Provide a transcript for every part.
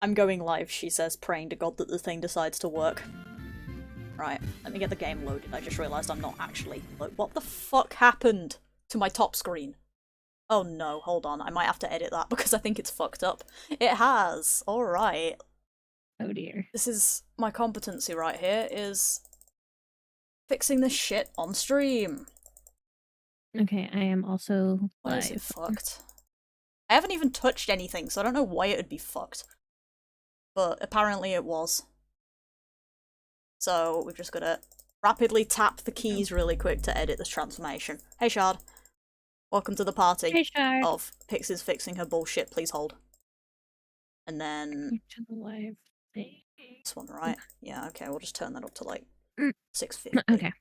I'm going live, she says, praying to God that the thing decides to work. Right, let me get the game loaded. I just realised I'm not actually... What the fuck happened to my top screen? Oh no, hold on. I might have to edit that because I think it's fucked up. It has! Alright. Oh dear. This is my competency right here, is fixing this shit on stream. Okay, I am also Why live. is it fucked? I haven't even touched anything, so I don't know why it would be fucked. But apparently it was. So we've just gotta rapidly tap the keys really quick to edit this transformation. Hey Shard. Welcome to the party Hey, Shard. of Pixie's fixing her bullshit, please hold. And then... To the live thing. This one, right? Yeah, okay, we'll just turn that up to like 650. Okay.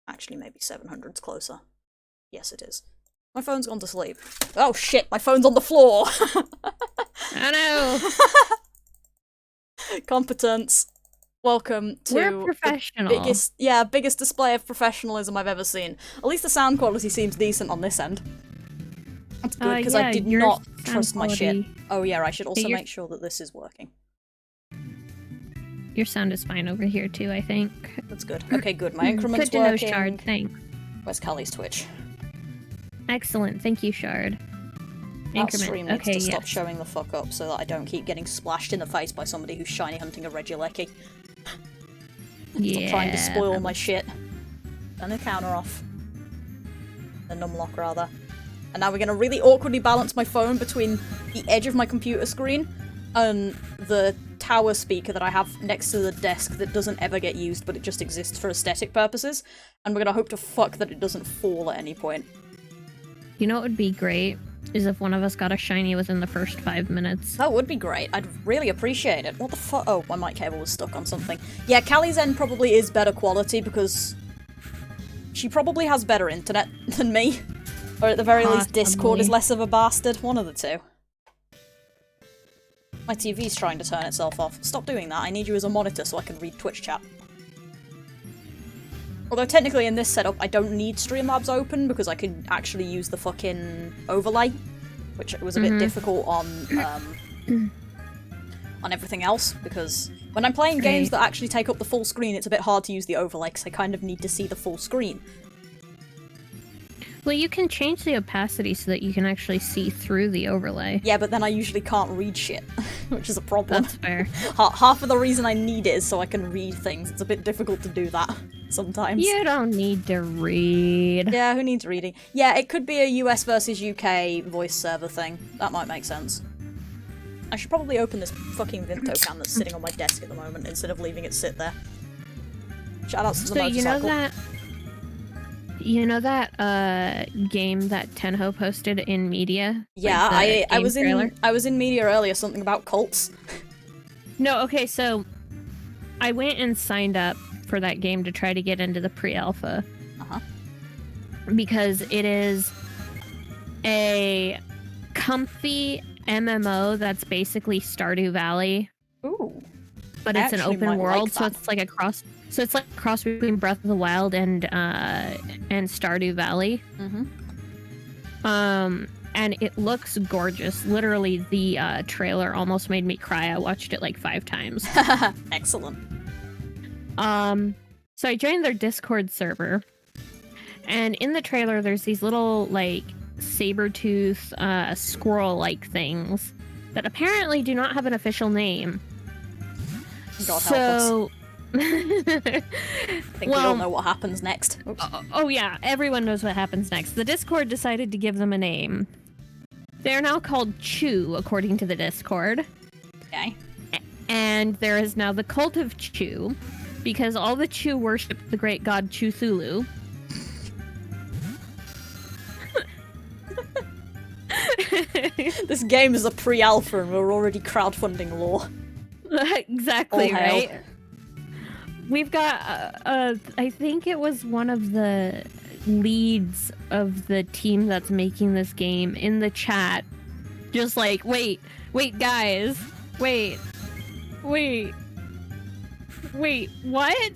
Actually, maybe 700's closer. Yes, it is. My phone's gone to sleep. Oh shit, my phone's on the floor! Oh no! Competence. Welcome to We're professional. biggest display of professionalism I've ever seen. At least the sound quality seems decent on this end. That's good, because I did not trust my shit. Oh yeah, I should also make sure that this is working. Your sound is fine over here too, I think. That's good. Okay, good. My increment's good to working. know, Shard. Thanks. Where's Kali's Twitch? Excellent. Thank you, Shard. That stream needs to stop showing the fuck up so that I don't keep getting splashed in the face by somebody who's shiny hunting a Regieleki. Stop trying to spoil my shit. Turn the counter off. The numlock, rather. And now we're gonna really awkwardly balance my phone between the edge of my computer screen and the tower speaker that I have next to the desk that doesn't ever get used, but it just exists for aesthetic purposes. And we're gonna hope to fuck that it doesn't fall at any point. You know what would be great? Is if one of us got a shiny within the first 5 minutes. That would be great. I'd really appreciate it. What the fuck? Oh, my mic cable was stuck on something. Yeah, Kali's end probably is better quality because she probably has better internet than me. Or at the very least, Discord is less of a bastard. One of the two. My TV's trying to turn itself off. Stop doing that. I need you as a monitor so I can read Twitch chat. Although technically in this setup I don't need Streamlabs open because I can actually use the fucking overlay, which was a bit difficult on everything else, because when I'm playing games that actually take up the full screen it's a bit hard to use the overlay because I kind of need to see the full screen. Well, you can change the opacity so that you can actually see through the overlay. Yeah, but then I usually can't read shit, which is a problem. That's fair. Half of the reason I need it is so I can read things. It's a bit difficult to do that sometimes. You don't need to read. Yeah, who needs reading? Yeah, it could be a US versus UK voice server thing. That might make sense. I should probably open this fucking Vimto can that's sitting on my desk at the moment instead of leaving it sit there. Shoutouts to the motorcycle. You know that game that Tenho posted in media? Yeah, like I was in media earlier, something about cults. No, okay, so I went and signed up for that game to try to get into the pre-alpha. Uh-huh. Because it is a comfy MMO that's basically Stardew Valley. Ooh. But it's an open world, so it's like a cross. So it's like a cross between Breath of the Wild and Stardew Valley. And it looks gorgeous. Literally, the trailer almost made me cry. I watched it like 5 times. Excellent. So I joined their Discord server, and in the trailer, there's these little like saber-tooth squirrel-like things that apparently do not have an official name. God help us. I think we all know what happens next. Oh yeah, everyone knows what happens next. The Discord decided to give them a name. They're now called Chu, according to the Discord. Okay. And there is now the Cult of Chu, because all the Chu worship the great god Chuthulu. This game is a pre-alpha and we're already crowdfunding lore. Exactly, right? We've got, I think it was one of the leads of the team that's making this game in the chat. Just like, wait, guys. Wait, what?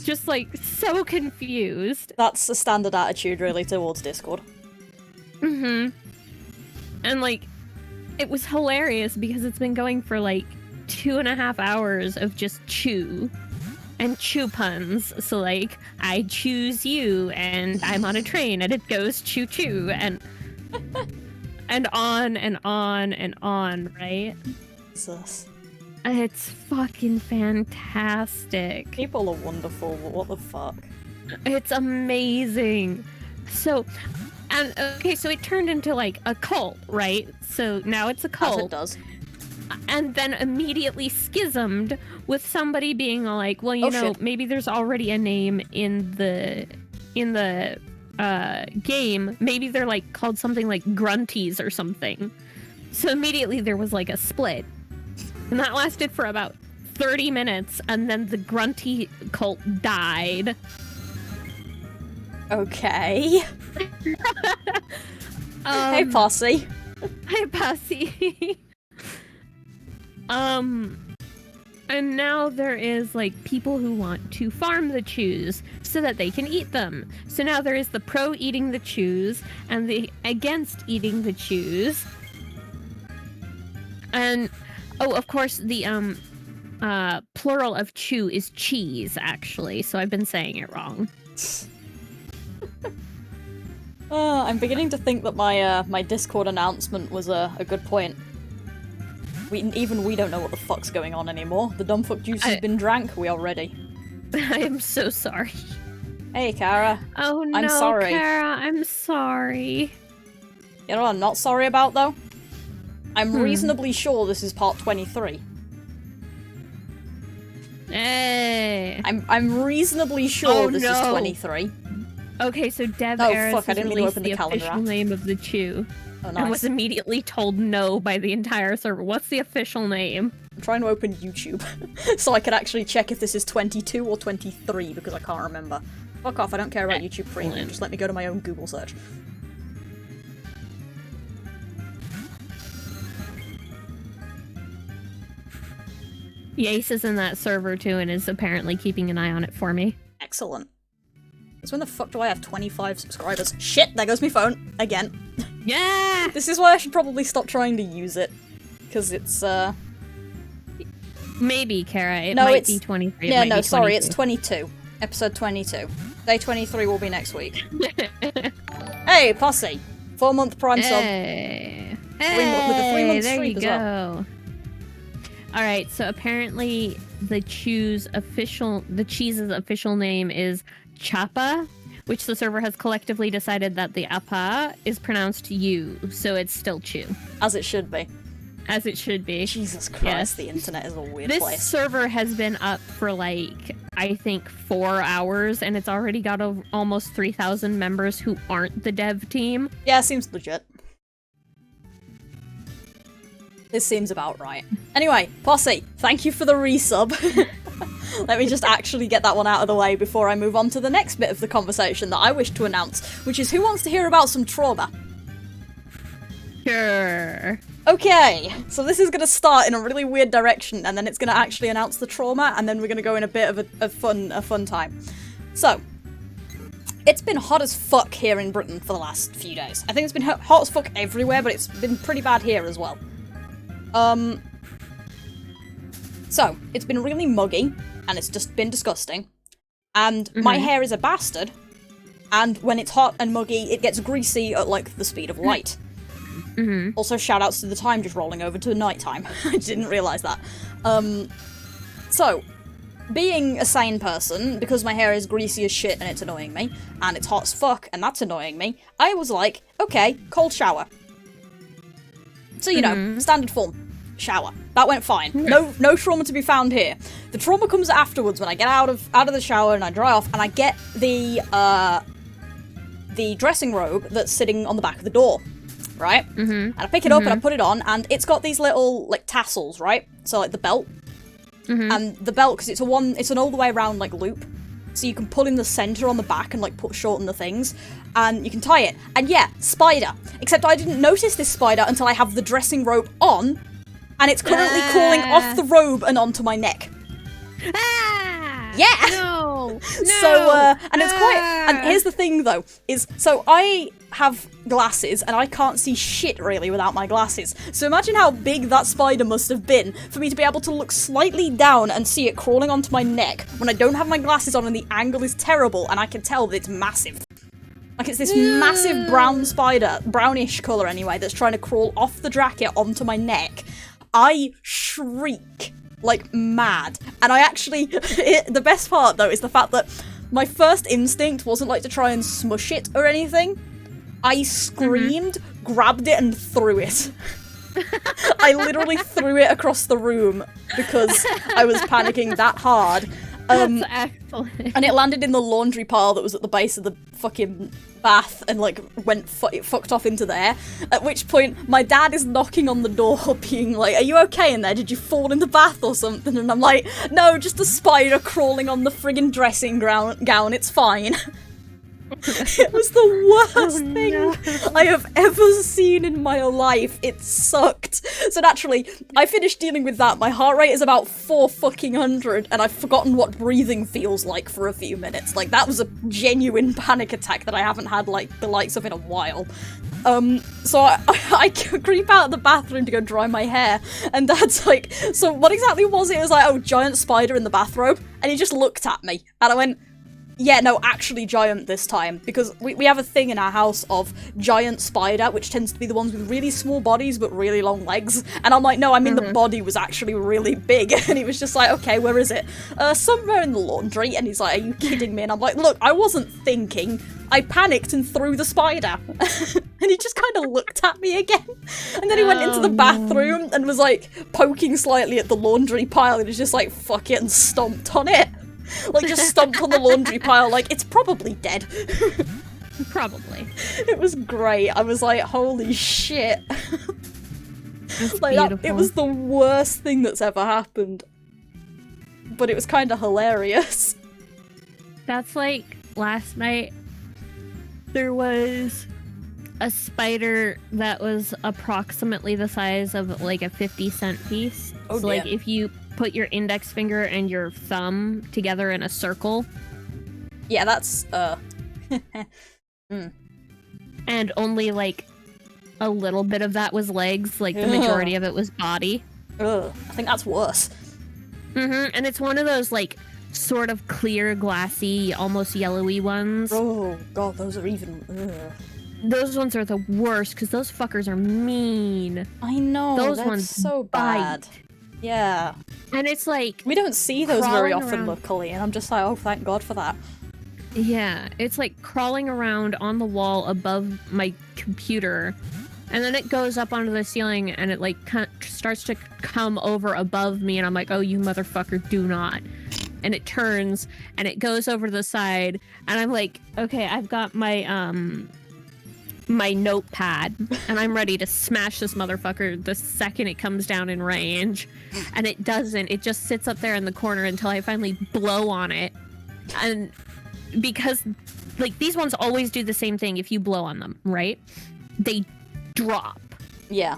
Just like, so confused. That's a standard attitude, really, towards Discord. And like, it was hilarious because it's been going for like 2.5 hours of just chew and chew puns. So like, I choose you, and I'm on a train, and it goes choo choo, and on and on and on, right? Jesus. It's fucking fantastic. People are wonderful, but what the fuck? It's amazing. So, and okay, so it turned into like a cult, right? So now it's a cult. As it does. And then immediately schismed with somebody being like, well, you know, shit. maybe there's already a name in the game. Maybe they're like called something like Grunties or something. So immediately there was like a split. And that lasted for about 30 minutes, and then the Grunty cult died. Okay. Hey, Posse. Hey, Posse. And now there is, like, people who want to farm the chews so that they can eat them. So now there is the pro eating the chews and the against eating the chews. And, oh, of course, the, plural of chew is cheese, actually. So I've been saying it wrong. I'm beginning to think that my Discord announcement was a good point. Even we don't know what the fuck's going on anymore. The dumb fuck juice has been drank. We are ready. I am so sorry. Hey, Kara. Oh no, I'm sorry. Kara, I'm sorry. You know what I'm not sorry about, though? I'm reasonably sure this is part 23. Hey. I'm reasonably sure this is 23. Okay, so Dev Oh, Eris fuck, I has didn't really released open the calendar official app. name of the chew. Oh, And nice. was immediately told no by the entire server. What's the official name? I'm trying to open YouTube so I can actually check if this is 22 or 23 because I can't remember. Fuck off, I don't care about YouTube Premium. Just let me go to my own Google search. Yace is in that server too and is apparently keeping an eye on it for me. Excellent. Because when the fuck do I have 25 subscribers? Shit, there goes my phone. Again. Yeah! This is why I should probably stop trying to use it. Because it's, Maybe, Kara. It might be 23. Yeah, no, sorry, it's 22. Episode 22. Day 23 will be next week. Hey, Posse! 4-month Prime sub. Hey. With a 3-month There streak you as go. well. Alright, so apparently the cheese's official name is Chapa, which the server has collectively decided that the apa is pronounced U, so it's still chew. As it should be. As it should be. Jesus Christ, Yes. the internet is a weird This place. server has been up for like, I think 4 hours, and it's already got almost 3,000 members who aren't the dev team. Yeah, seems legit. This seems about right. Anyway, Posse, thank you for the resub. Let me just actually get that one out of the way before I move on to the next bit of the conversation that I wish to announce, which is who wants to hear about some trauma? Sure. Okay, so this is going to start in a really weird direction, and then it's going to actually announce the trauma, and then we're going to go in a bit of a fun time. So, it's been hot as fuck here in Britain for the last few days. I think it's been hot as fuck everywhere, but it's been pretty bad here as well. So, it's been really muggy, and it's just been disgusting. And my hair is a bastard, and when it's hot and muggy, it gets greasy at, like, the speed of light. Also, shoutouts to the time just rolling over to nighttime. I didn't realise that. So, being a sane person, because my hair is greasy as shit and it's annoying me, and it's hot as fuck and that's annoying me, I was like, okay, cold shower. So, you know, standard form. Shower. That went fine. No trauma to be found here. The trauma comes afterwards when I get out of the shower and I dry off and I get the dressing robe that's sitting on the back of the door, right? And I pick it up and I put it on and it's got these little like tassels, right? So like the belt. And the belt, because it's an all the way around like loop. So you can pull in the center on the back and like shorten the things, and you can tie it. And yeah, spider. Except I didn't notice this spider until I have the dressing robe on, and it's currently crawling off the robe and onto my neck. Ah! Yeah! No! And it's quite, and here's the thing though, is, so I have glasses and I can't see shit really without my glasses. So imagine how big that spider must have been for me to be able to look slightly down and see it crawling onto my neck when I don't have my glasses on and the angle is terrible and I can tell that it's massive. Like, it's this massive brown spider, brownish colour anyway, that's trying to crawl off the jacket onto my neck. I shriek like mad. And I actually, the best part though is the fact that my first instinct wasn't like to try and smush it or anything. I screamed, grabbed it and threw it. I literally threw it across the room because I was panicking that hard. That's excellent. And it landed in the laundry pile that was at the base of the fucking bath and like it fucked off into there. At which point my dad is knocking on the door being like, "Are you okay in there? Did you fall in the bath or something?" And I'm like, "No, just a spider crawling on the friggin' dressing gown, it's fine." It was the worst thing I have ever seen in my life. It sucked. So naturally, I finished dealing with that. My heart rate is about 400 and I've forgotten what breathing feels like for a few minutes. Like, that was a genuine panic attack that I haven't had like the likes of in a while. So I creep out of the bathroom to go dry my hair, and Dad's like, "So what exactly was it?" It was like, "Oh, giant spider in the bathrobe," and he just looked at me, and I went, "Yeah, no, actually giant this time," because we have a thing in our house of giant spider, which tends to be the ones with really small bodies but really long legs. And I'm like, "No, I mean the body was actually really big." And he was just like, "Okay, where is it?" "Somewhere in the laundry." And he's like, "Are you kidding me?" And I'm like, "Look, I wasn't thinking. I panicked and threw the spider." And he just kind of looked at me again. And then he went into the bathroom and was like poking slightly at the laundry pile and was just like, "Fuck it," and stomped on it. Like, just stomped on the laundry pile like, "It's probably dead." Probably. It was great. I was like, holy shit. Like, it was the worst thing that's ever happened. But it was kind of hilarious. That's like, last night, there was a spider that was approximately the size of like a 50-cent piece. Oh, so, like, if you put your index finger and your thumb together in a circle. Yeah, that's, And only, like, a little bit of that was legs, like, the majority of it was body. Ugh, I think that's worse. And it's one of those, like, sort of clear, glassy, almost yellowy ones. Oh, God, those are even, Those ones are the worst, because those fuckers are mean. I know, those that's ones so bad. bite. Yeah. And it's like... We don't see those very often, around. luckily, and I'm just like, oh, thank God for that. Yeah, it's like crawling around on the wall above my computer, and then it goes up onto the ceiling, and it like starts to come over above me, and I'm like, "Oh, you motherfucker, do not." And it turns, and it goes over to the side, and I'm like, "Okay, I've got my my notepad, and I'm ready to smash this motherfucker the second it comes down in range." And it doesn't. It just sits up there in the corner until I finally blow on it. And because, like, these ones always do the same thing if you blow on them, right? They drop. Yeah.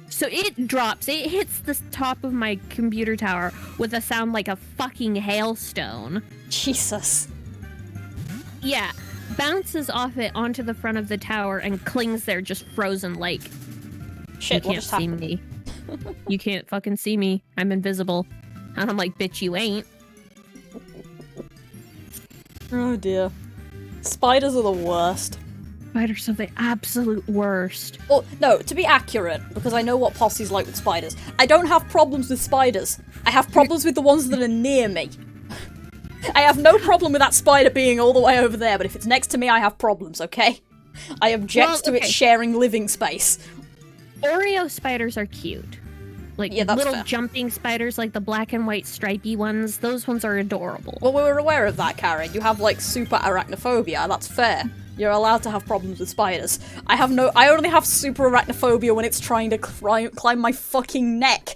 So it drops. It hits the top of my computer tower with a sound like a fucking hailstone. Jesus. Yeah. Bounces off it onto the front of the tower and clings there just frozen like, "Shit, you can't see me. You can't fucking see me. I'm invisible." And I'm like, "Bitch, you ain't." Oh dear. Spiders are the worst. Spiders are the absolute worst. Well, no, to be accurate, because I know what Posse's like with spiders, I don't have problems with spiders. I have problems with the ones that are near me. I have no problem with that spider being all the way over there, but if it's next to me, I have problems, okay? I object to it sharing living space. Oreo spiders are cute. Like, yeah, that's little fair. Jumping spiders, like the black and white stripy ones, those ones are adorable. Well, we were aware of that, Karen. You have, like, super arachnophobia. That's fair. You're allowed to have problems with spiders. I only have super arachnophobia when it's trying to climb my fucking neck.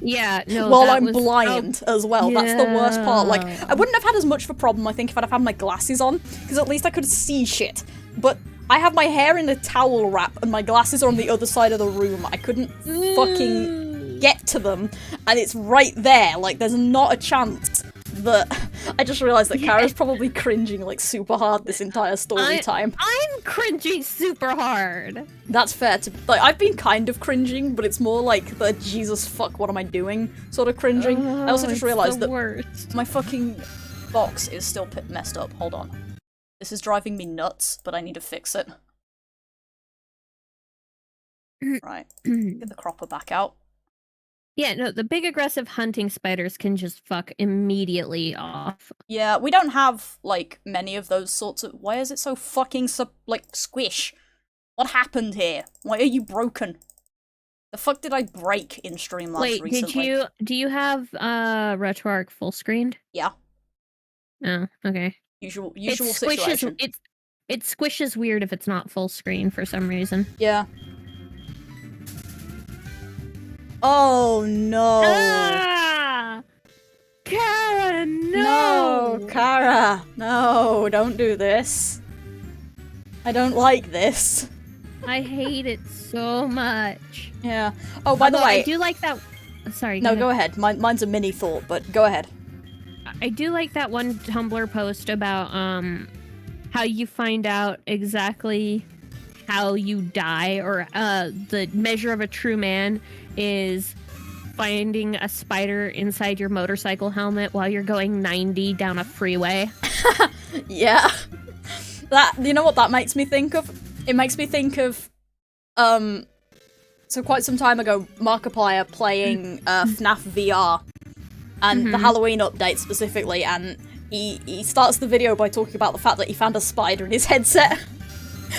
Yeah, no, while I'm blind as well. Yeah. That's the worst part. Like, I wouldn't have had as much of a problem, I think, if I'd have had my glasses on, because at least I could see shit. But I have my hair in a towel wrap, and my glasses are on the other side of the room. I couldn't fucking get to them, and it's right there. Like, there's not a chance that I just realised that Kara's probably cringing like super hard this entire story time. I'm cringing super hard. That's fair. Like, I've been kind of cringing, but it's more like the Jesus fuck, what am I doing sort of cringing. I also just realised that my fucking box is still messed up. Hold on. This is driving me nuts, but I need to fix it. Right. Get the cropper back out. Yeah, no, the big aggressive hunting spiders can just fuck immediately off. Yeah, we don't have, like, many of those sorts of— Why is it so fucking, like, squish? What happened here? Why are you broken? The fuck did I break in Streamlabs recently? Wait, do you have, RetroArch full screened? Yeah. Oh, okay. Usual situation. It squishes weird if it's not full screen for some reason. Yeah. Oh no! Ah! Kara, no! No, Kara! No, don't do this. I don't like this. I hate it so much. Yeah. Oh, by the way, I do like that. Sorry. No, go ahead. Mine's a mini thought, but go ahead. I do like that one Tumblr post about how you find out exactly how you die, or the measure of a true man is finding a spider inside your motorcycle helmet while you're going 90 down a freeway. Yeah. That, you know what that makes me think of? It makes me think of, so quite some time ago, Markiplier playing FNAF VR, and the Halloween update specifically, and he starts the video by talking about the fact that he found a spider in his headset.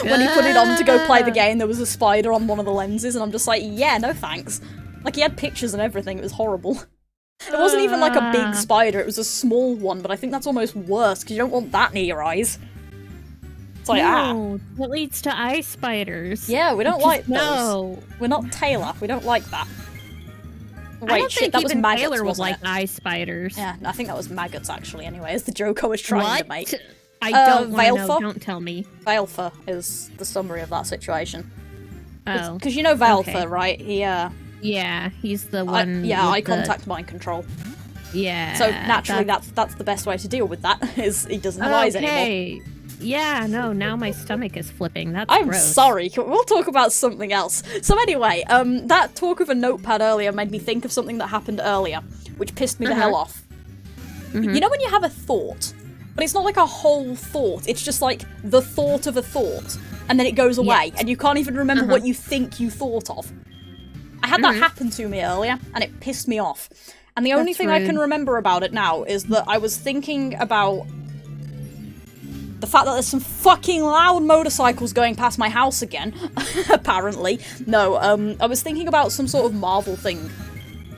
When he put it on to go play the game, there was a spider on one of the lenses, and I'm just like, yeah, no thanks. Like, he had pictures and everything, it was horrible. It wasn't even like a big spider, it was a small one, but I think that's almost worse, because you don't want that near your eyes. It's like, no, that leads to eye spiders. Yeah, we don't like those. No. We're not Taylor, we don't like that. Wait, I don't think that was even maggots, Taylor would like it? eye spiders. Yeah, I think that was maggots, actually, anyway, is the joke I was trying to make. I don't want to know, don't tell me. Valfa is the summary of that situation. Oh. Because you know Valfa, okay. Right? He, yeah, he's the one eye contact mind control. Yeah. So, naturally, that's the best way to deal with that, is he doesn't have eyes anymore. Yeah, no, now my stomach is flipping. That's I'm gross. sorry, we'll talk about something else. So anyway, that talk of a notepad earlier made me think of something that happened earlier, which pissed me the hell off. You know when you have a thought, but it's not like a whole thought, it's just like the thought of a thought, and then it goes away, and you can't even remember what you think you thought of. I had that happen to me earlier, and it pissed me off. And the only thing I can remember about it now is that I was thinking about the fact that there's some fucking loud motorcycles going past my house again, apparently. No, I was thinking about some sort of Marvel thing.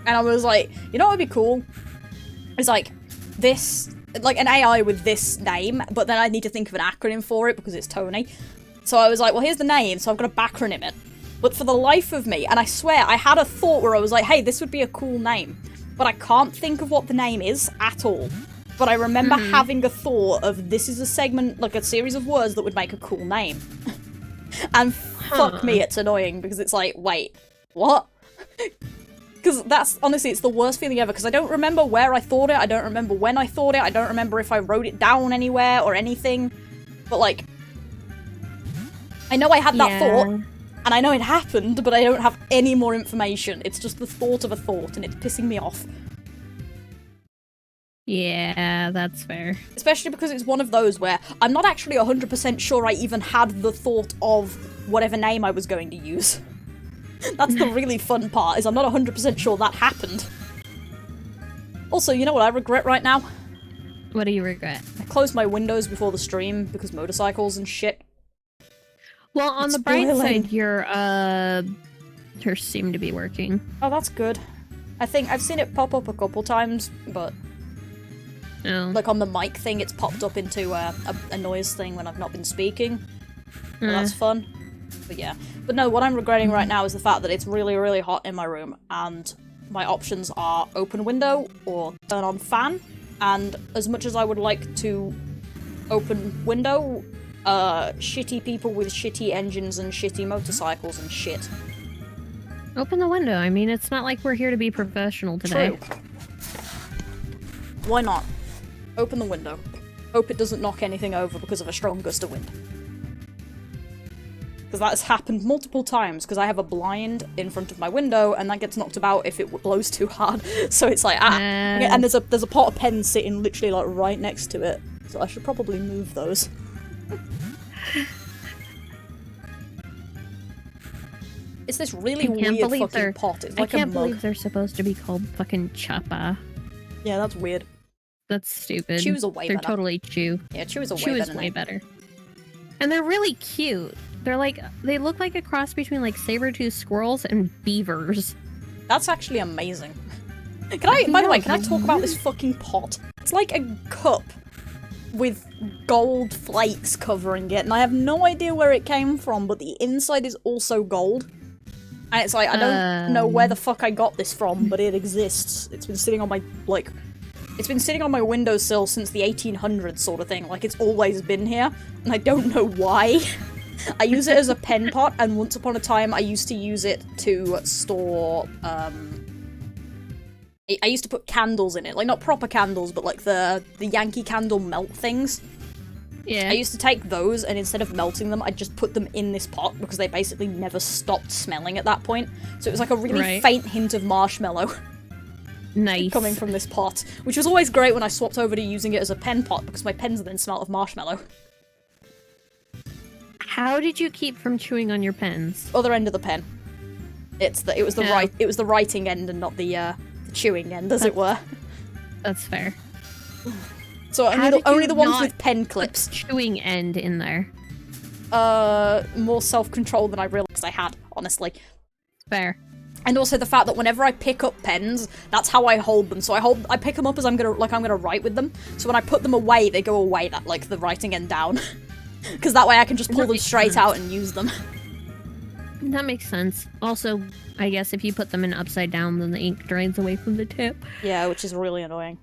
And I was like, you know what would be cool? It's like, this, like an AI with this name, but then I need to think of an acronym for it because it's Tony. So I was like, well, here's the name, so I've got to backronym it. But for the life of me, and I swear, I had a thought where I was like, hey, this would be a cool name. But I can't think of what the name is at all. But I remember having a thought of this is a segment, like a series of words that would make a cool name. And fuck me, it's annoying because it's like, wait, what? Because that's, honestly, it's the worst feeling ever because I don't remember where I thought it, I don't remember when I thought it, I don't remember if I wrote it down anywhere or anything. But like, I know I had that thought, and I know it happened, but I don't have any more information. It's just the thought of a thought, and it's pissing me off. Yeah, that's fair. Especially because it's one of those where I'm not actually 100% sure I even had the thought of whatever name I was going to use. That's the really fun part, is I'm not 100% sure that happened. Also, you know what I regret right now? What do you regret? I closed my windows before the stream because motorcycles and shit. Well, on the bright side, your seem to be working. Oh, that's good. I think I've seen it pop up a couple times, but like on the mic thing, it's popped up into a noise thing when I've not been speaking. So that's fun. But yeah. But no, what I'm regretting right now is the fact that it's really, really hot in my room, and my options are open window or turn on fan. And as much as I would like to open window, shitty people with shitty engines and shitty motorcycles and shit. Open the window. I mean, it's not like we're here to be professional today. True. Why not? Open the window. Hope it doesn't knock anything over because of a strong gust of wind. Because that has happened multiple times, because I have a blind in front of my window, and that gets knocked about if it blows too hard. So it's like, and there's a pot of pens sitting literally like right next to it. So I should probably move those. It's this really weird fucking pot. It's like a mug. I can't believe they're supposed to be called fucking chapa. Yeah, that's weird. That's stupid. Chew's a way better. They're totally chew. Yeah, Chew is a way better. Chew is way better. And they're really cute. They're like, they look like a cross between like saber-toothed squirrels and beavers. That's actually amazing. By the way, can I talk about this fucking pot? It's like a cup with gold flakes covering it, and I have no idea where it came from, but the inside is also gold. And it's like, I don't know where the fuck I got this from, but it exists. It's been sitting on my, like, it's been sitting on my windowsill since the 1800s sort of thing. Like, it's always been here, and I don't know why. I use it as a pen pot, and once upon a time I used to use it to store, I used to put candles in it. Like, not proper candles, but like the Yankee Candle melt things. Yeah. I used to take those, and instead of melting them, I'd just put them in this pot, because they basically never stopped smelling at that point. So it was like a really faint hint of marshmallow. Nice. Coming from this pot. Which was always great when I swapped over to using it as a pen pot, because my pens then smelled of marshmallow. How did you keep from chewing on your pens? Other end of the pen. It was the writing end and not the chewing end, as it were. That's fair. So only the ones with pen clips. Chewing end in there. More self-control than I realized I had, honestly. Fair. And also the fact that whenever I pick up pens, that's how I hold them. So I pick them up as I'm gonna write with them. So when I put them away, they go away, that like the writing end down. Because that way I can just pull them straight out and use them. That makes sense. Also, I guess if you put them in upside down, then the ink drains away from the tip. Yeah, which is really annoying.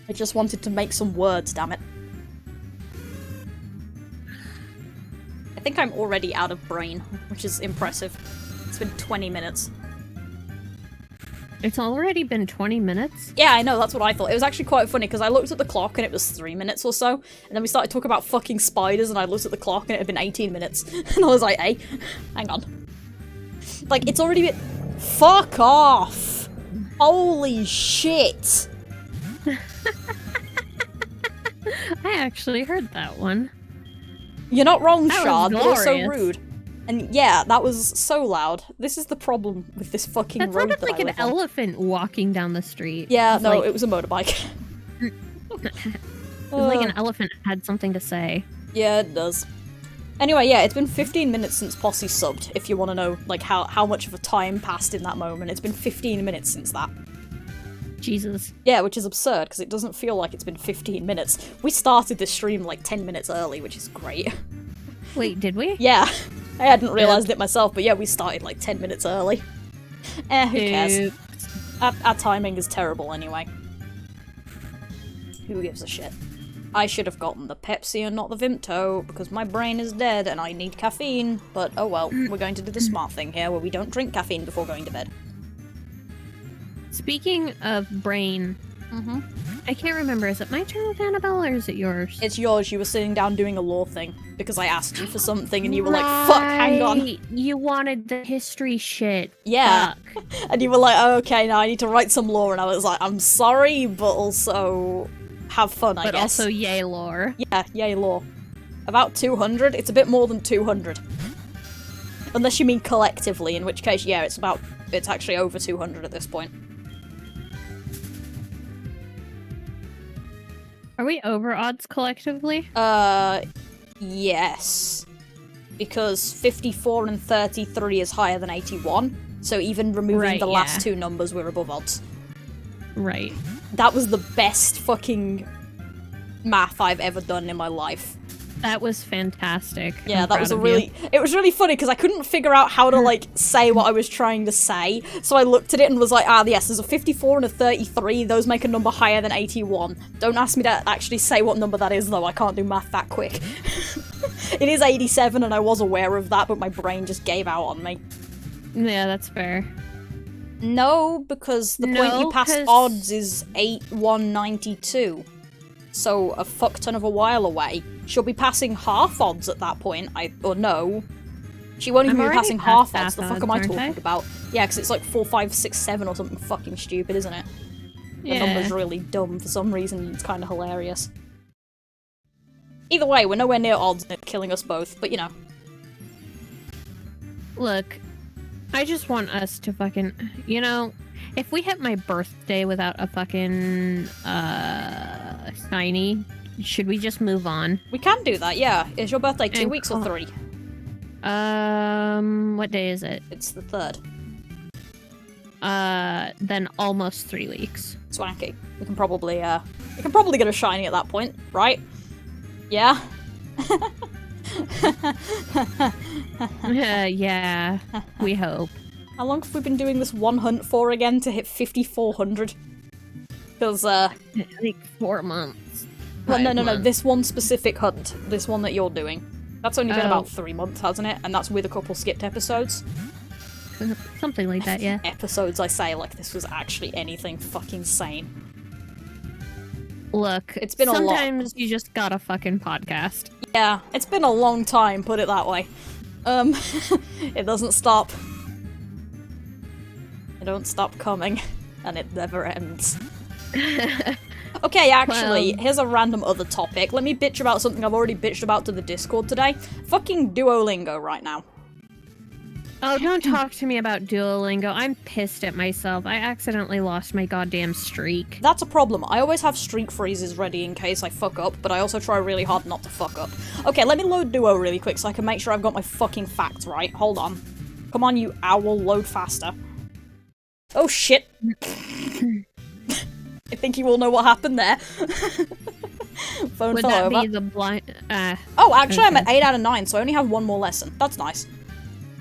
I just wanted to make some words, damn it. I think I'm already out of brain, which is impressive. It's been 20 minutes. It's already been 20 minutes? Yeah, I know, that's what I thought. It was actually quite funny, because I looked at the clock and it was 3 minutes or so, and then we started talking about fucking spiders, and I looked at the clock and it had been 18 minutes. And I was like, hey, hang on. Like, it's already been— Fuck off! Holy shit! I actually heard that one. You're not wrong, Shard, but also rude. And yeah, that was so loud. This is the problem with this fucking road that I live on. That sounded like an elephant walking down the street. Yeah, no, it was a motorbike. It was like an elephant had something to say. Yeah, it does. Anyway, yeah, it's been 15 minutes since Posse subbed, if you want to know, like, how much of a time passed in that moment. It's been 15 minutes since that. Jesus. Yeah, which is absurd, because it doesn't feel like it's been 15 minutes. We started this stream, like, 10 minutes early, which is great. Wait, did we? Yeah. I hadn't realised it myself, but yeah, we started, like, 10 minutes early. Who cares? Our timing is terrible anyway. Who gives a shit? I should have gotten the Pepsi and not the Vimto, because my brain is dead and I need caffeine, but oh well, we're going to do the smart thing here, where we don't drink caffeine before going to bed. Speaking of brain, I can't remember, is it my turn with Annabelle or is it yours? It's yours. You were sitting down doing a law thing, because I asked you for something and you were like, fuck, hang on. You wanted the history shit. Yeah. Fuck. And you were like, oh, okay, now I need to write some law, and I was like, I'm sorry, but also have fun, I guess. But also yay lore. Yeah, yay lore. About 200? It's a bit more than 200. Unless you mean collectively, in which case, yeah, it's actually over 200 at this point. Are we over odds collectively? Yes. Because 54 and 33 is higher than 81, so even removing the last two numbers, we're above odds. Right. That was the best fucking math I've ever done in my life. That was fantastic. Yeah, that was it was really funny because I couldn't figure out how to like say what I was trying to say. So I looked at it and was like, yes, there's a 54 and a 33. Those make a number higher than 81. Don't ask me to actually say what number that is though. I can't do math that quick. It is 87 and I was aware of that, but my brain just gave out on me. Yeah, that's fair. No, because the point you pass odds is 8192. So a fuck ton of a while away. She'll be passing half odds at that point, or no. She won't even be passing half odds. The fuck am I talking about? Yeah, because it's like 4, 5, 6, 7 or something fucking stupid, isn't it? The number's really dumb for some reason. It's kind of hilarious. Either way, we're nowhere near odds and it's killing us both, but you know. Look, I just want us to fucking, you know, if we hit my birthday without a fucking, shiny, should we just move on? We can do that, yeah. Is your birthday 2 weeks or 3? What day is it? It's the 3rd. Then almost 3 weeks. Swanky. We can probably get a shiny at that point, right? Yeah? Yeah, we hope. How long have we been doing this one hunt for again to hit 5,400? Because, like 4 months. Well, no, this one specific hunt. This one that you're doing. That's only been about 3 months, hasn't it? And that's with a couple skipped episodes. Something like that, yeah. Episodes, I say, like this was actually anything fucking sane. Look, it's been a lot. Sometimes you just gotta fucking podcast. Yeah, it's been a long time, put it that way. It doesn't stop. It don't stop coming, and it never ends. Okay, actually, here's a random other topic. Let me bitch about something I've already bitched about to the Discord today. Fucking Duolingo right now. Oh, don't talk to me about Duolingo. I'm pissed at myself. I accidentally lost my goddamn streak. That's a problem. I always have streak freezes ready in case I fuck up, but I also try really hard not to fuck up. Okay, let me load Duo really quick so I can make sure I've got my fucking facts right. Hold on. Come on, you owl, load faster. Oh, shit. I think you all know what happened there. Phone Would fell that over. be the blind... Oh, actually, I'm at 8 out of 9, so I only have one more lesson. That's nice.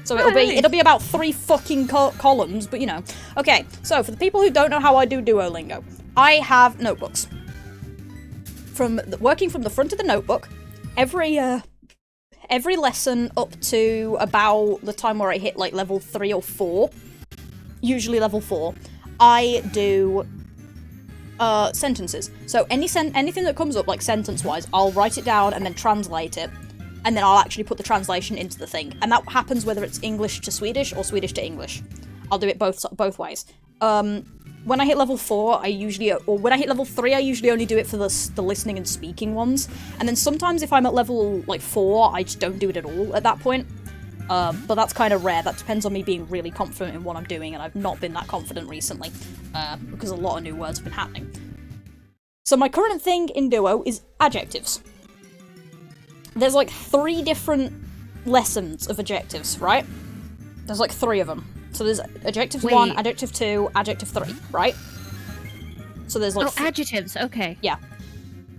So it'll be about 3 fucking columns, but you know. Okay, so for the people who don't know how I do Duolingo, I have notebooks. Working from the front of the notebook, every lesson up to about the time where I hit like level 3 or 4, usually level 4, I do sentences. So anything that comes up like sentence-wise, I'll write it down and then translate it. And then I'll actually put the translation into the thing. And that happens whether it's English to Swedish or Swedish to English. I'll do it both ways. When I hit level 4, when I hit level 3, I usually only do it for the listening and speaking ones. And then sometimes if I'm at level, like, 4, I just don't do it at all at that point. But that's kind of rare. That depends on me being really confident in what I'm doing, and I've not been that confident recently, because a lot of new words have been happening. So my current thing in Duo is adjectives. There's like 3 different lessons of adjectives, right? There's like 3 of them. So there's adjective 1, adjective 2, adjective 3, right? So there's like... Oh, adjectives, okay. Yeah.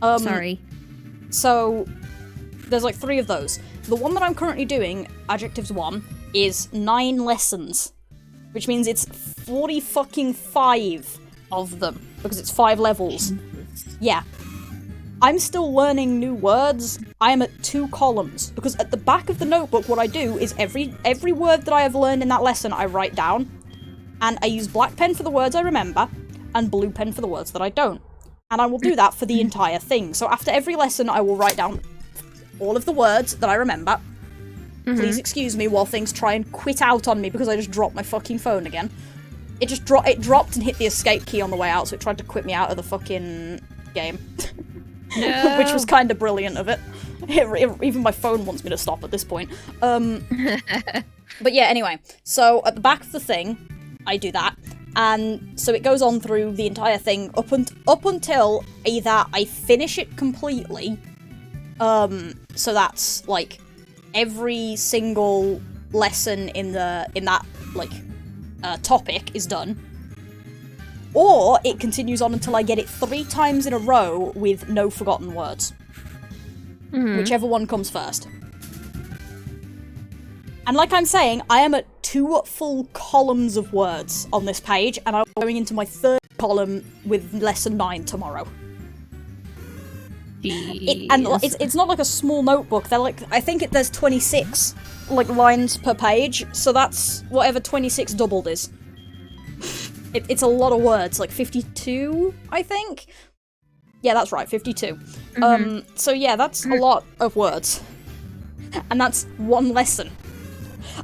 Sorry. So there's like 3 of those. The one that I'm currently doing, adjectives 1, is 9 lessons. Which means it's 40 fucking 5 of them. Because it's 5 levels. Yeah. I'm still learning new words. I am at 2 columns, because at the back of the notebook what I do is every word that I have learned in that lesson I write down, and I use black pen for the words I remember, and blue pen for the words that I don't. And I will do that for the entire thing. So after every lesson I will write down all of the words that I remember. Please excuse me while things try and quit out on me because I just dropped my fucking phone again. It dropped and hit the escape key on the way out, so it tried to quit me out of the fucking game. No. Which was kind of brilliant of it. Even my phone wants me to stop at this point. But yeah, anyway. So at the back of the thing, I do that. And so it goes on through the entire thing up until either I finish it completely. So that's like every single lesson in that like topic is done. Or it continues on until I get it 3 times in a row with no forgotten words. Whichever one comes first. And like I'm saying, I am at 2 full columns of words on this page, and I'm going into my 3rd column with lesson 9 tomorrow. It's not like a small notebook. They're like, I think there's 26 like lines per page, so that's whatever 26 doubled is. It's a lot of words, like 52, I think? Yeah, that's right, 52. So yeah, that's a lot of words. And that's one lesson.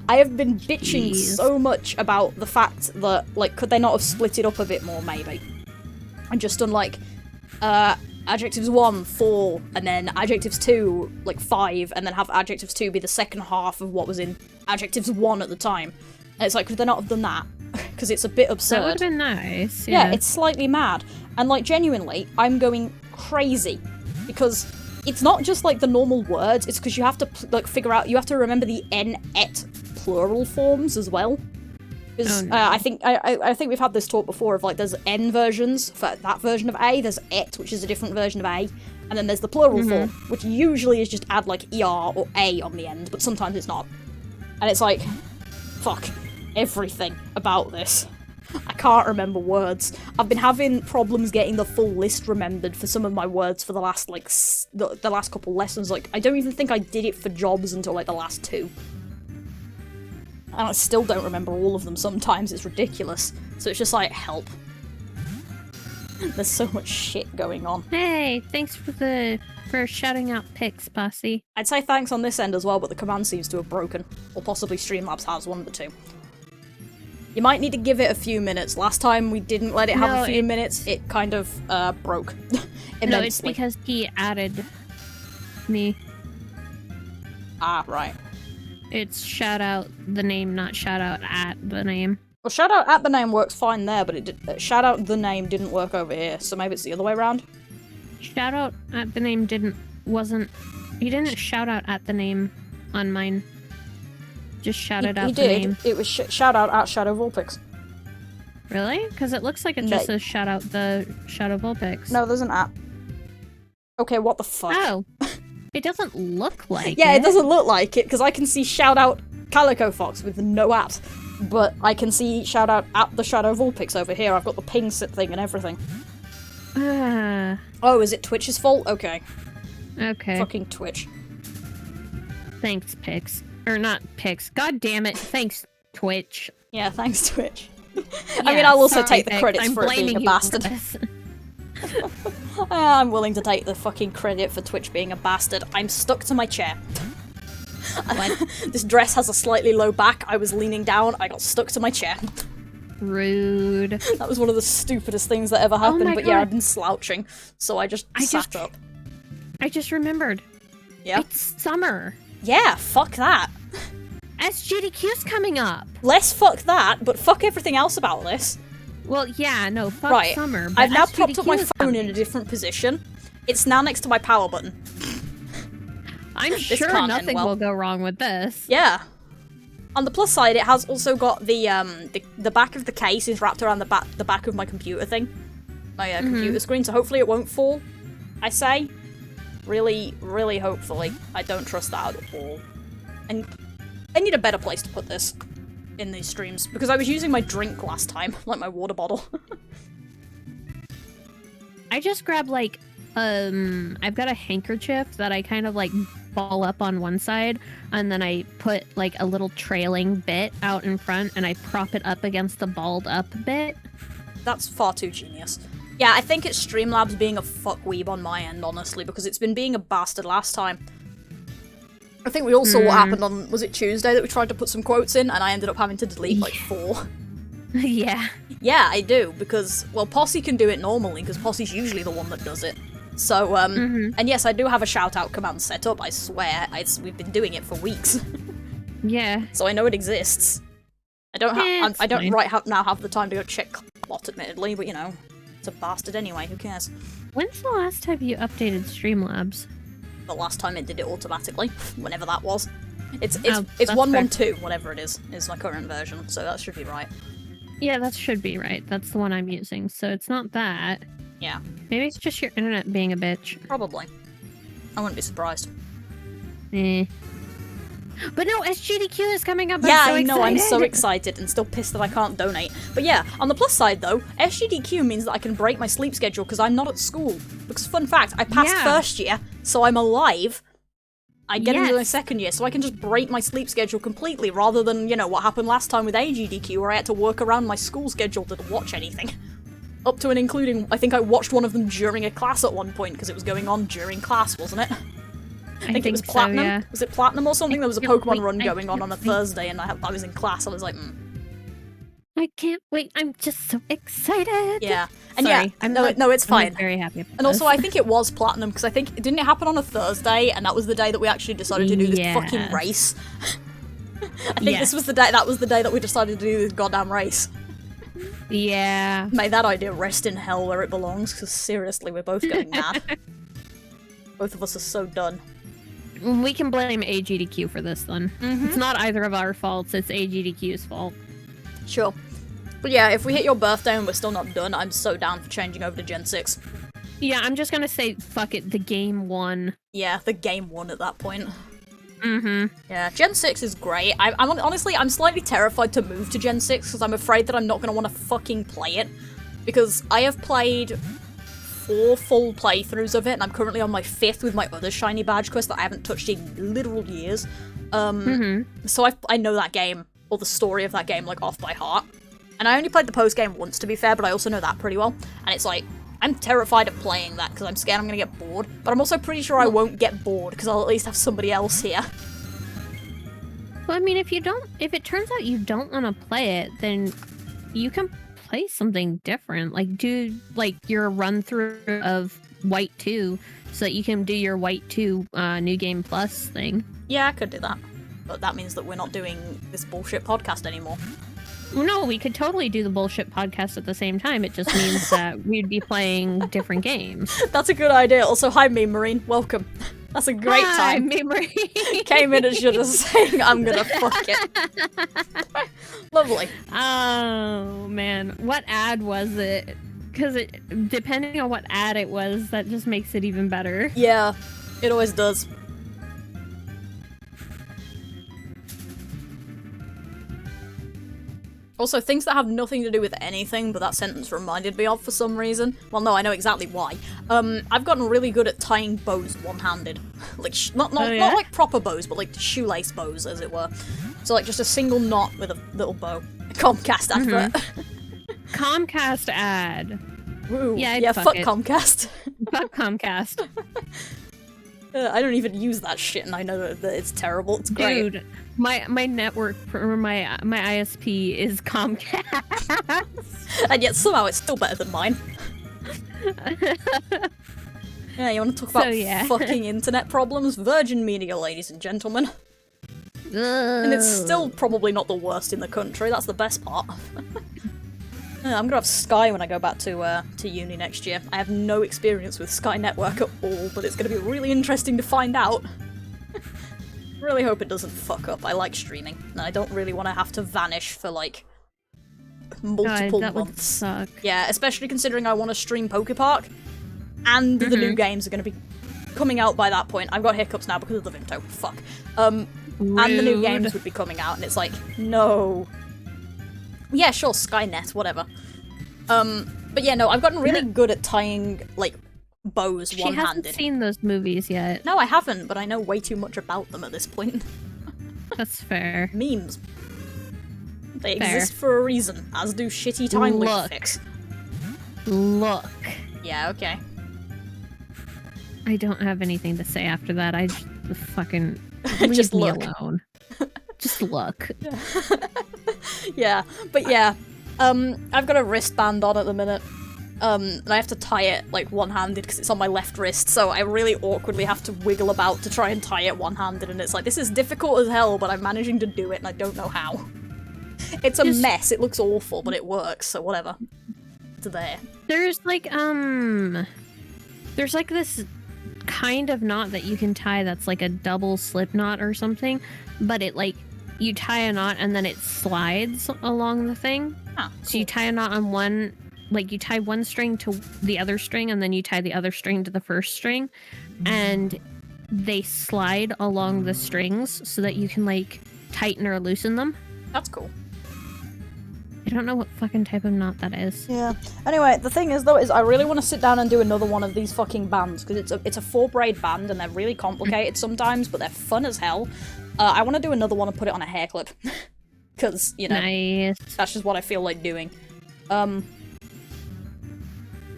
I have been bitching so much about the fact that, like, could they not have split it up a bit more, maybe? And just done, like, adjectives 1, 4, and then adjectives 2, like, 5, and then have adjectives 2 be the second half of what was in adjectives 1 at the time. And it's like, could they not have done that? Because it's a bit absurd. That would have been nice, yeah, it's slightly mad. And, like, genuinely, I'm going crazy. Because it's not just, like, the normal words, it's because you have to, like, figure out, you have to remember the n-et plural forms as well. Because I think we've had this talk before of, like, there's n versions for that version of A, there's et, which is a different version of A, and then there's the plural form, which usually is just add, like, er or a on the end, but sometimes it's not. And it's like, fuck, everything about this. I can't remember words. I've been having problems getting the full list remembered for some of my words for the last, like, the last couple lessons. Like, I don't even think I did it for jobs until, like, the last 2. And I still don't remember all of them sometimes, it's ridiculous. So it's just like, help. There's so much shit going on. Hey, thanks for shouting out pics, Bossy. I'd say thanks on this end as well, but the command seems to have broken. Or possibly Streamlabs has, one of the two. You might need to give it a few minutes. Last time we didn't let it have a few minutes, it kind of broke immensely. No, it's because he added me. Ah, right. It's shout out the name, not shout out at the name. Well, shout out at the name works fine there, but shout out the name didn't work over here, so maybe it's the other way around? Shout out at the name he didn't shout out at the name on mine. Just shouted out the name. It was shout out at Shadow Vulpix. Really? Because it looks like it just says shout out the Shadow Vulpix. No, there's an at. Okay, what the fuck? Oh. It doesn't look like Yeah, it doesn't look like it, because I can see shout out KalicoFox with no at. But I can see shout out at the Shadow Vulpix over here. I've got the ping thing and everything. Oh, is it Twitch's fault? Okay. Okay. Fucking Twitch. Thanks, Pix. Or not Pix. God damn it. Thanks, Twitch. Yeah, thanks, Twitch. I mean, I'll also take the credits for it being a bastard. I'm willing to take the fucking credit for Twitch being a bastard. I'm stuck to my chair. This dress has a slightly low back. I was leaning down. I got stuck to my chair. Rude. That was one of the stupidest things that ever happened, but yeah, I've been slouching, so I sat up. I just remembered. Yeah? It's summer. Yeah, fuck that. SGDQ's coming up. Less fuck that, but fuck everything else about this. Well, yeah, no, fuck summer. But I've now SGDQ propped up my phone coming. in a different position. It's now next to my power button. I'm sure nothing will go wrong with this. Yeah. On the plus side, it has also got the back of the case is wrapped around the back of my computer thing. My computer screen, so hopefully it won't fall, I say. Really, really hopefully. I don't trust that at all. And I need a better place to put this in these streams, because I was using my drink last time, like my water bottle. I just grabbed, like, I've got a handkerchief that I kind of, like, ball up on one side, and then I put, like, a little trailing bit out in front, and I prop it up against the balled up bit. That's far too genius. Yeah, I think it's Streamlabs being a fuckweeb on my end, honestly, because it's been being a bastard last time. I think we all saw what happened on, was it Tuesday, that we tried to put some quotes in, and I ended up having to delete, like, 4. Yeah. Yeah, I do, because, well, Posse can do it normally, because Posse's usually the one that does it. So, and yes, I do have a shout-out command set up, I swear. We've been doing it for weeks. Yeah. So I know it exists. I don't now have the time to go check Clot, admittedly, but, you know, it's a bastard anyway, who cares? When's the last time you updated Streamlabs? The last time it did it automatically, whenever that was. It's 112, whatever it is my current version, so that should be right. Yeah, that should be right. That's the one I'm using, so it's not that. Yeah. Maybe it's just your internet being a bitch. Probably. I wouldn't be surprised. Eh. But no, SGDQ is coming up. Yeah, I know, I'm so excited and still pissed that I can't donate. But yeah, on the plus side though, SGDQ means that I can break my sleep schedule because I'm not at school. Because fun fact, I passed first year, so I'm alive. I get into my second year, so I can just break my sleep schedule completely, rather than, you know, what happened last time with AGDQ, where I had to work around my school schedule to watch anything. Up to and including, I think I watched one of them during a class at one point, because it was going on during class, wasn't it? I think it was Platinum. So, yeah. Was it Platinum or something? There was a Pokemon run going on a Thursday, and I was in class. I was like, I can't wait. I'm just so excited. Yeah. And Sorry, no, it's fine. I'm very happy about And also, I think it was Platinum, because I think, didn't it happen on a Thursday, and that was the day that we actually decided to do this fucking race? I think this was the day, that was the day that we decided to do this goddamn race. Yeah. May that idea rest in hell where it belongs, because seriously, we're both going mad. Both of us are so done. We can blame AGDQ for this then. It's not either of our faults, it's AGDQ's fault. Sure. But yeah, if we hit your birthday and we're still not done, I'm so down for changing over to Gen 6. Yeah, I'm just gonna say, fuck it, the game won. Yeah, the game won at that point. Mm-hmm. Yeah, Gen 6 is great. Honestly, I'm slightly terrified to move to Gen 6, because I'm afraid that I'm not gonna want to fucking play it. Because I have played 4 full playthroughs of it, and I'm currently on my 5th with my other shiny badge quest that I haven't touched in literal years. So I know that game, or the story of that game, like, off by heart. And I only played the post-game once, to be fair, but I also know that pretty well. And it's like, I'm terrified of playing that, because I'm scared I'm gonna get bored. But I'm also pretty sure I won't get bored, because I'll at least have somebody else here. Well, I mean, if it turns out you don't want to play it, then you can play something different. Like, do, like, your run-through of White 2, so that you can do your White 2 New Game Plus thing. Yeah, I could do that. But that means that we're not doing this bullshit podcast anymore. No, we could totally do the bullshit podcast at the same time. It just means that we'd be playing different games. That's a good idea. Also, hi, Meme Marine. Welcome. That's a great Hi, time. Meme Marine. Came in and should have saying, I'm gonna fuck it. Lovely. Oh, man. What ad was it? Because depending on what ad it was, that just makes it even better. Yeah, it always does. Also, things that have nothing to do with anything, but that sentence reminded me of for some reason. Well, no, I know exactly why. I've gotten really good at tying bows one-handed. Like, not like proper bows, but like shoelace bows, as it were. So, like, just a single knot with a little bow. A Comcast advert. Comcast ad. Woo. Yeah, fuck Comcast. Fuck Comcast. I don't even use that shit, and I know that it's terrible. It's great. Dude, my network, or my ISP is Comcast. And yet somehow it's still better than mine. Yeah, you want to talk about fucking internet problems? Virgin Media, ladies and gentlemen. And it's still probably not the worst in the country, that's the best part. Yeah, I'm gonna have Sky when I go back to uni next year. I have no experience with Sky Network at all, but it's gonna be really interesting to find out. Really hope it doesn't fuck up. I like streaming, and I don't really want to have to vanish for, like, multiple that months. Would suck. Yeah, especially considering I want to stream Pokepark, and the new games are going to be coming out by that point. I've got hiccups now because of the Vimto. Fuck. And the new games would be coming out, and it's like, no. Yeah, sure, Skynet, whatever. But yeah, no, I've gotten really good at tying, like, bows one-handed. She hasn't seen those movies yet. No, I haven't, but I know way too much about them at this point. That's fair. Memes. They exist for a reason, as do shitty time loop fix. Look. Yeah, okay. I don't have anything to say after that. I just fucking leave just me look. alone. Just look. Yeah, but yeah. I've got a wristband on at the minute. And I have to tie it, like, one-handed because it's on my left wrist, so I really awkwardly have to wiggle about to try and tie it one-handed, and it's like, this is difficult as hell, but I'm managing to do it, and I don't know how. It's a mess, it looks awful, but it works, so whatever. It's there. There's this kind of knot that you can tie that's like a double slip knot or something, but it, like, you tie a knot and then it slides along the thing. Oh, cool. So you tie a knot on one... Like, you tie one string to the other string, and then you tie the other string to the first string, and they slide along the strings so that you can, like, tighten or loosen them. That's cool. I don't know what fucking type of knot that is. Yeah. Anyway, the thing is, though, is I really want to sit down and do another one of these fucking bands, because it's a 4-braid band, and they're really complicated sometimes, but they're fun as hell. I want to do another one and put it on a hair clip. Because, you know, nice. That's just what I feel like doing.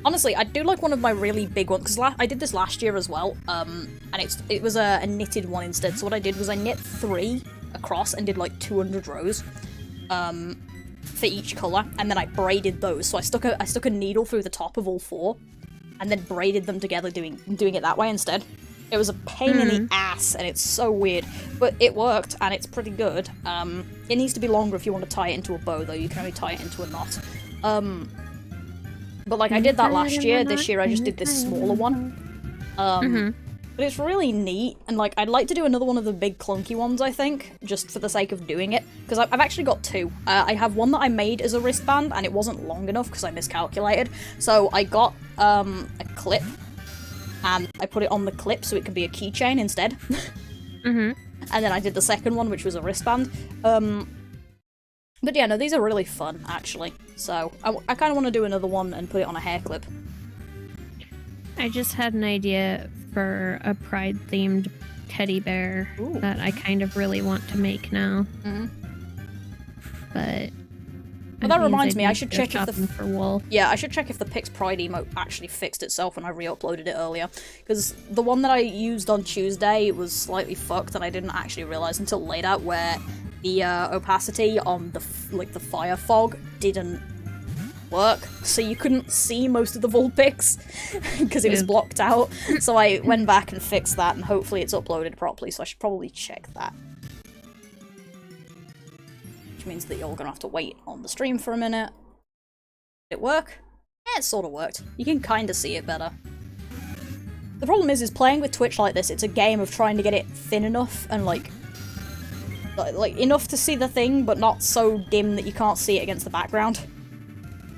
Honestly, I do like one of my really big ones, because I did this last year as well, and it was a knitted one instead, so what I did was I knit 3 across and did like 200 rows, for each colour, and then I braided those, so I stuck a needle through the top of all 4, and then braided them together doing it that way instead. It was a pain in the ass, and it's so weird, but it worked, and it's pretty good. It needs to be longer if you want to tie it into a bow, though. You can only tie it into a knot. But like I did that last year. This year I just did this smaller one. But it's really neat, and like I'd like to do another one of the big clunky ones, I think, just for the sake of doing it, because I've actually got 2. I have one that I made as a wristband, and it wasn't long enough because I miscalculated, so I got a clip, and I put it on the clip so it could be a keychain instead. And then I did the second one, which was a wristband. But yeah, no, these are really fun, actually. So, I kind of want to do another one and put it on a hair clip. I just had an idea for a Pride-themed teddy bear that I kind of really want to make now. But... Well, that reminds me, I should check if for wool. Yeah, I should check if the Pix Pride emote actually fixed itself when I re-uploaded it earlier. Because the one that I used on Tuesday was slightly fucked, and I didn't actually realize until later, where the opacity on the fire fog didn't work, so you couldn't see most of the Vulpix because it was blocked out. So I went back and fixed that, and hopefully it's uploaded properly, so I should probably check that. Which means that you're gonna have to wait on the stream for a minute. Did it work? Yeah, it sort of worked. You can kind of see it better. The problem is playing with Twitch like this, it's a game of trying to get it thin enough and like enough to see the thing, but not so dim that you can't see it against the background.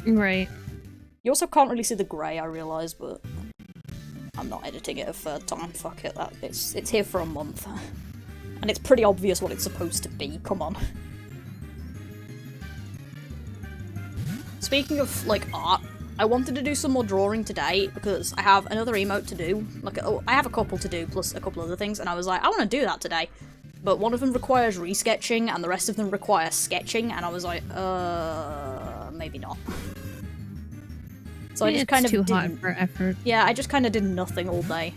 Right. You also can't really see the grey, I realise, but I'm not editing it a third time. Fuck it, it's here for a month. And it's pretty obvious what it's supposed to be, come on. Speaking of, like, art, I wanted to do some more drawing today, because I have another emote to do. Like, I have a couple to do, plus a couple other things, and I was like, I want to do that today. But one of them requires resketching, and the rest of them require sketching, and I was like, maybe not. So I just kind of too hot for effort. Yeah, I just kind of did nothing all day.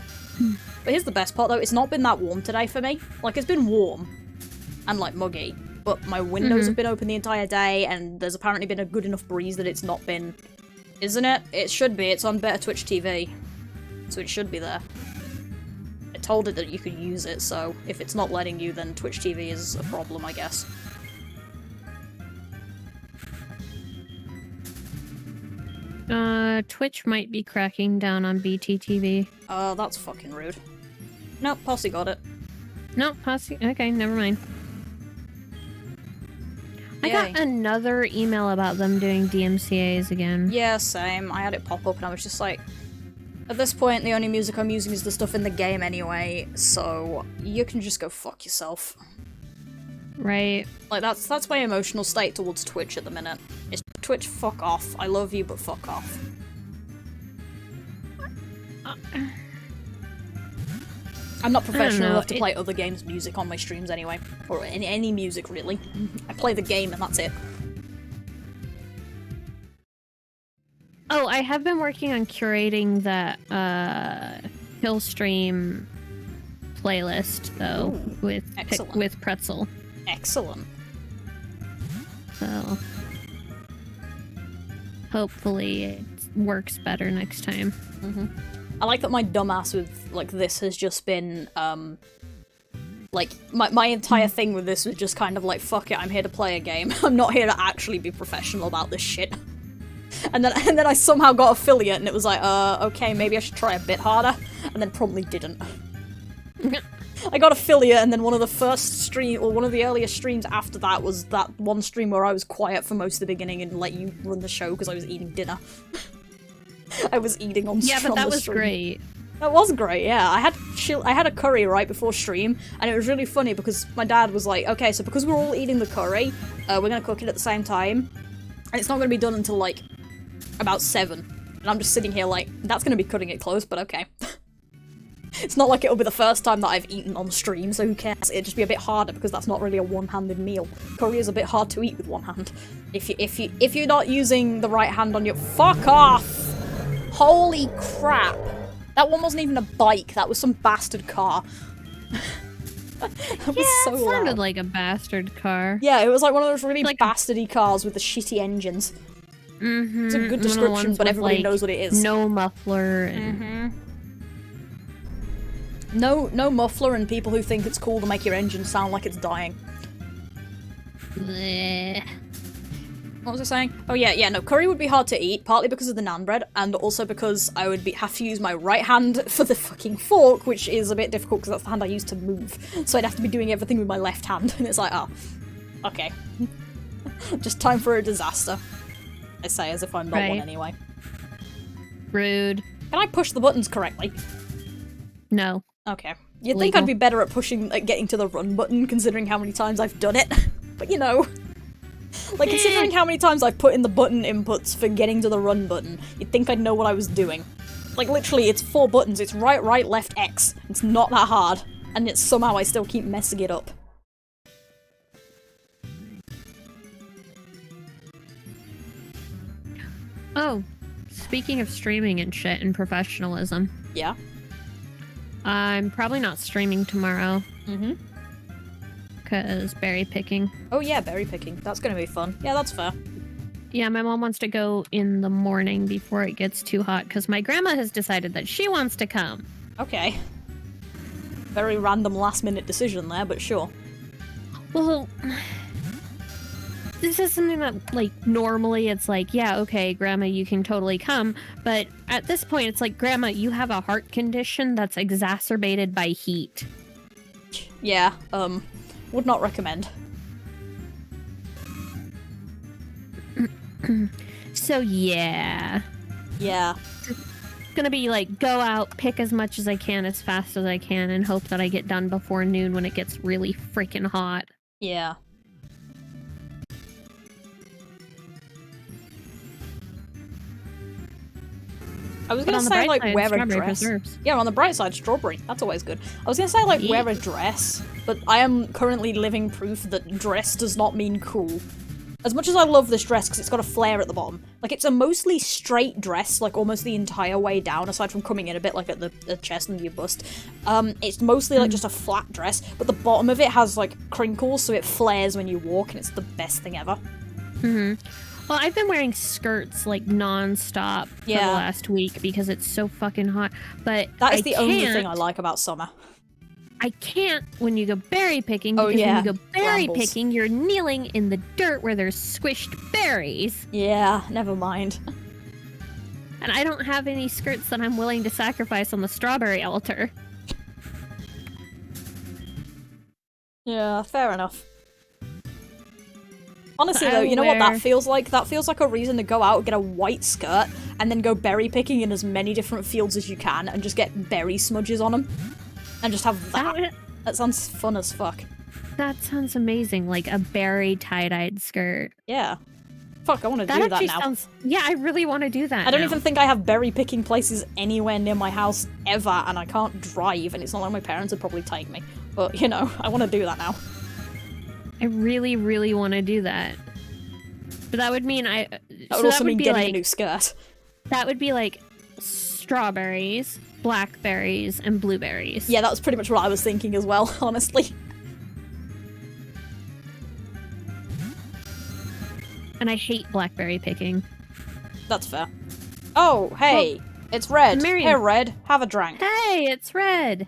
But here's the best part, though. It's not been that warm today for me. Like, it's been warm and, like, muggy. But my windows have been open the entire day, and there's apparently been a good enough breeze that it's not been... Isn't it? It should be. It's on Better Twitch TV. So it should be there. I told it that you could use it, so if it's not letting you, then Twitch TV is a problem, I guess. Twitch might be cracking down on BTTV. That's fucking rude. Nope, Posse got it. Nope, Posse... Okay, never mind. I got another email about them doing DMCAs again. Yeah, same. I had it pop up and I was just like... At this point, the only music I'm using is the stuff in the game anyway, so you can just go fuck yourself. Right. Like, that's my emotional state towards Twitch at the minute. It's Twitch, fuck off. I love you, but fuck off. I'm not professional enough to play other games' music on my streams anyway. Or any music, really. I play the game and that's it. Oh, I have been working on curating that Killstream playlist, though, with Pretzel. Excellent. So, hopefully it works better next time. I like that my dumbass with, like, this has just been, like, my entire thing with this was just kind of like, fuck it, I'm here to play a game. I'm not here to actually be professional about this shit. And then I somehow got affiliate, and it was like, okay, maybe I should try a bit harder, and then promptly didn't. I got affiliate, and then one of the first stream, or one of the earliest streams after that was that one stream where I was quiet for most of the beginning and let you run the show because I was eating dinner. I was eating on stream. Yeah, but that was great. That was great, yeah. I had a curry right before stream, and it was really funny because my dad was like, okay, so because we're all eating the curry, we're gonna cook it at the same time. And it's not going to be done until, like, about 7. And I'm just sitting here like, that's going to be cutting it close, but okay. It's not like it'll be the first time that I've eaten on stream, so who cares? It'd just be a bit harder because that's not really a one-handed meal. Curry is a bit hard to eat with one hand. If you're not using the right hand on your— Fuck off! Holy crap! That one wasn't even a bike, that was some bastard car. That was so it sounded loud. like a bastard car. Yeah, it was like one of those really bastardy cars with the shitty engines. Mm-hmm. It's a good description, but everybody knows what it is. No muffler. And... No muffler and people who think it's cool to make your engine sound like it's dying. Blech. What was I saying? Oh yeah, no, curry would be hard to eat, partly because of the naan bread, and also because I would have to use my right hand for the fucking fork, which is a bit difficult because that's the hand I use to move. So I'd have to be doing everything with my left hand, and it's like, oh, okay. Just time for a disaster. I say as if I'm not one anyway. Rude. Can I push the buttons correctly? No. Okay. You'd think I'd be better at pushing, like, getting to the run button, considering how many times I've done it. But you know. Like, considering how many times I've put in the button inputs for getting to the run button, you'd think I'd know what I was doing. Like, literally, it's 4 buttons. It's right, left, X. It's not that hard. And yet somehow I still keep messing it up. Oh, speaking of streaming and shit and professionalism. Yeah? I'm probably not streaming tomorrow. Mm-hmm. Because berry picking. Oh yeah, berry picking. That's gonna be fun. Yeah, that's fair. Yeah, my mom wants to go in the morning before it gets too hot because my grandma has decided that she wants to come. Okay. Very random last-minute decision there, but sure. Well, this is something that, like, normally it's like, yeah, okay, Grandma, you can totally come. But at this point, it's like, Grandma, you have a heart condition that's exacerbated by heat. Yeah, would not recommend. So, yeah. Yeah. It's gonna be like, go out, pick as much as I can as fast as I can, and hope that I get done before noon when it gets really freaking hot. Yeah. I was gonna say, like, wear a dress. Yeah, on the bright side, strawberry. That's always good. I was gonna say, like, wear a dress, but I am currently living proof that dress does not mean cool. As much as I love this dress, because it's got a flare at the bottom, like, it's a mostly straight dress, like, almost the entire way down, aside from coming in a bit, like, at the chest and your bust. It's mostly, like, just a flat dress, but the bottom of it has, like, crinkles, so it flares when you walk, and it's the best thing ever. Mm-hmm. Well, I've been wearing skirts, like, non-stop for the last week because it's so fucking hot, but that is the only thing I like about summer. I can't when you go berry picking, because when you go berry picking, you're kneeling in the dirt where there's squished berries. Yeah, never mind. And I don't have any skirts that I'm willing to sacrifice on the strawberry altar. Yeah, fair enough. Honestly, though, you know what that feels like? That feels like a reason to go out, get a white skirt, and then go berry picking in as many different fields as you can, and just get berry smudges on them. And just have that. That sounds fun as fuck. That sounds amazing, like a berry tie-dyed skirt. Yeah. Fuck, I want to do that now. Yeah, I really want to do that I don't even think I have berry picking places anywhere near my house ever, and I can't drive, and it's not like my parents would probably take me. But, you know, I want to do that now. I really, really want to do that. But that would mean That would also mean getting a new skirt. That would be like strawberries, blackberries, and blueberries. Yeah, that was pretty much what I was thinking as well, honestly. And I hate blackberry picking. That's fair. Oh, hey! Well, it's Red. Miriam. Hey, Red. Have a drink. Hey, it's Red.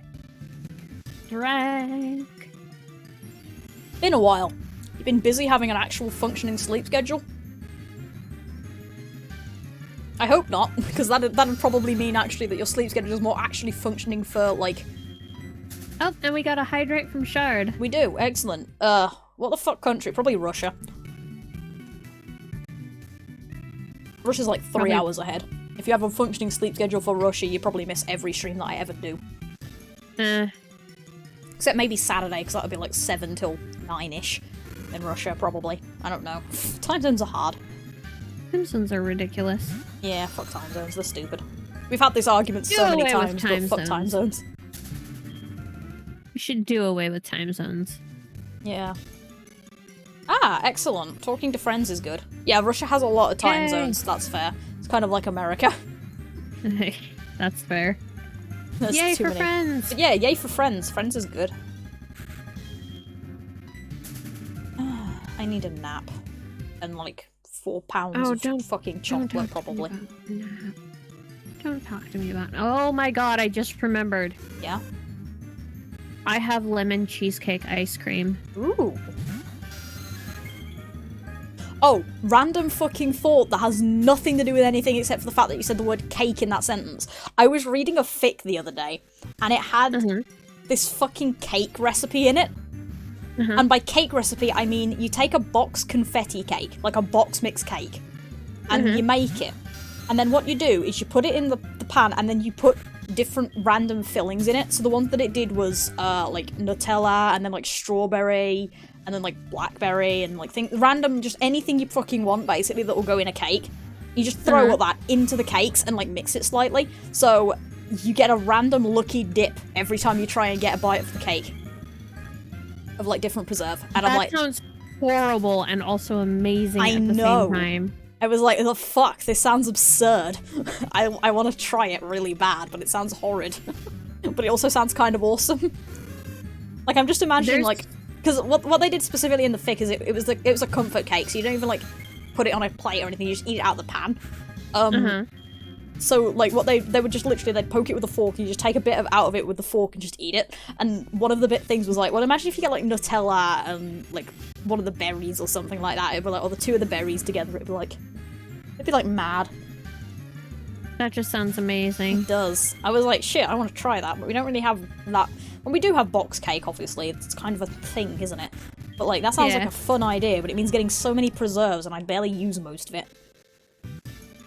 Drink. Been a while. You been busy having an actual functioning sleep schedule? I hope not, because that'd probably mean actually that your sleep schedule is more actually functioning for, like... Oh, and we got a hydrate from Shard. We do, excellent. What the fuck country? Probably Russia. Russia's like 3 hours ahead. If you have a functioning sleep schedule for Russia, you probably miss every stream that I ever do. Except maybe Saturday, because that would be like 7 till 9-ish in Russia, probably. I don't know. Time zones are hard. Time zones are ridiculous. Yeah, fuck time zones, they're stupid. We've had this argument so many times, but fuck time zones. We should do away with time zones. Yeah. Ah, excellent. Talking to friends is good. Yeah, Russia has a lot of time zones, that's fair. It's kind of like America. That's fair. There's yay too for many. friends! But yeah, yay for friends. Friends is good. I need a nap. And like 4 pounds of fucking chocolate, probably. Don't talk to me about... Oh my god, I just remembered. Yeah? I have lemon cheesecake ice cream. Ooh. Oh, random fucking thought that has nothing to do with anything except for the fact that you said the word cake in that sentence. I was reading a fic the other day, and it had this fucking cake recipe in it. And by cake recipe, I mean you take a box confetti cake, like a box mix cake, and you make it. And then what you do is you put it in the pan, and then you put different random fillings in it. So the ones that it did was like Nutella, and then like strawberry, and then like blackberry, and like random, just anything you fucking want basically that will go in a cake. You just throw all that into the cakes and like mix it slightly. So you get a random lucky dip every time you try and get a bite of the cake. Of like different preserve. And I'm like, that sounds horrible and also amazing at the same time. I was like, the fuck, this sounds absurd. I want to try it really bad, but it sounds horrid. But it also sounds kind of awesome. Like, I'm just imagining, like, because what they did specifically in the fic is it was a comfort cake, so you don't even, like, put it on a plate or anything, you just eat it out of the pan. So, like, what they would just literally, they'd poke it with a fork, and you just take a bit out of it with the fork and just eat it. And one of the things was like, well, imagine if you get, like, Nutella and, like, one of the berries or something like that. It'd be like, or the two of the berries together, it'd be like mad. That just sounds amazing. It does. I was like, shit, I want to try that, but we don't really have that. And we do have box cake, obviously. It's kind of a thing, isn't it? But, like, that sounds like a fun idea, but it means getting so many preserves, and I barely use most of it.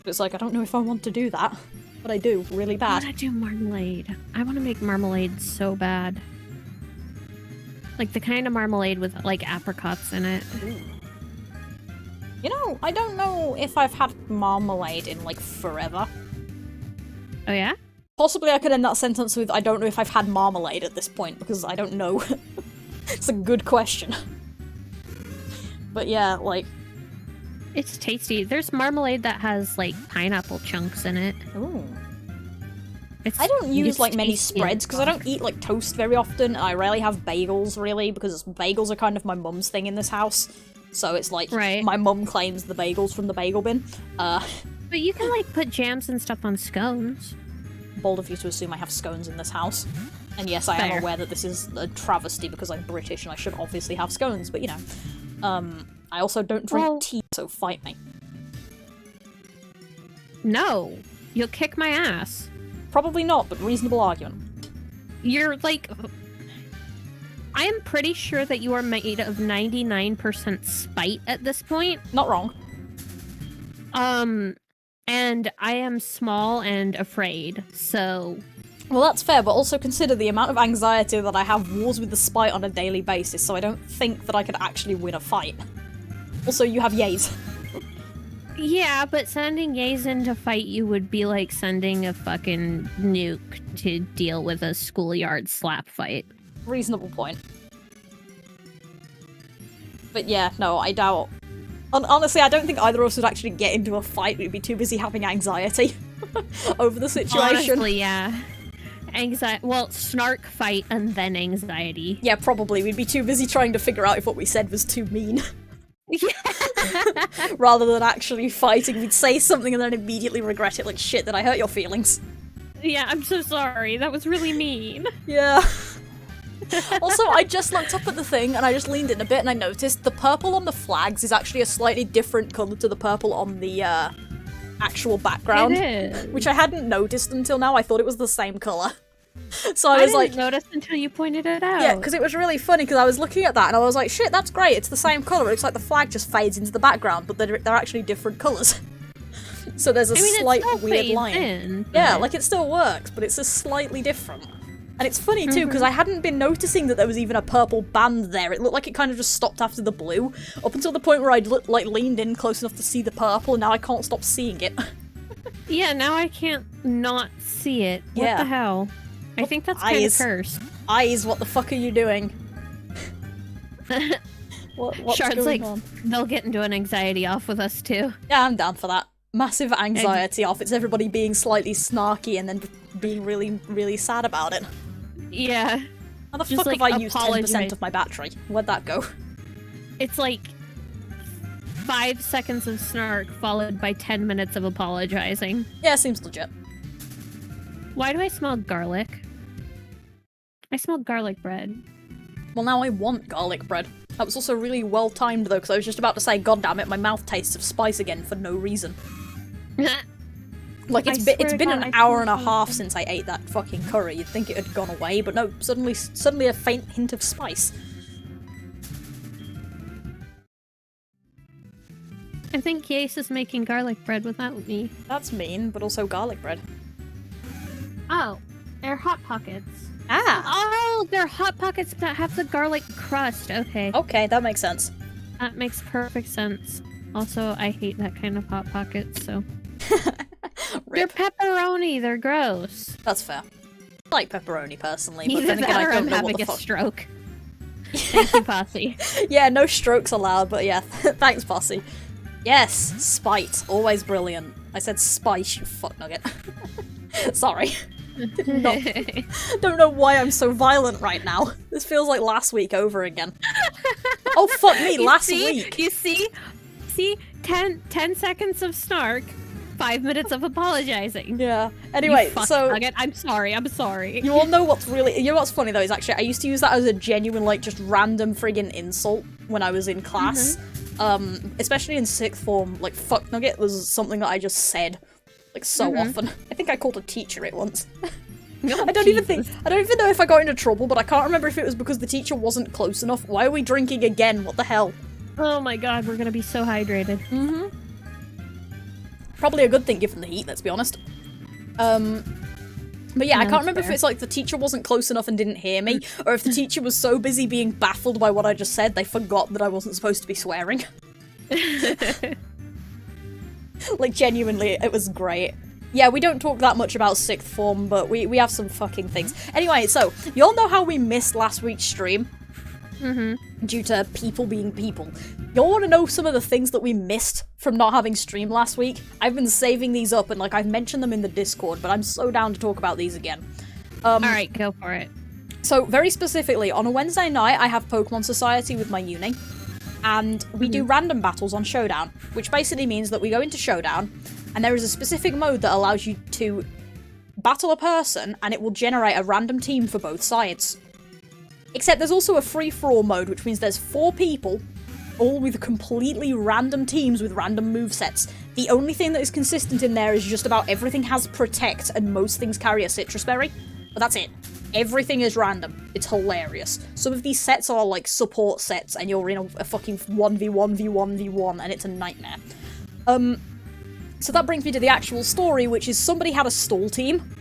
It's like, I don't know if I want to do that, but I do, really bad. I want to do marmalade. I want to make marmalade so bad. Like the kind of marmalade with, like, apricots in it. Ooh. You know, I don't know if I've had marmalade in, like, forever. Oh, yeah? Possibly I could end that sentence with, I don't know if I've had marmalade at this point, because I don't know. It's a good question. But yeah, like... It's tasty. There's marmalade that has, like, pineapple chunks in it. Ooh. I don't use, like, many spreads, because I don't eat, like, toast very often, and I rarely have bagels, really, because bagels are kind of my mum's thing in this house. So it's like, my mum claims the bagels from the bagel bin. But you can, like, put jams and stuff on scones. Bold of you to assume I have scones in this house. And yes, I am aware that this is a travesty because I'm British and I should obviously have scones, but you know. I also don't drink tea, so fight me. No! You'll kick my ass. Probably not, but reasonable argument. You're, like... I am pretty sure that you are made of 99% spite at this point. Not wrong. And I am small and afraid, so... Well, that's fair, but also consider the amount of anxiety that I have wars with the spite on a daily basis, so I don't think that I could actually win a fight. Also, you have yays. Yeah, but sending yays in to fight you would be like sending a fucking nuke to deal with a schoolyard slap fight. Reasonable point. But yeah, no, I doubt... Honestly, I don't think either of us would actually get into a fight. We'd be too busy having anxiety over the situation. Honestly, yeah. Well, snark fight and then anxiety. Yeah, probably. We'd be too busy trying to figure out if what we said was too mean. Yeah. Rather than actually fighting, we'd say something and then immediately regret it. Like, shit, did I hurt your feelings? Yeah, I'm so sorry. That was really mean. Yeah. Also, I just looked up at the thing and I just leaned in a bit and I noticed the purple on the flags is actually a slightly different colour to the purple on the actual background. It is. Which I hadn't noticed until now. I thought it was the same colour. So I was like... I didn't notice until you pointed it out. Yeah, because it was really funny because I was looking at that and I was like, shit, that's great. It's the same colour. It looks like the flag just fades into the background, but they're actually different colours. So there's a slight weird line. In, yeah, like it still works, but it's just slightly different. And it's funny too, because I hadn't been noticing that there was even a purple band there. It looked like it kind of just stopped after the blue, up until the point where I'd like leaned in close enough to see the purple, and now I can't stop seeing it. Yeah, now I can't not see it. What the hell? I think that's kind of cursed. Eyes, what the fuck are you doing? What's Shard's going like, on? They'll get into an anxiety off with us too. Yeah, I'm down for that. Massive anxiety off. It's everybody being slightly snarky and then being really, really sad about it. Yeah. How the fuck have I used 10% of my battery? Where'd that go? It's like 5 seconds of snark followed by 10 minutes of apologizing. Yeah, seems legit. Why do I smell garlic? I smell garlic bread. Well, now I want garlic bread. That was also really well timed though, because I was just about to say, God damn it, my mouth tastes of spice again for no reason. Like, it's been an hour and a half since I ate that fucking curry. You'd think it had gone away, but no, suddenly a faint hint of spice. I think Yace is making garlic bread without me. That's mean, but also garlic bread. Oh, they're Hot Pockets. Ah! Oh, they're Hot Pockets that have the garlic crust. Okay. Okay, that makes sense. That makes perfect sense. Also, I hate that kind of Hot Pockets, so... They're pepperoni, they're gross. That's fair. I like pepperoni personally, but Either then again, that I or don't I'm know what having the a fuck. stroke. Thank you, Posse. Yeah, no strokes allowed, but yeah, thanks, Posse. Yes, spite, always brilliant. I said spice, you fuck nugget. Sorry. Don't know why I'm so violent right now. This feels like last week over again. Oh fuck me, last week. You see? See? 10 seconds of snark, 5 minutes of apologizing. Yeah. Anyway, so nugget. I'm sorry. You all know what's really, you know what's funny though is actually I used to use that as a genuine like just random friggin' insult when I was in class. Especially in 6th form, like fuck nugget was something that I just said like so often. I think I called a teacher it once. I don't even know if I got into trouble, but I can't remember if it was because the teacher wasn't close enough. Why are we drinking again? What the hell? Oh my god, we're gonna be so hydrated. Probably a good thing given the heat, let's be honest. But yeah, I can't remember if it's like the teacher wasn't close enough and didn't hear me, or if the teacher was so busy being baffled by what I just said, they forgot that I wasn't supposed to be swearing. Like, genuinely, it was great. Yeah, we don't talk that much about 6th form, but we have some fucking things. Anyway, so, you all know how we missed last week's stream? Due to people being people. Y'all want to know some of the things that we missed from not having stream last week? I've been saving these up and like I've mentioned them in the Discord, but I'm so down to talk about these again. Alright, go for it. So very specifically, on a Wednesday night I have Pokemon Society with my uni, and we do random battles on Showdown, which basically means that we go into Showdown and there is a specific mode that allows you to battle a person and it will generate a random team for both sides. Except there's also a free-for-all mode, which means there's 4 people, all with completely random teams with random movesets. The only thing that is consistent in there is just about everything has Protect and most things carry a Citrus Berry. But that's it. Everything is random. It's hilarious. Some of these sets are like support sets and you're in a fucking 1v1v1v1 and it's a nightmare. So that brings me to the actual story, which is somebody had a stall team.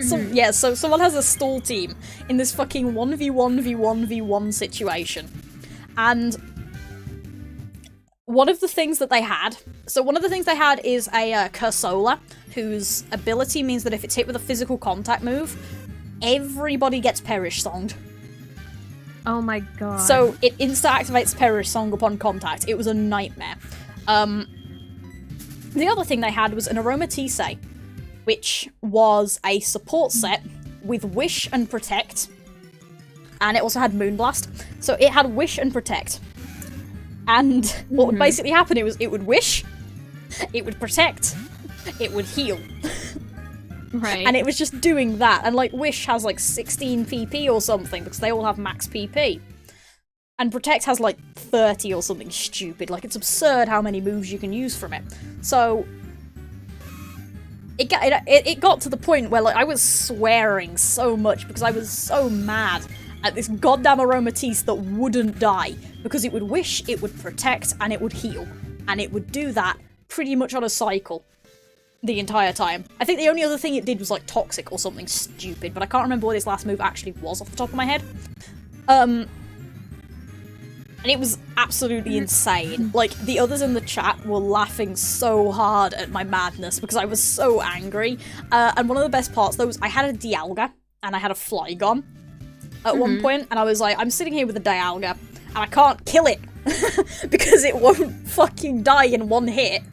So someone has a stall team in this fucking 1v1v1v1 situation. And one of the things they had is a Cursola, whose ability means that if it's hit with a physical contact move, everybody gets Perish Songed. Oh my god. So it insta-activates Perish Song upon contact. It was a nightmare. The other thing they had was an Aromatisse, which was a support set with Wish and Protect, and it also had Moonblast. So it had Wish and Protect. And what would basically happen, it would Wish, it would Protect, it would heal. Right. And it was just doing that, and like Wish has like 16 PP or something, because they all have max PP. And Protect has like 30 or something stupid, like it's absurd how many moves you can use from it. So it got to the point where like I was swearing so much because I was so mad at this goddamn Aromatisse that wouldn't die, because it would Wish, it would Protect, and it would heal. And it would do that pretty much on a cycle. the entire time. I think the only other thing it did was like toxic or something stupid, but I can't remember what this last move actually was off the top of my head. And it was absolutely insane. Like, the others in the chat were laughing so hard at my madness because I was so angry. And one of the best parts, though, was I had a Dialga and I had a Flygon at one point, and I was like, I'm sitting here with a Dialga and I can't kill it because it won't fucking die in one hit.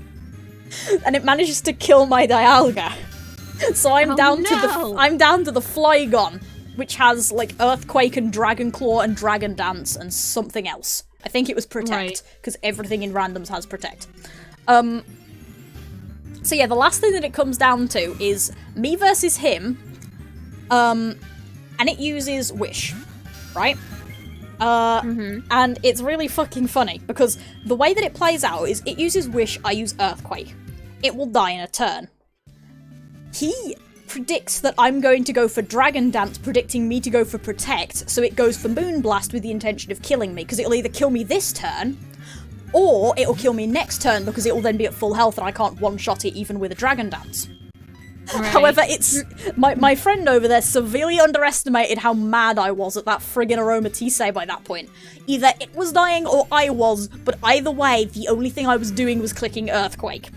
And it manages to kill my Dialga. So I'm down to the Flygon, which has, like, Earthquake and Dragon Claw and Dragon Dance and something else. I think it was Protect, because everything in randoms has Protect. So yeah, the last thing that it comes down to is me versus him, and it uses Wish, right? And it's really fucking funny, because the way that it plays out is it uses Wish, I use Earthquake. It will die in a turn. He predicts that I'm going to go for Dragon Dance, predicting me to go for Protect, so it goes for Moonblast with the intention of killing me, because it'll either kill me this turn, or it'll kill me next turn, because it will then be at full health and I can't one-shot it even with a Dragon Dance. Right. However, it's my friend over there severely underestimated how mad I was at that friggin' Aromatisse by that point. Either it was dying or I was, but either way, the only thing I was doing was clicking Earthquake.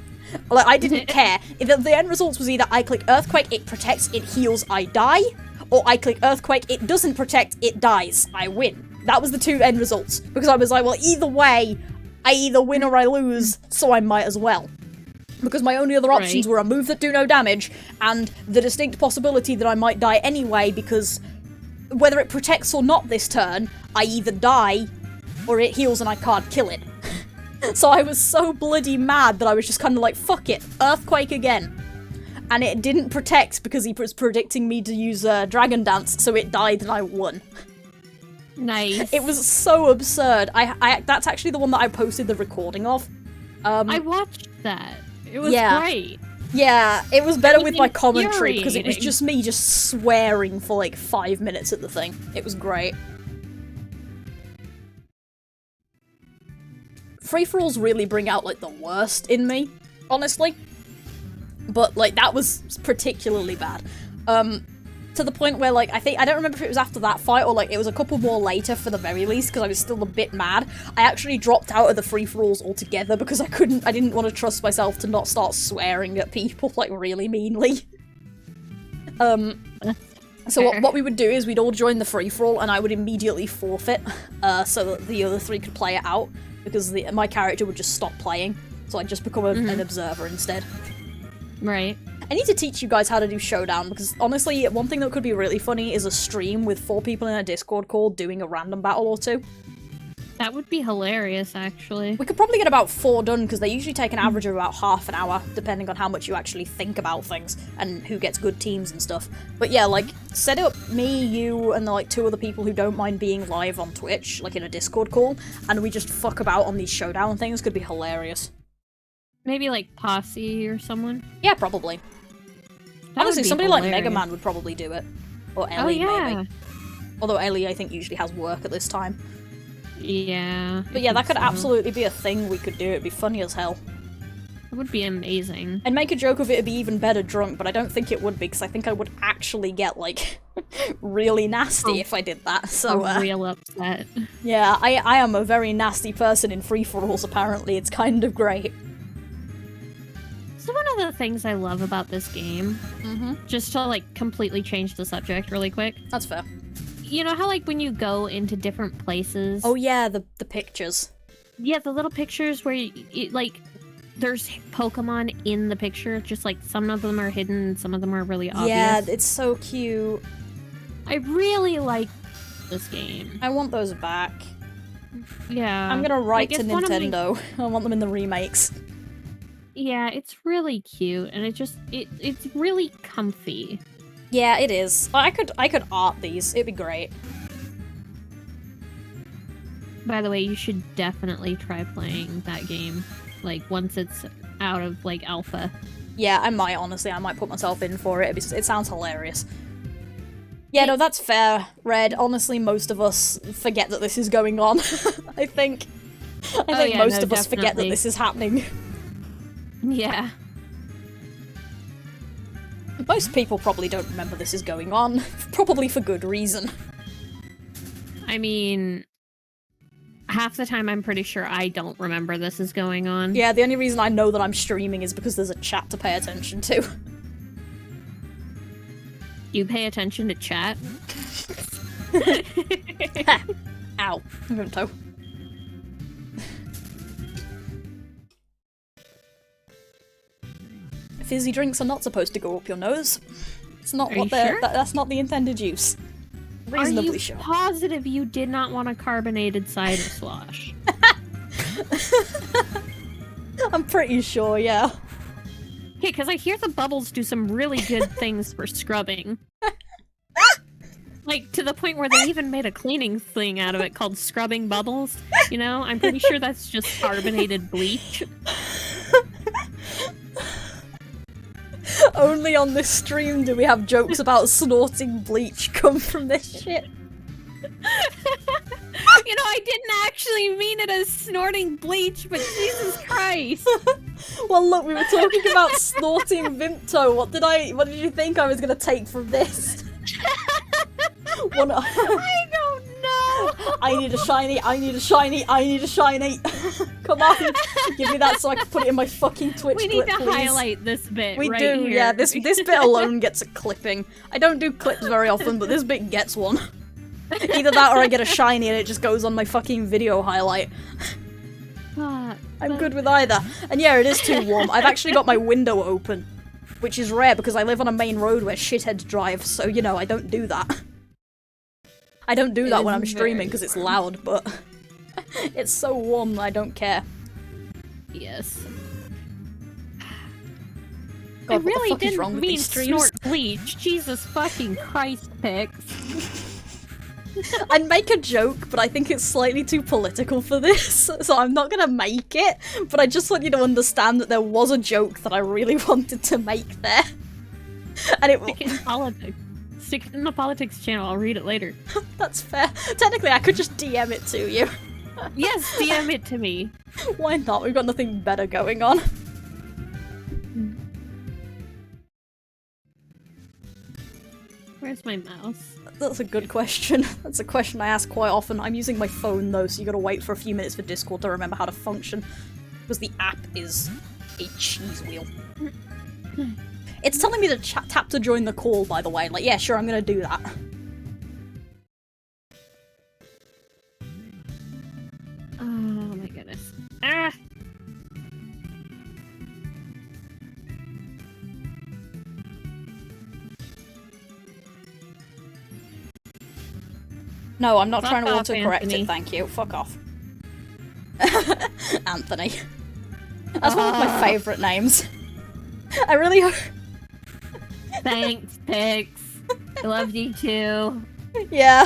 Like, I didn't care. The end results was either I click Earthquake, it protects, it heals, I die, or I click Earthquake, it doesn't protect, it dies, I win. That was the two end results. Because I was like, well, either way, I either win or I lose, so I might as well. Because my only other options were a move that do no damage, and the distinct possibility that I might die anyway, because whether it protects or not this turn, I either die, or it heals and I can't kill it. So I was so bloody mad that I was just kind of like, fuck it, Earthquake again. And it didn't protect because he was predicting me to use Dragon Dance, so it died and I won. Nice. It was so absurd. That's actually the one that I posted the recording of. I watched that. It was great. Yeah, it was better with my commentary because it was just me just swearing for like 5 minutes at the thing. It was great. Free-for-alls really bring out, like, the worst in me, honestly. But, like, that was particularly bad. To the point where, like, I don't remember if it was after that fight or, like, it was a couple more later for the very least, because I was still a bit mad. I actually dropped out of the free-for-alls altogether because I didn't want to trust myself to not start swearing at people, like, really meanly. So what we would do is we'd all join the free-for-all and I would immediately forfeit, so that the other three could play it out. Because my character would just stop playing, so I'd just become an observer instead. Right. I need to teach you guys how to do Showdown, because honestly, one thing that could be really funny is a stream with 4 people in a Discord call doing a random battle or 2. That would be hilarious, actually. We could probably get about 4 done, because they usually take an average of about half an hour, depending on how much you actually think about things, and who gets good teams and stuff. But yeah, like, set up me, you, and the, like, 2 other people who don't mind being live on Twitch, like in a Discord call, and we just fuck about on these Showdown things. Could be hilarious. Maybe, like, Posse or someone? Yeah, probably. That Honestly, somebody hilarious. like Mega Man would probably do it. Or Ellie, maybe. Although Ellie, I think, usually has work at this time. Yeah. But yeah, that could absolutely be a thing we could do. It'd be funny as hell. It would be amazing. I'd make a joke of it'd be even better drunk, but I don't think it would be, because I think I would actually get, like, really nasty if I did that, so, real upset. Yeah, I am a very nasty person in free-for-alls, apparently. It's kind of great. So one of the things I love about this game, just to, like, completely change the subject really quick. That's fair. You know how, like, when you go into different places... Oh yeah, the pictures. Yeah, the little pictures where, like, there's Pokemon in the picture, just, like, some of them are hidden and some of them are really obvious. Yeah, it's so cute. I really like this game. I want those back. Yeah. I'm gonna write to Nintendo. I want them in the remakes. Yeah, it's really cute, and it's really comfy. Yeah, it is. I could art these. It'd be great. By the way, you should definitely try playing that game, like, once it's out of, like, alpha. Yeah, I might, honestly. I might put myself in for it. It sounds hilarious. Yeah, no, that's fair, Red. Honestly, most of us forget that this is going on, I think. I think most of us forget that this is happening. Yeah. Most people probably don't remember this is going on, probably for good reason. I mean, half the time I'm pretty sure I don't remember this is going on. Yeah, the only reason I know that I'm streaming is because there's a chat to pay attention to. You pay attention to chat? Ow. Vimto. Fizzy drinks are not supposed to go up your nose. It's not what they're. Sure? That's not the intended use. Reasonably sure. Are you positive you did not want a carbonated cider slosh? I'm pretty sure, yeah. Okay, because I hear the bubbles do some really good things for scrubbing. Like, to the point where they even made a cleaning thing out of it called Scrubbing Bubbles. You know, I'm pretty sure that's just carbonated bleach. Only on this stream do we have jokes about snorting bleach come from this shit. You know, I didn't actually mean it as snorting bleach, but Jesus Christ. Well, look, we were talking about snorting Vimto. What did you think I was gonna take from this? I don't know. I need a shiny, I need a shiny, I need a shiny. Come on, give me that so I can put it in my fucking Twitch We need clip, to please. highlight this bit We right do, here. yeah, this bit alone gets a clipping. I don't do clips very often, but this bit gets one. Either that or I get a shiny and it just goes on my fucking video highlight. I'm good with either. And yeah, it is too warm. I've actually got my window open, which is rare because I live on a main road where shitheads drive, so, you know, I don't do that. I don't do that when I'm streaming because it's loud, but it's so warm that I don't care. Yes. God, I what really the fuck is wrong didn't with mean these streams? snort bleach. Jesus fucking Christ, Pix. I'd make a joke, but I think it's slightly too political for this, so I'm not gonna make it, but I just want you to understand that there was a joke that I really wanted to make there. And it Stick it in politics. Stick it in the politics channel, I'll read it later. That's fair. Technically, I could just DM it to you. Yes, DM it to me. Why not? We've got nothing better going on. Where's my mouse? That's a good question. That's a question I ask quite often. I'm using my phone though, so you gotta wait for a few minutes for Discord to remember how to function. Because the app is a cheese wheel. It's telling me to tap to join the call, by the way. Like, yeah, sure, I'm gonna do that. Oh my goodness. Ah! No, I'm not Fuck trying to off, autocorrect Anthony. it, thank you. Fuck off. Anthony. That's one of my favourite names. I really hope... Thanks, Pix. I love you too. Yeah.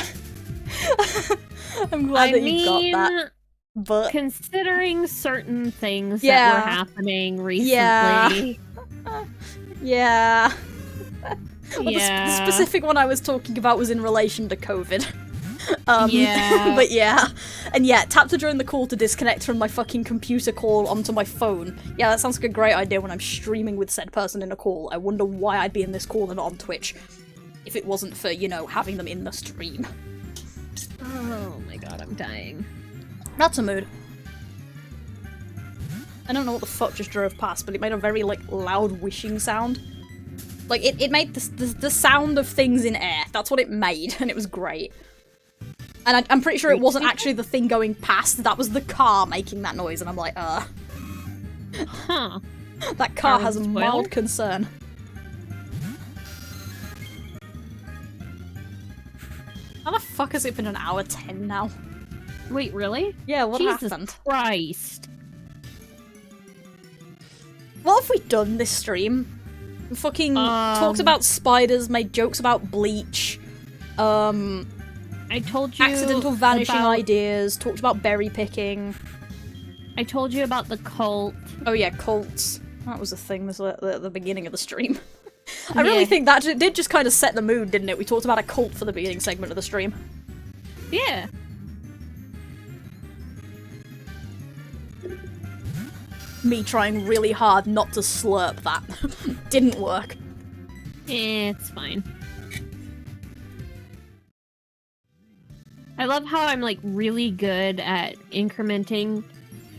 I'm glad that you got that. But considering certain things Yeah. that were happening recently. Yeah. Yeah. Well, Yeah. the specific one I was talking about was in relation to COVID. Yeah. But yeah. And yeah, tap to join the call to disconnect from my fucking computer call onto my phone. Yeah, that sounds like a great idea when I'm streaming with said person in a call. I wonder why I'd be in this call and not on Twitch. If it wasn't for, you know, having them in the stream. Oh my god, I'm dying. That's a mood. I don't know what the fuck just drove past, but it made a very, like, loud wishing sound. Like, it made the sound of things in air. That's what it made, and it was great. And I'm pretty sure it wasn't actually the thing going past, that was the car making that noise, and I'm like, Huh. That car has mild concern. How the fuck has it been an hour 10 now? Wait, really? Yeah, what Jesus happened? Christ. What have we done this stream? We fucking talked about spiders, made jokes about bleach, I told you accidental vanishing about... ideas, talked about berry picking. I told you about the cult. Oh yeah, cults. That was a thing at the beginning of the stream. I really think that did just kind of set the mood, didn't it? We talked about a cult for the beginning segment of the stream. Yeah. Me trying really hard not to slurp that. Didn't work. It's fine. I love how I'm like really good at incrementing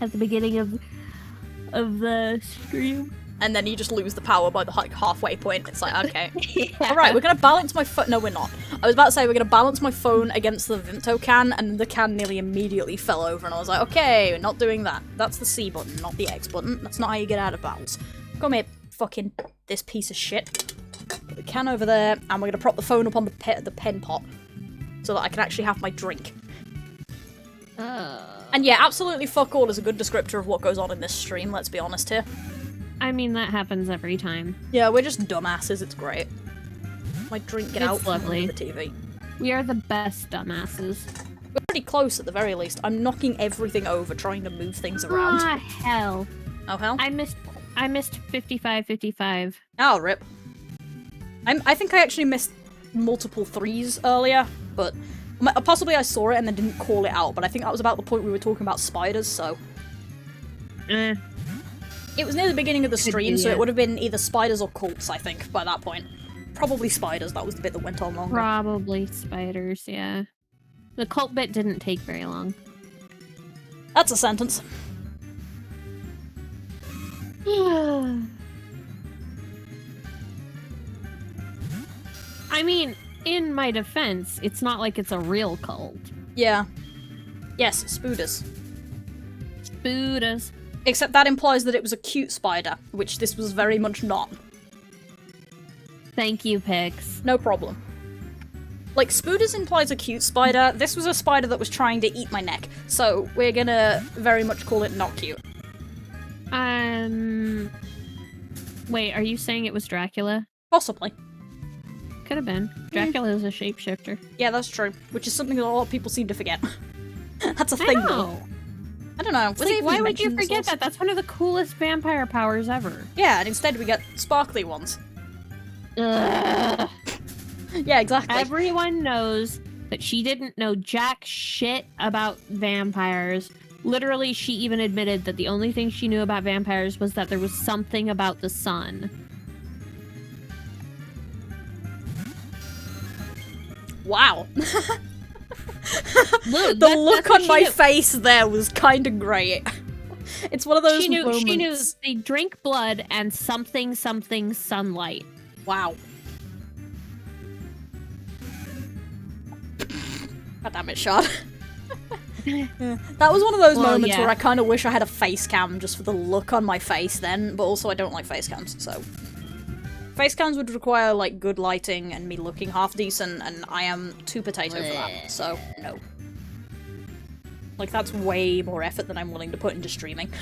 at the beginning of the stream. And then you just lose the power by the like halfway point. It's like, okay. Yeah. Alright, we're gonna balance my phone. No, we're not. I was about to say we're gonna balance my phone against the Vimto can, and the can nearly immediately fell over, and I was like, okay, we're not doing that. That's the C button, not the X button. That's not how you get out of balance. Come here, fucking this piece of shit. Put the can over there, and we're gonna prop the phone up on the pen pot so that I can actually have my drink. And yeah, absolutely fuck all is a good descriptor of what goes on in this stream, let's be honest here. I mean, that happens every time. Yeah, we're just dumbasses, it's great. My drink get out from lovely. the TV. We are the best dumbasses. We're pretty close at the very least. I'm knocking everything over, trying to move things around. Ah, hell. Oh, hell? I missed 55-55. Oh, rip. I think I actually missed multiple threes earlier, but possibly I saw it and then didn't call it out, but I think that was about the point we were talking about spiders, so... It was near the beginning of the stream, so it would have been either spiders or cults, I think, by that point. Probably spiders, that was the bit that went on longer. Probably spiders, yeah. The cult bit didn't take very long. That's a sentence. I mean, in my defense, it's not like it's a real cult. Yeah. Yes, spooders. Spooders. Except that implies that it was a cute spider, which this was very much not. Thank you, Pix. No problem. Like, spooders implies a cute spider. This was a spider that was trying to eat my neck, so we're gonna very much call it not cute. Wait, are you saying it was Dracula? Possibly. Could have been. Dracula is a shapeshifter. Yeah, that's true. Which is something that a lot of people seem to forget. That's a thing, though. I don't know. Like, why would you forget that? That's one of the coolest vampire powers ever. Yeah, and instead we get sparkly ones. Ugh. Yeah, exactly. Everyone knows that she didn't know jack shit about vampires. Literally, she even admitted that the only thing she knew about vampires was that there was something about the sun. Wow. Look, the look on my face there was kind of great. It's one of those moments. She knew they drink blood and something sunlight. Wow. God damn it, Shard. That was one of those moments where I kind of wish I had a face cam just for the look on my face then, but also I don't like face cams, so... Face cams would require, like, good lighting and me looking half decent, and I am too potato for that, so no. Like, that's way more effort than I'm willing to put into streaming.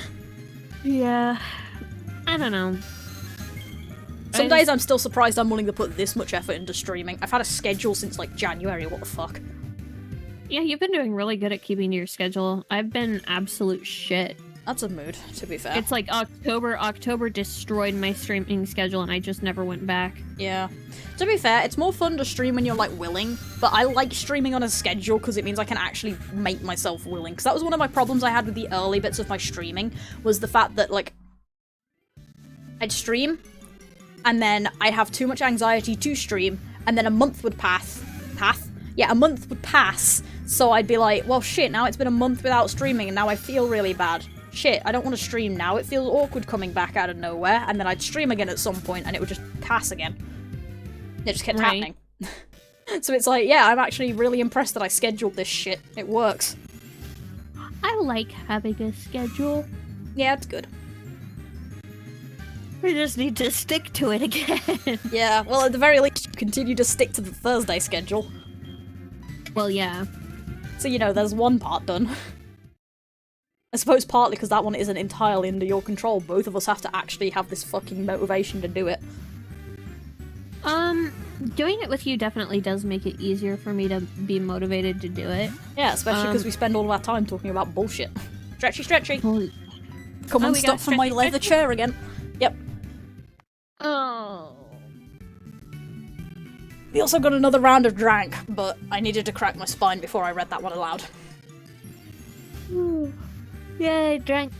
Yeah. I don't know. Some days I'm still surprised I'm willing to put this much effort into streaming. I've had a schedule since, like, January, what the fuck? Yeah, you've been doing really good at keeping to your schedule. I've been absolute shit. That's a mood, to be fair. It's like October destroyed my streaming schedule and I just never went back. Yeah. To be fair, it's more fun to stream when you're, like, willing, but I like streaming on a schedule because it means I can actually make myself willing. Because that was one of my problems I had with the early bits of my streaming, was the fact that, like, I'd stream, and then I'd have too much anxiety to stream, and then a month would pass, so I'd be like, well, shit, now it's been a month without streaming, and now I feel really bad. Shit, I don't want to stream now, it feels awkward coming back out of nowhere, and then I'd stream again at some point, and it would just pass again. It just kept happening. So it's like, yeah, I'm actually really impressed that I scheduled this shit. It works. I like having a schedule. Yeah, it's good. We just need to stick to it again. Yeah, well, at the very least, you continue to stick to the Thursday schedule. Well, yeah. So, you know, there's one part done. I suppose partly because that one isn't entirely under your control. Both of us have to actually have this fucking motivation to do it. Doing it with you definitely does make it easier for me to be motivated to do it. Yeah, especially because we spend all of our time talking about bullshit. Stretchy, stretchy! Well, Come on, stop from my leather chair again. Yep. Oh. We also got another round of drank, but I needed to crack my spine before I read that one aloud. Ooh. Yay, drank.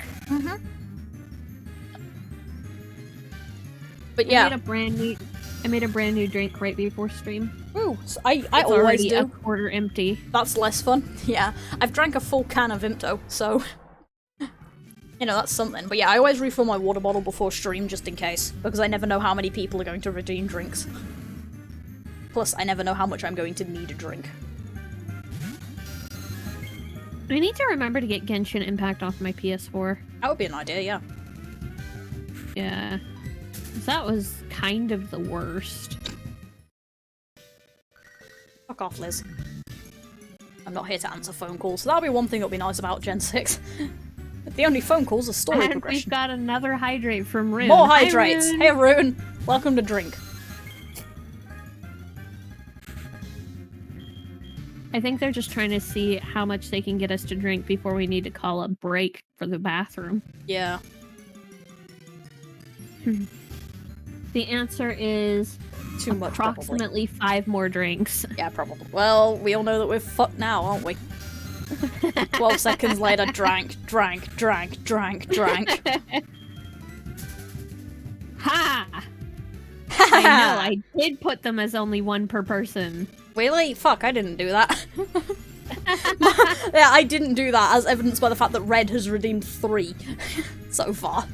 But yeah. I made a brand new... I made a brand new drink right before stream. Ooh, so I It's always already do. a quarter empty. That's less fun. Yeah, I've drank a full can of Vimto, so you know, that's something. But yeah, I always refill my water bottle before stream just in case, because I never know how many people are going to redeem drinks. Plus, I never know how much I'm going to need a drink. I need to remember to get Genshin Impact off my PS4. That would be an idea, yeah. Yeah. That was kind of the worst. Fuck off, Liz. I'm not here to answer phone calls, so that'll be one thing that'll be nice about Gen 6. The only phone calls are story And progression. we've got another hydrate from Rune. More hydrates! Hi, Rune. Hey, Rune! Welcome to drink. I think they're just trying to see how much they can get us to drink before we need to call a break for the bathroom. Yeah. The answer is Too much, approximately 5 more drinks. Yeah, probably. Well, we all know that we're fucked now, aren't we? 12 seconds later, drank. Ha! I know, I did put them as only 1 per person. Really? Fuck, I didn't do that. Yeah, I didn't do that, as evidenced by the fact that Red has redeemed 3 so far.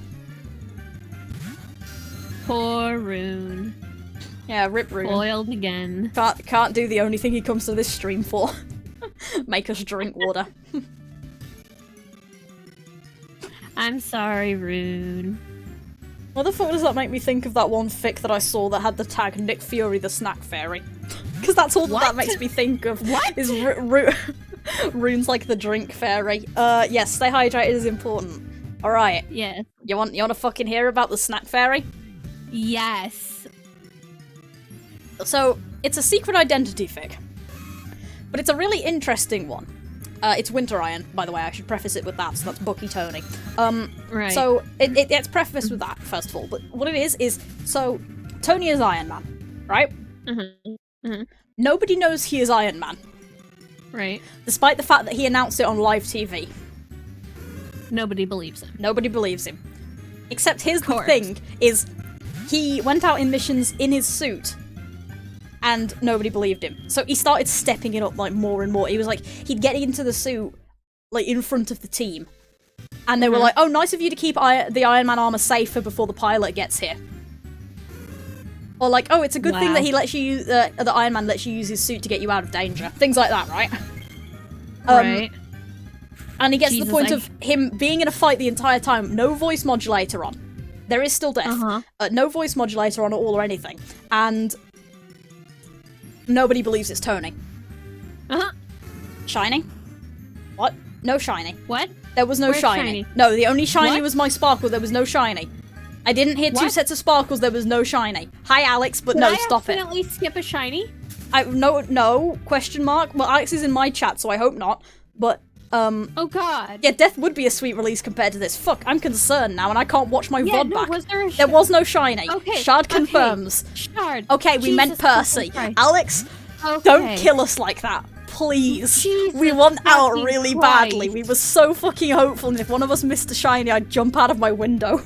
Poor Rune. Yeah, rip Rune. Foiled again. Can't do the only thing he comes to this stream for. Make us drink water. I'm sorry, Rune. What the fuck does that make me think of that one fic that I saw that had the tag Nick Fury the Snack Fairy? Because that's all that makes me think of. What? Is Rune's like the drink fairy. Yes, stay hydrated is important. Alright. Yes. You wanna fucking hear about the Snack Fairy? Yes. So, it's a secret identity fic. But it's a really interesting one. It's Winter Iron, by the way, I should preface it with that, so that's Bucky Tony. Right. So, it's prefaced with that, first of all, but what it is, so, Tony is Iron Man, right? Mm-hmm. Mm-hmm. Nobody knows he is Iron Man. Right. Despite the fact that he announced it on live TV. Nobody believes him. Nobody believes him. Except here's the thing, is he went out in missions in his suit, and nobody believed him. So he started stepping it up, like, more and more. He was like, he'd get into the suit, like, in front of the team. And they were like, oh, nice of you to keep the Iron Man armor safer before the pilot gets here. Or like, oh, it's a good thing that he lets you use, the Iron Man lets you use his suit to get you out of danger. Things like that, right? Right. And he gets to the point of him being in a fight the entire time, no voice modulator on. There is still death. No voice modulator on at all or anything. And nobody believes it's Tony. Shiny? What? No shiny. What? There was no shiny. No, the only shiny was my sparkle. There was no shiny. I didn't hear 2 sets of sparkles. There was no shiny. Hi, Alex, but no, stop it. Did I accidentally skip a shiny? No, question mark. Well, Alex is in my chat, so I hope not. But, oh god. yeah, Death would be a sweet release compared to this. Fuck, I'm concerned now, and I can't watch my VOD back. Was there there was no shiny. Okay. Shard confirms. Shard. Okay, we meant Percy. Alex, don't kill us like that. Please. We want out really badly. We were so fucking hopeful, and if one of us missed a shiny, I'd jump out of my window.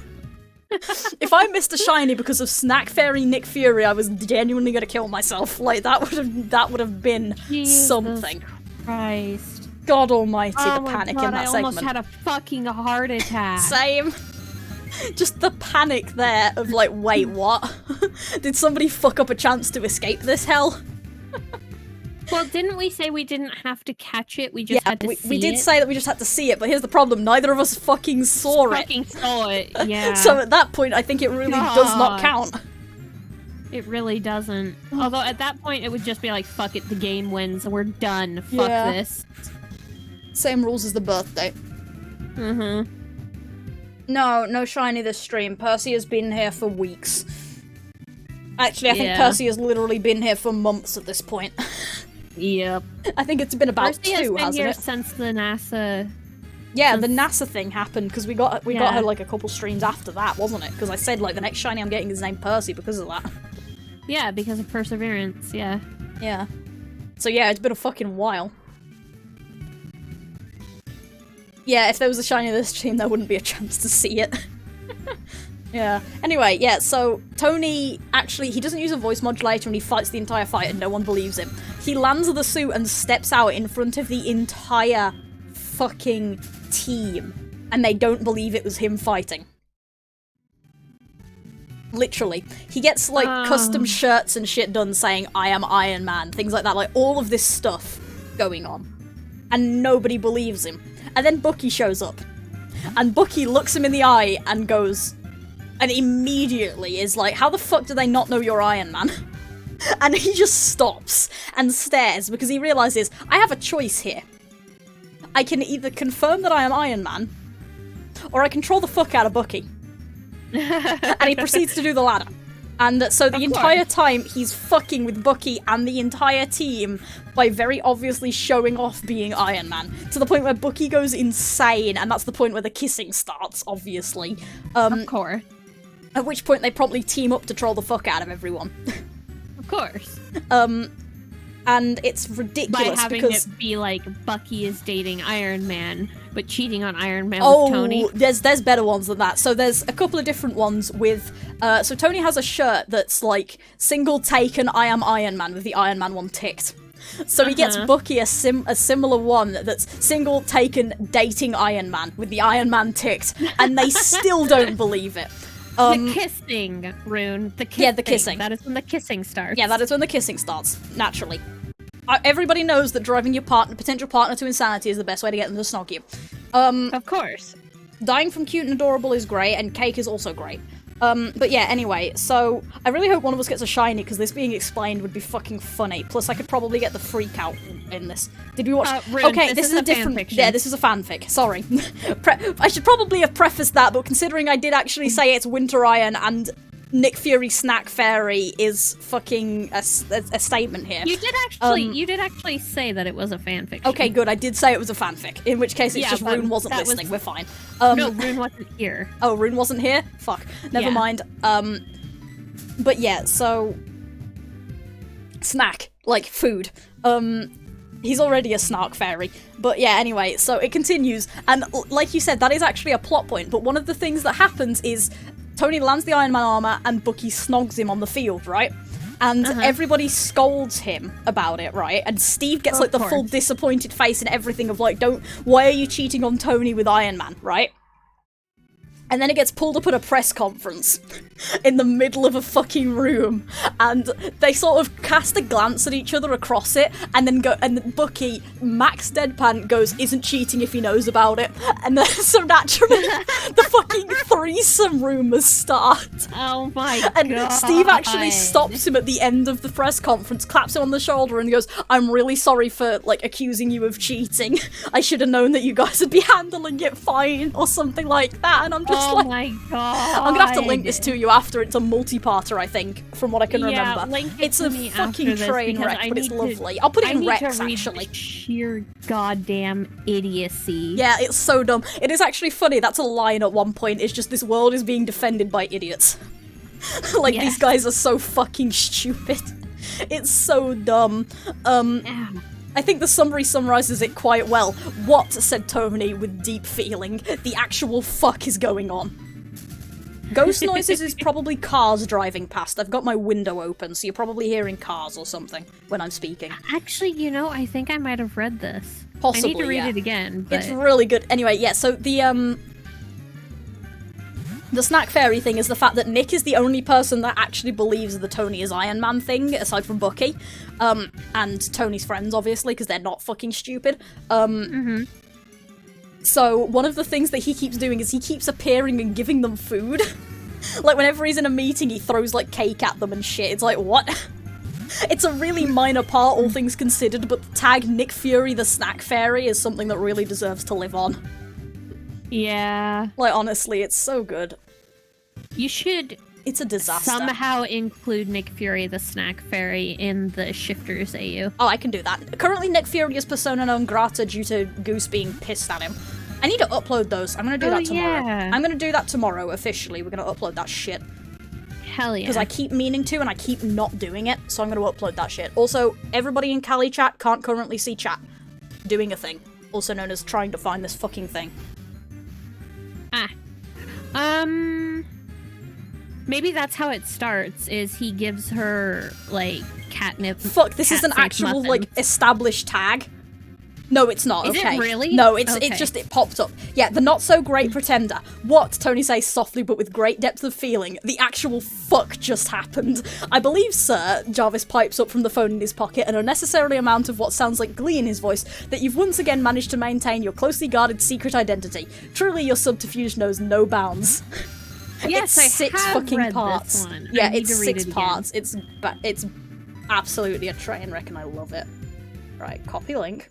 If I missed a shiny because of Snack Fairy Nick Fury, I was genuinely gonna kill myself. Like, that would have been something. Christ. God almighty, the panic in that segment. I almost had a fucking heart attack. Same. Just the panic there of like, wait, what? Did somebody fuck up a chance to escape this hell? Well, didn't we say we didn't have to catch it? We just had to see it? We did say that we just had to see it, but here's the problem. Neither of us fucking saw it, yeah. So at that point, I think it really does not count. It really doesn't. Although at that point, it would just be like, fuck it, the game wins. We're done. Fuck this. Same rules as the birthday. No shiny this stream. Percy has been here for weeks. Actually, I think Percy has literally been here for months at this point. Yep. I think it's been about Percy 2, hasn't here it? Since the NASA... Yeah, the NASA thing happened, because we got her, like, a couple streams after that, wasn't it? Because I said, like, the next shiny I'm getting is named Percy because of that. Yeah, because of Perseverance, yeah. Yeah. So yeah, it's been a fucking while. Yeah, if there was a shiny this stream, there wouldn't be a chance to see it. Yeah. Anyway, yeah, so Tony actually, he doesn't use a voice modulator and he fights the entire fight and no one believes him. He lands the suit and steps out in front of the entire fucking team and they don't believe it was him fighting. Literally. He gets, like, custom shirts and shit done saying, I am Iron Man, things like that, like, all of this stuff going on. And nobody believes him. And then Bucky shows up. And Bucky looks him in the eye and goes, and immediately is like, how the fuck do they not know you're Iron Man? And he just stops and stares because he realizes, I have a choice here. I can either confirm that I am Iron Man, or I can troll the fuck out of Bucky. And he proceeds to do the latter. And so the entire time he's fucking with Bucky and the entire team by very obviously showing off being Iron Man. To the point where Bucky goes insane, and that's the point where the kissing starts, obviously. Of course. At which point they promptly team up to troll the fuck out of everyone. Of course. And it's ridiculous by having because it be like Bucky is dating Iron Man, but cheating on Iron Man with Tony. There's better ones than that. So there's a couple of different ones with. So Tony has a shirt that's like single taken I am Iron Man with the Iron Man one ticked. So he gets Bucky a similar one that's single taken dating Iron Man with the Iron Man ticked, and they still don't believe it. The kissing, Rune. The kissing. Yeah, the kissing. That is when the kissing starts. Yeah, that is when the kissing starts, naturally. Everybody knows that driving your potential partner to insanity is the best way to get them to snog you. Of course. Dying from cute and adorable is great, and cake is also great. But yeah, anyway, so I really hope one of us gets a shiny, because this being explained would be fucking funny. Plus, I could probably get the freak out in this. Did we watch? Okay, this is a different. Fanfiction. Yeah, this is a fanfic. Sorry, I should probably have prefaced that, but considering I did actually say it's Winter Iron and Nick Fury Snack Fairy is fucking a statement here. You did actually say that it was a fanfiction. Okay, good. I did say it was a fanfic. In which case, it's just Rune wasn't listening. We're fine. No, Rune wasn't here. Oh, Rune wasn't here? Fuck. Never mind. But yeah, so snack, like food. He's already a snark fairy. But yeah, anyway, so it continues, and like you said, that is actually a plot point. But one of the things that happens is Tony lands the Iron Man armor and Bucky snogs him on the field, right? And everybody scolds him about it, right? And Steve gets like the full disappointed face and everything of like, why are you cheating on Tony with Iron Man, right? And then it gets pulled up at a press conference in the middle of a fucking room, and they sort of cast a glance at each other across it, and then Bucky, Max Deadpan, goes, isn't cheating if he knows about it. And then so naturally, the fucking threesome rumors start. Oh my god. And Steve actually stops him at the end of the press conference, claps him on the shoulder, and goes, I'm really sorry for, like, accusing you of cheating. I should have known that you guys would be handling it fine, or something like that. And I'm just like, my god. I'm gonna have to link this to you after. It's a multi-parter, I think, from what I can remember. Link it's a fucking train wreck, but it's lovely. I'll put it in Rex, actually. Sheer goddamn idiocy. Yeah, it's so dumb. It is actually funny. That's a line at one point. It's just, this world is being defended by idiots. Like, these guys are so fucking stupid. It's so dumb. I think the summary summarizes it quite well. What, said Tony with deep feeling, the actual fuck is going on? Ghost noises is probably cars driving past. I've got my window open, so you're probably hearing cars or something when I'm speaking. Actually, you know, I think I might have read this. Possibly, I need to read it again. But... It's really good. Anyway, yeah, so the snack fairy thing is the fact that Nick is the only person that actually believes the Tony is Iron Man thing, aside from Bucky. And Tony's friends, obviously, because they're not fucking stupid. So one of the things that he keeps doing is he keeps appearing and giving them food. Like, whenever he's in a meeting, he throws, like, cake at them and shit. It's like, what? It's a really minor part, all things considered, but the tag Nick Fury the Snack Fairy is something that really deserves to live on. Yeah. Like, honestly, it's so good. You should... It's a disaster. Somehow include Nick Fury the Snack Fairy in the Shifters AU. Oh, I can do that. Currently, Nick Fury is persona non grata due to Goose being pissed at him. I need to upload those. I'm gonna do that tomorrow. Yeah. I'm gonna do that tomorrow, officially. We're gonna upload that shit. Hell yeah. Because I keep meaning to, and I keep not doing it, so I'm gonna upload that shit. Also, everybody in Kali chat can't currently see chat doing a thing. Also known as trying to find this fucking thing. Maybe that's how it starts, is he gives her, like, catnip. Fuck, this is an actual, muffins. like, established tag. No, it's not, Is okay. it really? No, it's Okay. it popped up. Yeah, the not-so-great pretender. What, Tony says softly but with great depth of feeling. The actual fuck just happened. I believe, sir, Jarvis pipes up from the phone in his pocket, an unnecessary amount of what sounds like glee in his voice, that you've once again managed to maintain your closely guarded secret identity. Truly, your subterfuge knows no bounds. Yes, it's I 6 have fucking read parts. this one. Yeah, I need it's to read 6 it parts. It's absolutely a train wreck and I love it. Right, copy link.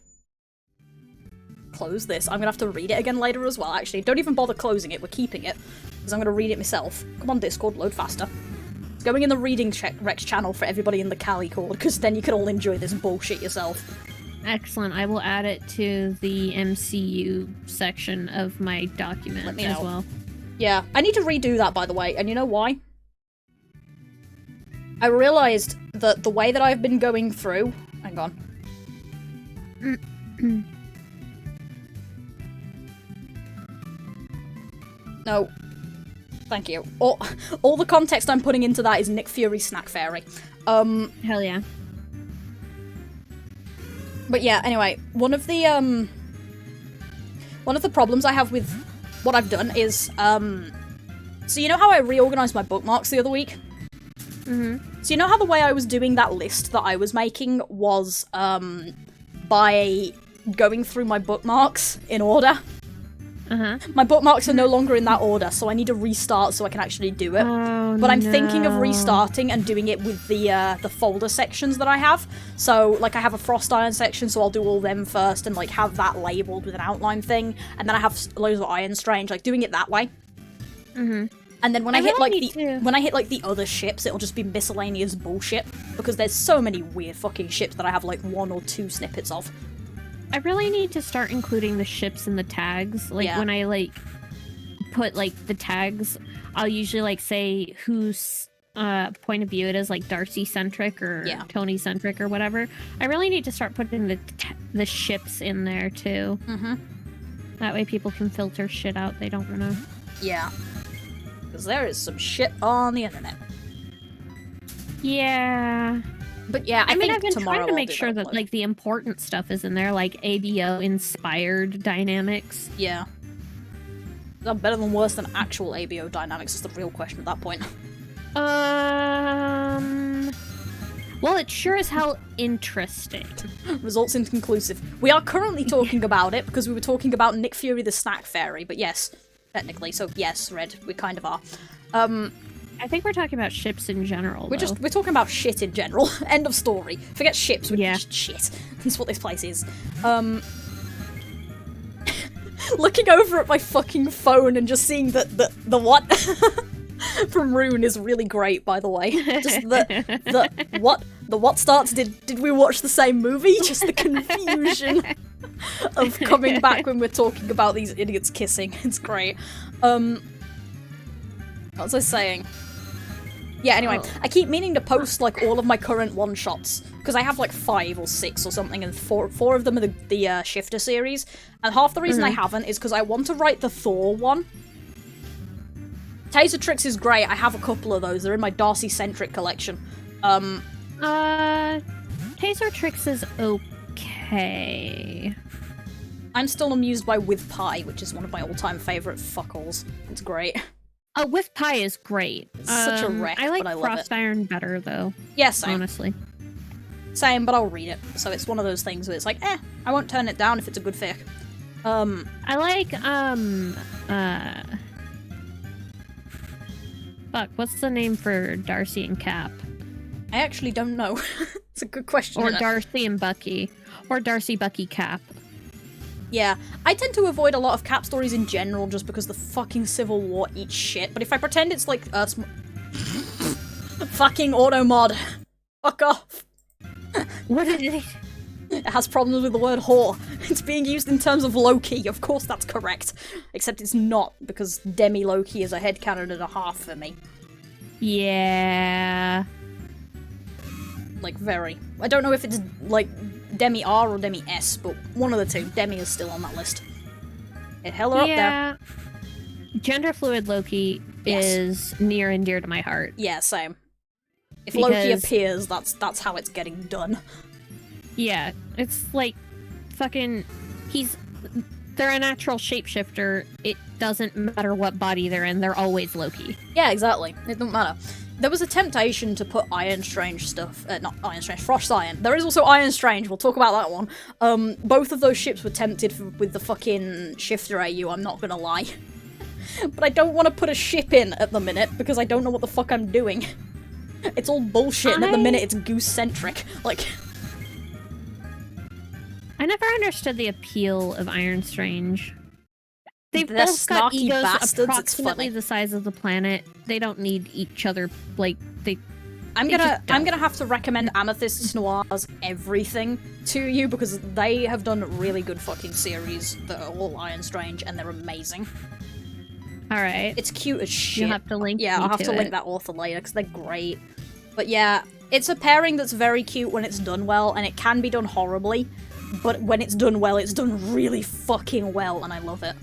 Close this. I'm gonna have to read it again later as well, actually. Don't even bother closing it, we're keeping it. Because I'm gonna read it myself. Come on, Discord, load faster. It's going in the reading Rex channel for everybody in the Kali Cord, because then you can all enjoy this bullshit yourself. Excellent. I will add it to the MCU section of my document as well. Yeah, I need to redo that, by the way, and you know why? I realised that the way that I've been going through... Hang on. No. Thank you. All the context I'm putting into that is Nick Fury Snack Fairy. Hell yeah. But yeah, anyway, one of the problems I have with what I've done is, so you know how I reorganized my bookmarks the other week? Mm-hmm. So you know how the way I was doing that list that I was making was, by going through my bookmarks in order? Uh-huh. My bookmarks are no longer in that order, so I need to restart so I can actually do it. Oh, but I'm thinking of restarting and doing it with the folder sections that I have. So, like, I have a Frost Iron section, so I'll do all them first and, like, have that labelled with an outline thing. And then I have loads of Iron Strange, like, doing it that way. Mm-hmm. And then when I hit like the other ships, it'll just be miscellaneous bullshit. Because there's so many weird fucking ships that I have, like, 1 or 2 snippets of. I really need to start including the ships in the tags. Like, when I, like, put, like, the tags, I'll usually, like, say whose point of view it is, like Darcy-centric or Tony-centric or whatever. I really need to start putting the ships in there, too. Mm-hmm. That way people can filter shit out they don't want to. Yeah. Because there is some shit on the internet. Yeah. But yeah, I mean, I've been trying to make sure that, like, the important stuff is in there, like ABO-inspired dynamics. Yeah. Is that better than worse than actual ABO dynamics is the real question at that point. Well, it's sure as hell interesting. Results inconclusive. We are currently talking about it because we were talking about Nick Fury the Snack Fairy, but yes, technically. So yes, Red, we kind of are. I think we're talking about ships in general. We're talking about shit in general. End of story. Forget ships, we're just shit. That's what this place is. Looking over at my fucking phone and just seeing that the what from Rune is really great, by the way. Just the what starts, did we watch the same movie? Just the confusion of coming back when we're talking about these idiots kissing. It's great. What was I saying? Yeah, anyway, I keep meaning to post, like, all of my current one-shots, because I have, like, 5 or 6 or something, and four of them are the Shifter series, and half the reason I haven't is because I want to write the Thor one. Taser Tricks is great, I have a couple of those, they're in my Darcy-centric collection. Taser Tricks is okay. I'm still amused by With Pie, which is one of my all-time favourite fuckles. It's great. With Pie is great. It's such a wreck, I like but I love Frost Iron better, though. Yes, same. Honestly. Same, but I'll read it. So it's one of those things where it's like, I won't turn it down if it's a good fic. I like, fuck, what's the name for Darcy and Cap? I actually don't know. It's a good question. Or Darcy and Bucky. Or Darcy, Bucky, Cap. Yeah, I tend to avoid a lot of Cap stories in general just because the fucking Civil War eats shit, but if I pretend it's like fucking auto mod. Fuck off. What is it? It has problems with the word whore. It's being used in terms of Loki, of course that's correct. Except it's not, because Demi Loki is a headcanon and a half for me. Yeah. Like, very. I don't know if it's, like, Demi R or Demi S, but one of the two. Demi is still on that list. Hit her up there. Gender fluid Loki is near and dear to my heart. Yeah, same. If Loki appears, that's how it's getting done. Yeah, it's like fucking they're a natural shapeshifter. It doesn't matter what body they're in, they're always Loki. Yeah, exactly. It doesn't matter. There was a temptation to put Iron Strange stuff, not Iron Strange, Frost Iron. There is also Iron Strange, we'll talk about that one. Both of those ships were tempted with the fucking Shifter AU, I'm not gonna lie. But I don't want to put a ship in at the minute, because I don't know what the fuck I'm doing. It's all bullshit, and at the minute it's goose-centric. Like... I never understood the appeal of Iron Strange. They've They're both got snarky egos bastards, approximately the size of the planet. They don't need each other, like, I'm gonna have to recommend Amethyst Noir's everything to you, because they have done really good fucking series that are all Iron Strange, and they're amazing. Alright. It's cute as shit. You'll have to link I'll have to link that author later, because they're great. But yeah, it's a pairing that's very cute when it's done well, and it can be done horribly, but when it's done well, it's done really fucking well, and I love it.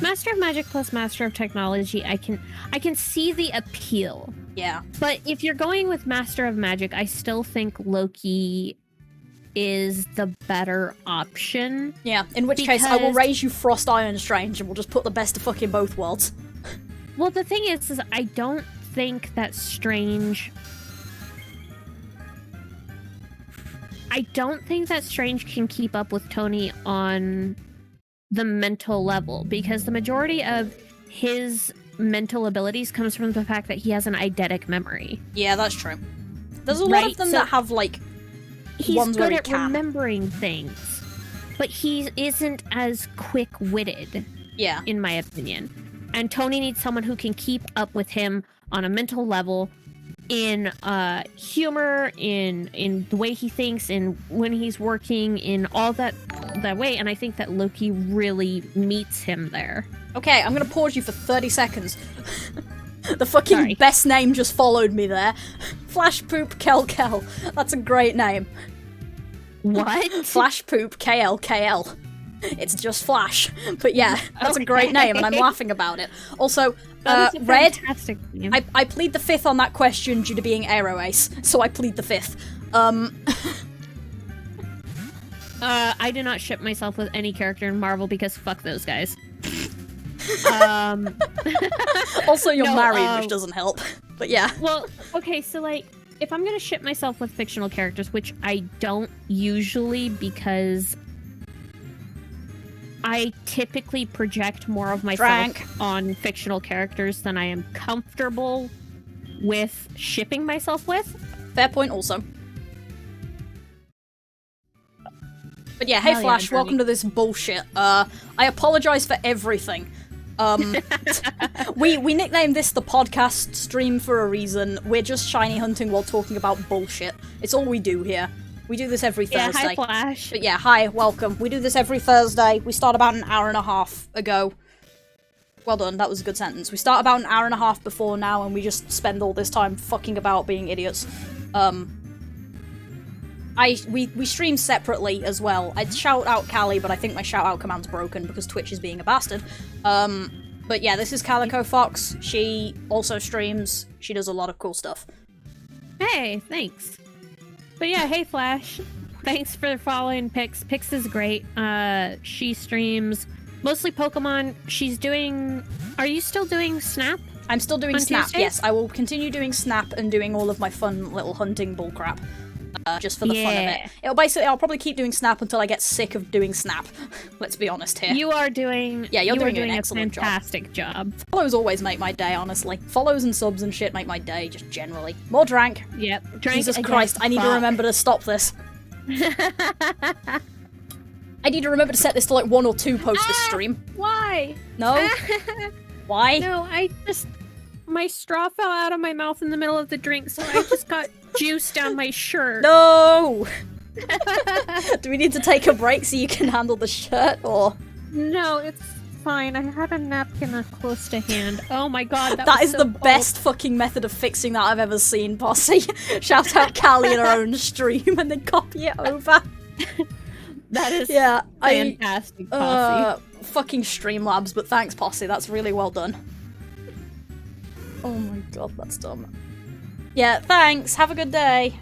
Master of Magic plus Master of Technology, I can see the appeal. Yeah. But if you're going with Master of Magic, I still think Loki is the better option. Yeah, in which case I will raise you Frost Iron Strange and we'll just put the best of fucking both worlds. Well, the thing is I don't think that Strange... I don't think that Strange can keep up with Tony on the mental level, because the majority of his mental abilities comes from the fact that he has an eidetic memory. Yeah, that's true. There's a lot of them that have, like, ones where he can. He's good at remembering things, but he isn't as quick-witted, in my opinion. And Tony needs someone who can keep up with him on a mental level, in humor, in the way he thinks, in when he's working, in all that way, and I think that Loki really meets him there. Okay, I'm gonna pause you for 30 seconds. The fucking best name just followed me there. Flash Poop Kel. That's a great name. What? Flash Poop KL. It's just Flash. But yeah, that's a great name, and I'm laughing about it. Also, Red, I plead the fifth on that question due to being Aero Ace, so I plead the fifth. I do not ship myself with any character in Marvel because fuck those guys. Also, you're married, which doesn't help. But yeah. Well, okay, so like, if I'm gonna ship myself with fictional characters, which I don't usually because I typically project more of myself on fictional characters than I am comfortable with shipping myself with. Fair point also. But yeah, hey Flash, welcome to this bullshit. I apologize for everything. We nicknamed this the podcast stream for a reason. We're just shiny hunting while talking about bullshit. It's all we do here. We do this every Thursday. Hi, Flash. But yeah, hi, welcome. We do this every Thursday. We start about an hour and a half ago. Well done, that was a good sentence. We start about an hour and a half before now, and we just spend all this time fucking about being idiots. We stream separately as well. I'd shout out Kali, but I think my shout out command's broken because Twitch is being a bastard. But yeah, this is KalicoFox. She also streams. She does a lot of cool stuff. Hey, thanks. But yeah, hey Flash. Thanks for following Pix. Pix is great. She streams mostly Pokemon. She's doing... Are you still doing Snap? I'm still doing Snap, Tuesdays? yes. I will continue doing Snap and doing all of my fun little hunting bullcrap. Just for the fun of it. I'll probably keep doing Snap until I get sick of doing Snap. Let's be honest here. You are doing... Yeah, you're doing an excellent fantastic job. Follows always make my day, honestly. Follows and subs and shit make my day, just generally. More drank. Yep. Jesus Christ, I need to remember to stop this. I need to remember to set this to like 1 or 2 posts this stream. Why? No? Why? No, my straw fell out of my mouth in the middle of the drink, so I just got juice down my shirt. No! Do we need to take a break so you can handle the shirt, or...? No, it's fine. I had a napkin close to hand. Oh my god, that is so the best fucking method of fixing that I've ever seen, Posse. Shout out Kali in her own stream and then copy it over. That is fantastic, Posse. Fucking Streamlabs, but thanks, Posse. That's really well done. Oh my god, that's dumb. Yeah, thanks. Have a good day.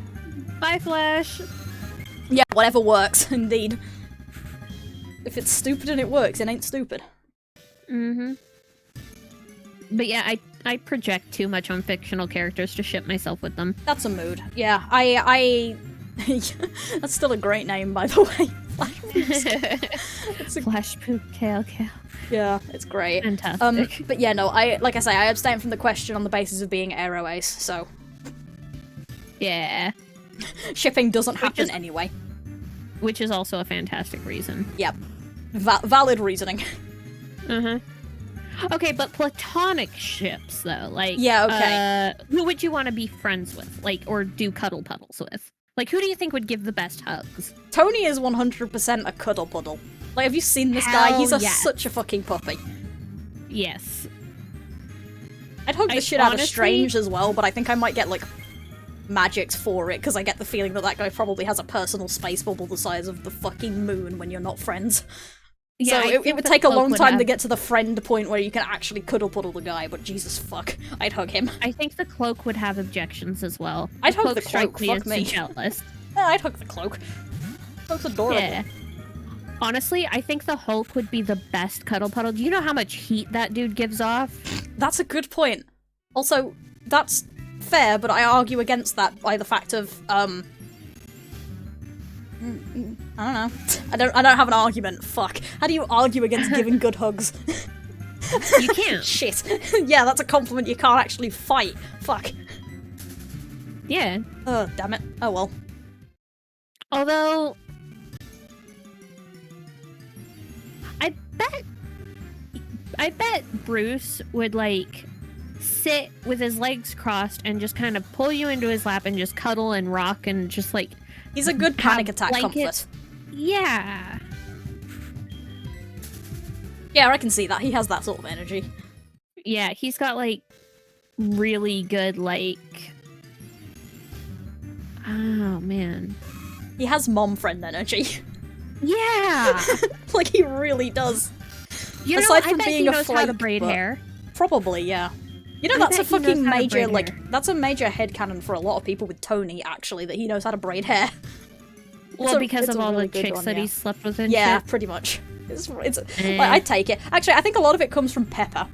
Bye, Flash. Yeah, whatever works, indeed. If it's stupid and it works, it ain't stupid. Mm-hmm. But yeah, I project too much on fictional characters to ship myself with them. That's a mood. Yeah, I that's still a great name, by the way. Flash Poop Kale Kale. Yeah, it's great. Fantastic. But yeah, no, like I say, I abstain from the question on the basis of being Aero Ace, so... Yeah. Shipping doesn't happen anyway. Which is also a fantastic reason. Yep. Valid reasoning. Uh-huh. Okay, but platonic ships, though, like... Yeah, okay. Who would you want to be friends with? Like, or do cuddle puddles with? Like, who do you think would give the best hugs? Tony is 100% a cuddle puddle. Like, have you seen this guy? He's such a fucking puppy. Yes. I'd hug the shit out of Strange as well, but I think I might get, like, magics for it, because I get the feeling that guy probably has a personal space bubble the size of the fucking moon when you're not friends. Yeah, so it would take a long time to get to the friend point where you can actually cuddle puddle the guy, but Jesus fuck, I'd hug him. I think the cloak would have objections as well. I'd hug the cloak, fuck me. Jealous. Yeah, I'd hug the cloak. Cloak's adorable. Yeah. Honestly, I think the Hulk would be the best cuddle puddle. Do you know how much heat that dude gives off? That's a good point. Also, that's fair, but I argue against that by the fact of, I don't know. I don't have an argument. Fuck. How do you argue against giving good hugs? You can't. Shit. Yeah, that's a compliment you can't actually fight. Fuck. Yeah. Oh, damn it. Oh well. Although... I bet Bruce would, like, sit with his legs crossed and just kind of pull you into his lap and just cuddle and rock and just, like... He's a good panic attack comfort. Yeah. Yeah, I can see that. He has that sort of energy. Yeah, he's got, like, really good, like... Oh, man. He has mom friend energy. Yeah! Like, he really does. You know, I bet he knows how to braid hair. Probably, yeah. You know, that's a fucking major, like, that's a major headcanon for a lot of people with Tony, actually, that he knows how to braid hair. Well, because of all the chicks that he's slept with and yeah, shit. pretty much. Like, I'd take it. Actually, I think a lot of it comes from Pepper.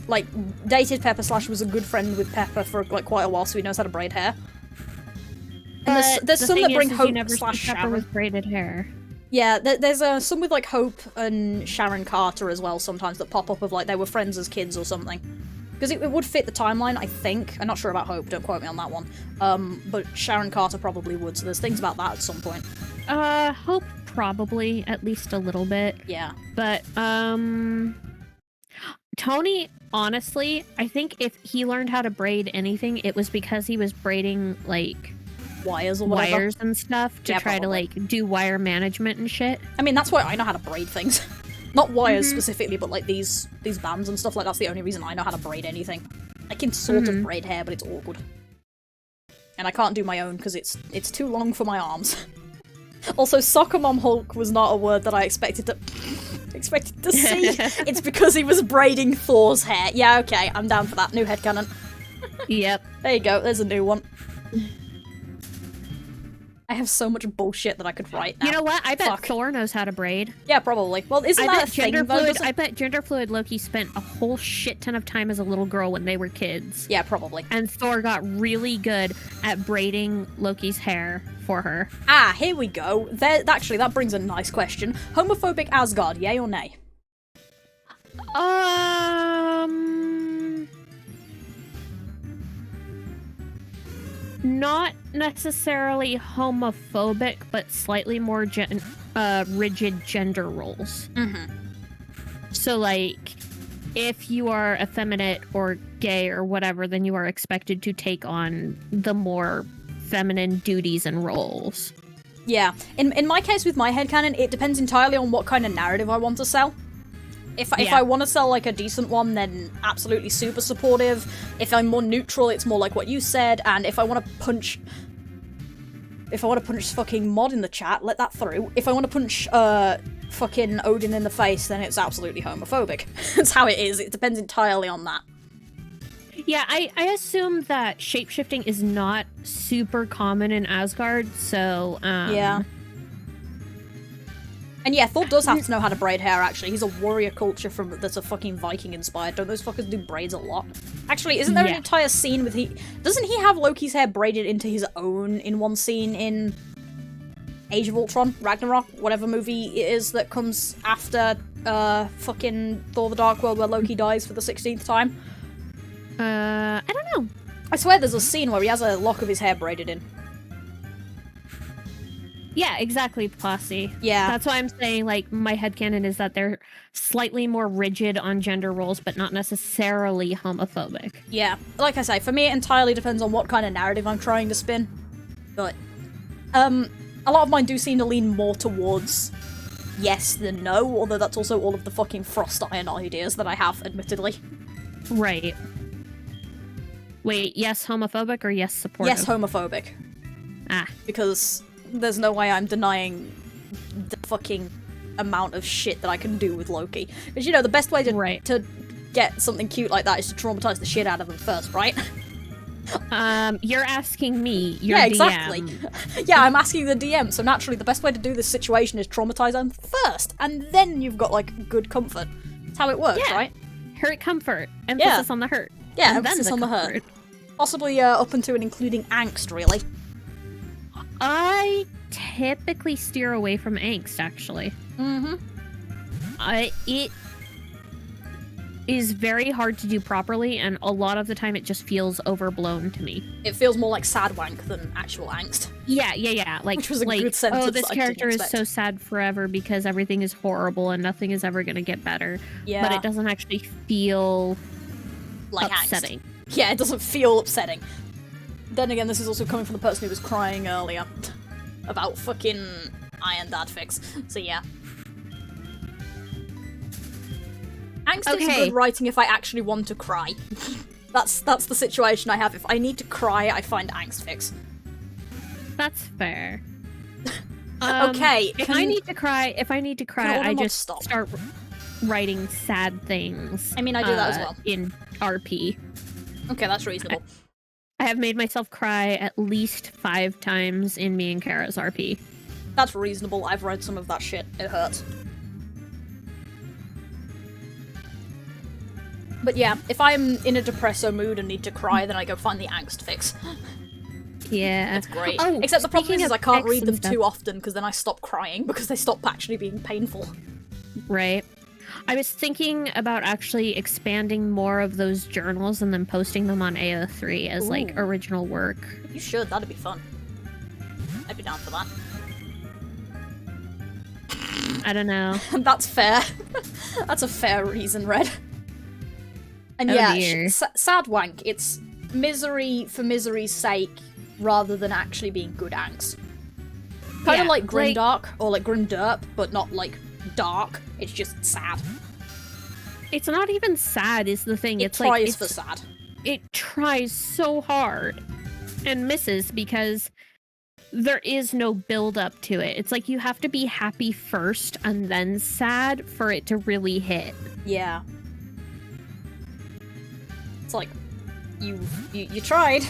Like, dated Pepper / was a good friend with Pepper for, like, quite a while, so he knows how to braid hair. And there's some that bring Hope / Sharon with braided hair. Yeah, there's some with, like, Hope and Sharon Carter as well sometimes that pop up of, like, they were friends as kids or something. Because it would fit the timeline, I think. I'm not sure about Hope, don't quote me on that one. But Sharon Carter probably would, so there's things about that at some point. Hope probably, at least a little bit. Yeah. But, Tony, honestly, I think if he learned how to braid anything, it was because he was braiding, like... wires or whatever. Wires and stuff to try to, like, do wire management and shit. I mean, that's why I know how to braid things. Not wires specifically, but, like, these bands and stuff. Like, that's the only reason I know how to braid anything. I can sort of braid hair, but it's awkward. And I can't do my own because it's too long for my arms. Also, Soccer Mom Hulk was not a word that I expected to see. It's because he was braiding Thor's hair. Yeah, okay, I'm down for that. New headcanon. Yep. There you go, there's a new one. I have so much bullshit that I could write now. You know what? I bet Thor knows how to braid. Yeah, probably. Well, isn't that a thing, though? I bet gender fluid Loki spent a whole shit ton of time as a little girl when they were kids. Yeah, probably. And Thor got really good at braiding Loki's hair for her. Ah, here we go. Actually, that brings a nice question. Homophobic Asgard, yay or nay? Not necessarily homophobic, but slightly more rigid gender roles. So, like, if you are effeminate or gay or whatever, then you are expected to take on the more feminine duties and roles. Yeah. In my case with my headcanon, it depends entirely on what kind of narrative I want to sell. If I want to sell, like, a decent one, then absolutely super supportive. If I'm more neutral, it's more like what you said. And if I want to punch fucking Mod in the chat, let that through. If I want to punch fucking Odin in the face, then it's absolutely homophobic. That's how it is. It depends entirely on that. Yeah, I assume that shapeshifting is not super common in Asgard, so, Yeah. And yeah, Thor does have to know how to braid hair, actually. He's a warrior culture that's a fucking Viking-inspired. Don't those fuckers do braids a lot? Actually, isn't there an entire scene with Doesn't he have Loki's hair braided into his own in one scene in Age of Ultron? Ragnarok? Whatever movie it is that comes after, fucking Thor the Dark World where Loki dies for the 16th time? I don't know. I swear there's a scene where he has a lock of his hair braided in. Yeah, exactly, Posse. Yeah. That's why I'm saying, like, my headcanon is that they're slightly more rigid on gender roles, but not necessarily homophobic. Yeah. Like I say, for me it entirely depends on what kind of narrative I'm trying to spin. But, a lot of mine do seem to lean more towards yes than no, although that's also all of the fucking Frost Iron ideas that I have, admittedly. Right. Wait, yes homophobic or yes supportive? Yes homophobic. Ah. Because there's no way I'm denying the fucking amount of shit that I can do with Loki. Because, you know, the best way to get something cute like that is to traumatize the shit out of them first, right? You're asking me, your yeah, exactly. DM. Yeah, I'm asking the DM, so naturally the best way to do this situation is traumatize them first, and then you've got, like, good comfort. That's how it works, right? Hurt comfort. Emphasis on the hurt. Yeah, emphasis on the hurt. Possibly up into and including angst, really. I typically steer away from angst, actually. Mm-hmm. It is very hard to do properly, and a lot of the time it just feels overblown to me. It feels more like sad wank than actual angst. Yeah. Like, which was a good sentence. Oh, this character is so sad forever because everything is horrible and nothing is ever going to get better. Yeah. But it doesn't actually feel like upsetting. Angst. Yeah, it doesn't feel upsetting. Then again, this is also coming from the person who was crying earlier about fucking Iron Dad fix. So yeah. Angst is good writing if I actually want to cry. That's the situation I have. If I need to cry, I find angst fix. That's fair. Okay. If I need to cry, I just start writing sad things. I mean, I do that as well. In RP. Okay, that's reasonable. I have made myself cry at least 5 times in me and Kara's RP. That's reasonable. I've read some of that shit. It hurts. But yeah, if I'm in a depresso mood and need to cry, then I go find the angst fix. Yeah. It's great. Oh, except the problem is I can't read them stuff. too often because then I stop crying because they stop actually being painful. Right. I was thinking about actually expanding more of those journals and then posting them on AO3 as, like, original work. You should. That'd be fun. I'd be down for that. I don't know. That's fair. That's a fair reason, Red. And sad wank. It's misery for misery's sake rather than actually being good angst. Kind of like Grimdark or like Grimderp, but not like dark. It's just sad. It's not even sad is the thing. It tries for sad. It tries so hard and misses because there is no build up to it. It's like you have to be happy first and then sad for it to really hit. Yeah. It's like you tried.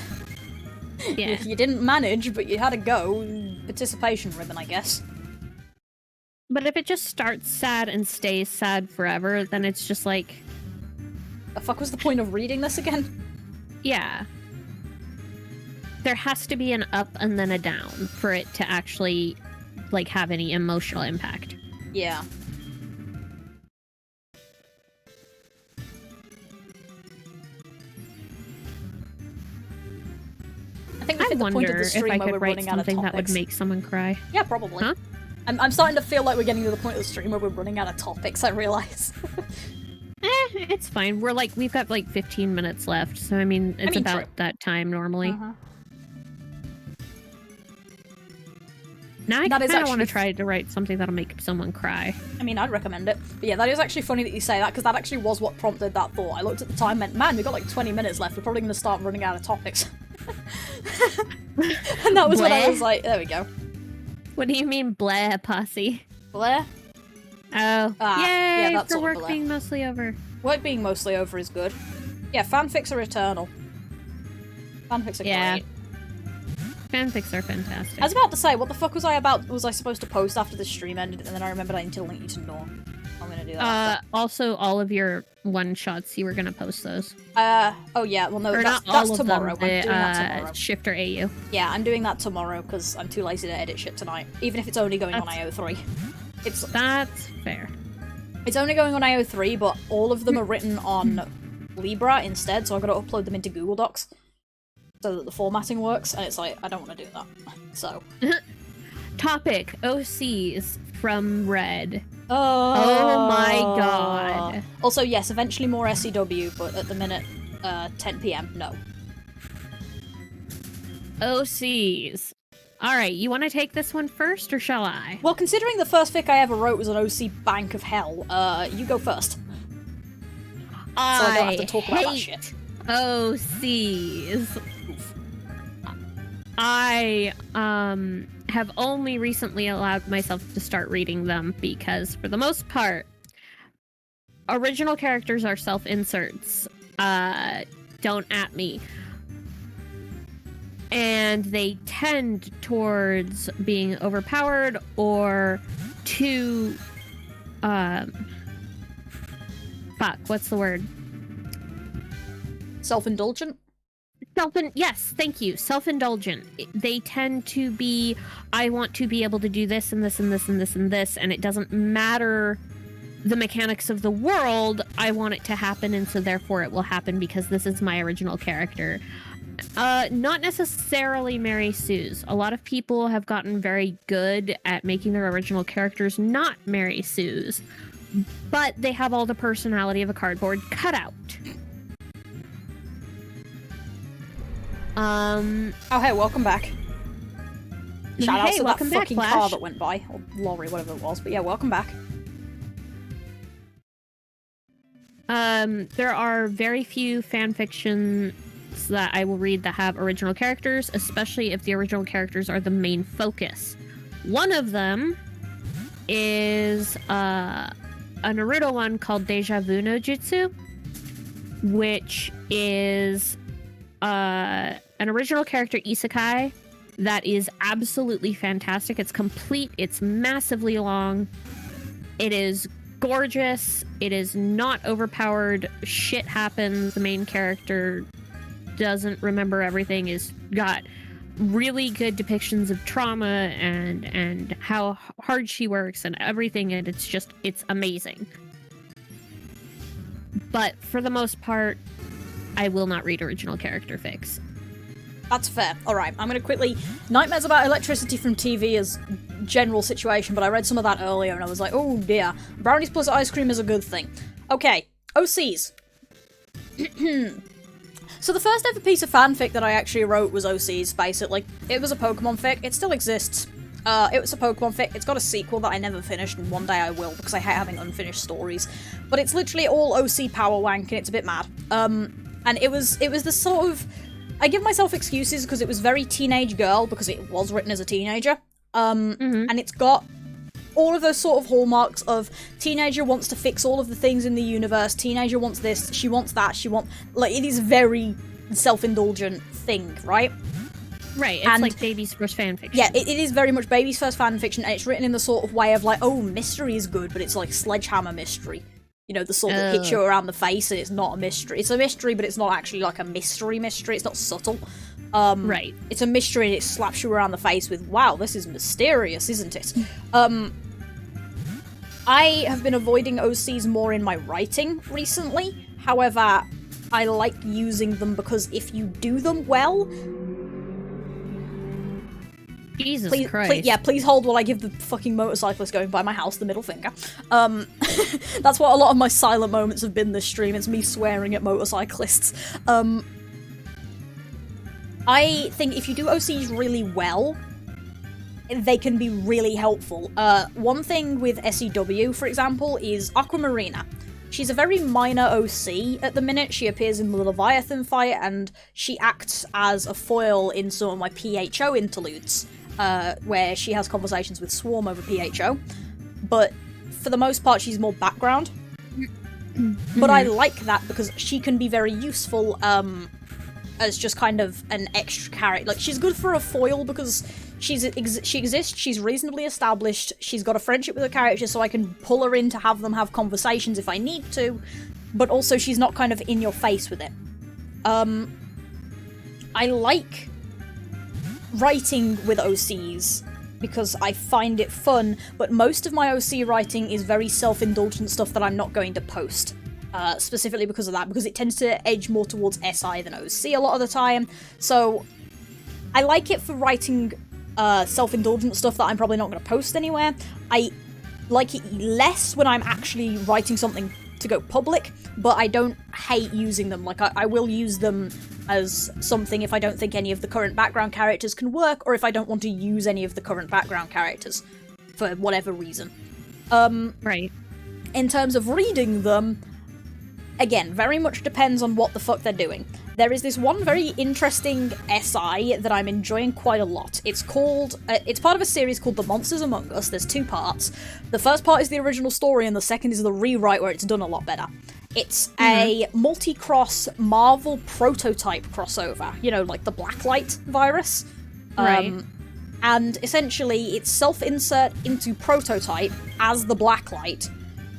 Yeah. You didn't manage, but you had a go. Participation ribbon, I guess. But if it just starts sad and stays sad forever, then it's just like... The fuck was the point of reading this again? Yeah. There has to be an up and then a down for it to actually, like, have any emotional impact. Yeah. I think we hit the point of the stream where we're running out of topics. That would make someone cry. Yeah, probably. Huh? I'm starting to feel like we're getting to the point of the stream where we're running out of topics, I realise. It's fine. We've got like 15 minutes left, so I mean, it's about that time normally. Now I kind of want to try to write something that'll make someone cry. I mean, I'd recommend it. But yeah, that is actually funny that you say that, because that actually was what prompted that thought. I looked at the time and went, man, we've got like 20 minutes left. We're probably going to start running out of topics. And that was when I was like, there we go. What do you mean, Blair, Posse? Blair? Oh. Yay, yeah, that's for work being mostly over. Work being mostly over is good. Yeah, fanfics are eternal. Fanfics are great. Fanfics are fantastic. I was about to say, what the fuck was I supposed to post after the stream ended, and then I remembered I need to link you to Norm. I'm gonna do that. Also, all of your one-shots, you were gonna post those. Oh yeah, well no, that's tomorrow. I'm doing that tomorrow. Shifter AU. Yeah, I'm doing that tomorrow, because I'm too lazy to edit shit tonight. Even if it's only going on AO3. That's fair. It's only going on AO3, but all of them are written on Libra instead, so I've got to upload them into Google Docs. So that the formatting works, and it's like, I don't want to do that. So. Topic, OCs from Red. Oh my god. Also, yes, eventually more SEW, but at the minute, 10 PM, no. OCs. Alright, you want to take this one first, or shall I? Well, considering the first fic I ever wrote was an OC bank of hell, you go first. So I don't have to talk about that shit. OCs. I have only recently allowed myself to start reading them because, for the most part, original characters are self-inserts. Don't at me. And they tend towards being overpowered or too... fuck, what's the word? Self-indulgent? Yes, thank you. Self-indulgent. They tend to be, I want to be able to do this and this and this and this and this, and it doesn't matter the mechanics of the world. I want it to happen, and so therefore it will happen because this is my original character. Not necessarily Mary Sue's. A lot of people have gotten very good at making their original characters not Mary Sue's, but they have all the personality of a cardboard cutout. Oh hey, welcome back. Shout out to that fucking car that went by, or lorry, whatever it was, but yeah, welcome back. There are very few fanfictions that I will read that have original characters, especially if the original characters are the main focus. One of them is a Naruto one called Deja Vu no Jutsu, which is an original character isekai that is absolutely fantastic. It's complete. It's massively long. It is gorgeous. It is not overpowered. Shit happens. The main character doesn't remember everything. Is got really good depictions of trauma and how hard she works and everything, and it's amazing. But for the most part, I will not read original character fics. That's fair. Alright, I'm gonna quickly... Nightmares About Electricity from TV is general situation, but I read some of that earlier and I was like, oh dear. Brownies plus ice cream is a good thing. Okay, OCs. So the first ever piece of fanfic that I actually wrote was OCs, basically. It was a Pokemon fic. It still exists. It was a Pokemon fic. It's got a sequel that I never finished, and one day I will, because I hate having unfinished stories. But it's literally all OC power wank, and it's a bit mad. And it was the sort of... I give myself excuses because it was very teenage girl, because it was written as a teenager. And it's got all of those sort of hallmarks of teenager wants to fix all of the things in the universe, teenager wants this, she wants that, like, it is very self-indulgent thing, right? Right, it's like baby's first fanfiction. Yeah, it is very much baby's first fanfiction, and it's written in the sort of way of like, oh, mystery is good, but it's like sledgehammer mystery. You know, the sort that hits you around the face and it's not a mystery. It's a mystery, but it's not actually like a mystery. It's not subtle. Right. It's a mystery and it slaps you around the face with, wow, this is mysterious, isn't it? I have been avoiding OCs more in my writing recently. However, I like using them because if you do them well... Jesus Christ. Please hold while I give the fucking motorcyclist going by my house the middle finger. That's what a lot of my silent moments have been this stream. It's me swearing at motorcyclists. I think if you do OCs really well, they can be really helpful. One thing with SEW, for example, is Aquamarina. She's a very minor OC at the minute. She appears in the Leviathan fight, and she acts as a foil in some of my PHO interludes, where she has conversations with Swarm over PHO. But for the most part, she's more background. But I like that because she can be very useful as just kind of an extra character. Like, she's good for a foil because she exists, she's reasonably established, she's got a friendship with the character, so I can pull her in to have them have conversations if I need to, but also she's not kind of in your face with it. I like writing with OCs because I find it fun, but most of my OC writing is very self-indulgent stuff that I'm not going to post. Specifically because of that, because it tends to edge more towards SI than OC a lot of the time. So I like it for writing self-indulgent stuff that I'm probably not going to post anywhere. I like it less when I'm actually writing something to go public, but I don't hate using them. Like, I will use them as something if I don't think any of the current background characters can work, or if I don't want to use any of the current background characters for whatever reason. Right. In terms of reading them, again, very much depends on what the fuck they're doing. There is this one very interesting SI that I'm enjoying quite a lot. It's called, it's part of a series called The Monsters Among Us. There's 2 parts. The first part is the original story, and the second is the rewrite where it's done a lot better. It's a multi-cross Marvel prototype crossover. You know, like the Blacklight virus. Right. And essentially, it's self-insert into prototype as the Blacklight,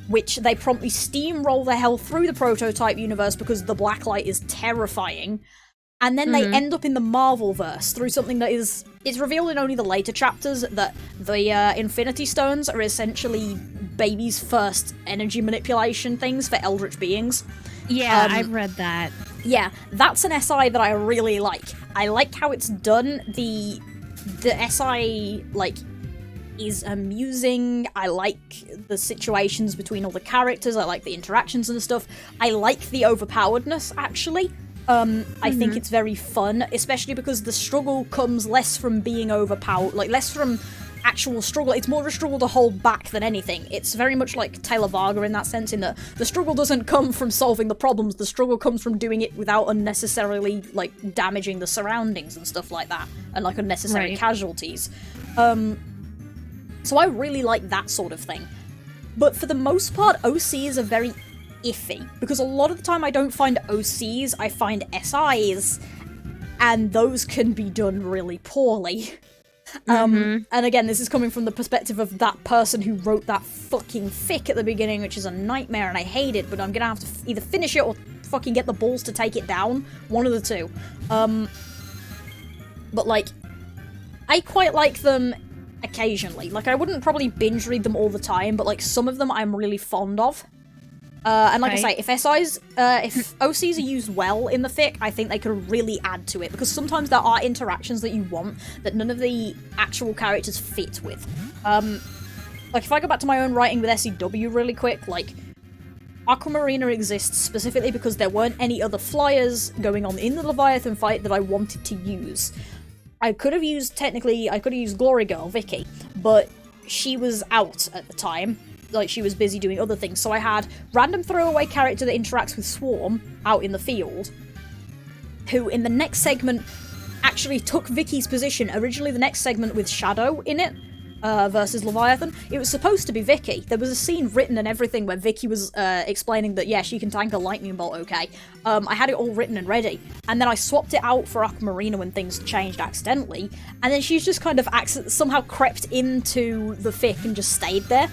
which they promptly steamroll the hell through the prototype universe because the Blacklight is terrifying. And then they end up in the Marvelverse through something that is... It's revealed in only the later chapters that the Infinity Stones are essentially baby's first energy manipulation things for Eldritch beings. Yeah, I've read that. Yeah, that's an SI that I really like. I like how it's done. The SI, like, is amusing. I like the situations between all the characters. I like the interactions and stuff. I like the overpoweredness, actually. I think it's very fun, especially because the struggle comes less from being overpowered, like, less from actual struggle. It's more of a struggle to hold back than anything. It's very much like Taylor Varga in that sense, in that the struggle doesn't come from solving the problems, the struggle comes from doing it without unnecessarily, like, damaging the surroundings and stuff like that, and, like, unnecessary casualties. So I really like that sort of thing. But for the most part, OCs are very iffy, because a lot of the time I don't find OCs, I find SIs, and those can be done really poorly. And again, this is coming from the perspective of that person who wrote that fucking fic at the beginning, which is a nightmare, and I hate it, but I'm gonna have to either finish it or fucking get the balls to take it down. One of the two. But, like, I quite like them occasionally. Like, I wouldn't probably binge read them all the time, but, like, some of them I'm really fond of. And like I say, if OCs are used well in the fic, I think they could really add to it, because sometimes there are interactions that you want that none of the actual characters fit with. Like, if I go back to my own writing with SEW really quick, like, Aquamarina exists specifically because there weren't any other flyers going on in the Leviathan fight that I wanted to use. I could have used Glory Girl, Vicky, but she was out at the time. Like, she was busy doing other things, so I had random throwaway character that interacts with Swarm out in the field, who in the next segment actually took Vicky's position. Originally the next segment with Shadow in it, versus Leviathan, it was supposed to be Vicky. There was a scene written and everything where Vicky was explaining that, yeah, she can tank a lightning bolt okay. I had it all written and ready, and then I swapped it out for Aquamarina when things changed accidentally, and then she's just kind of somehow crept into the fic and just stayed there.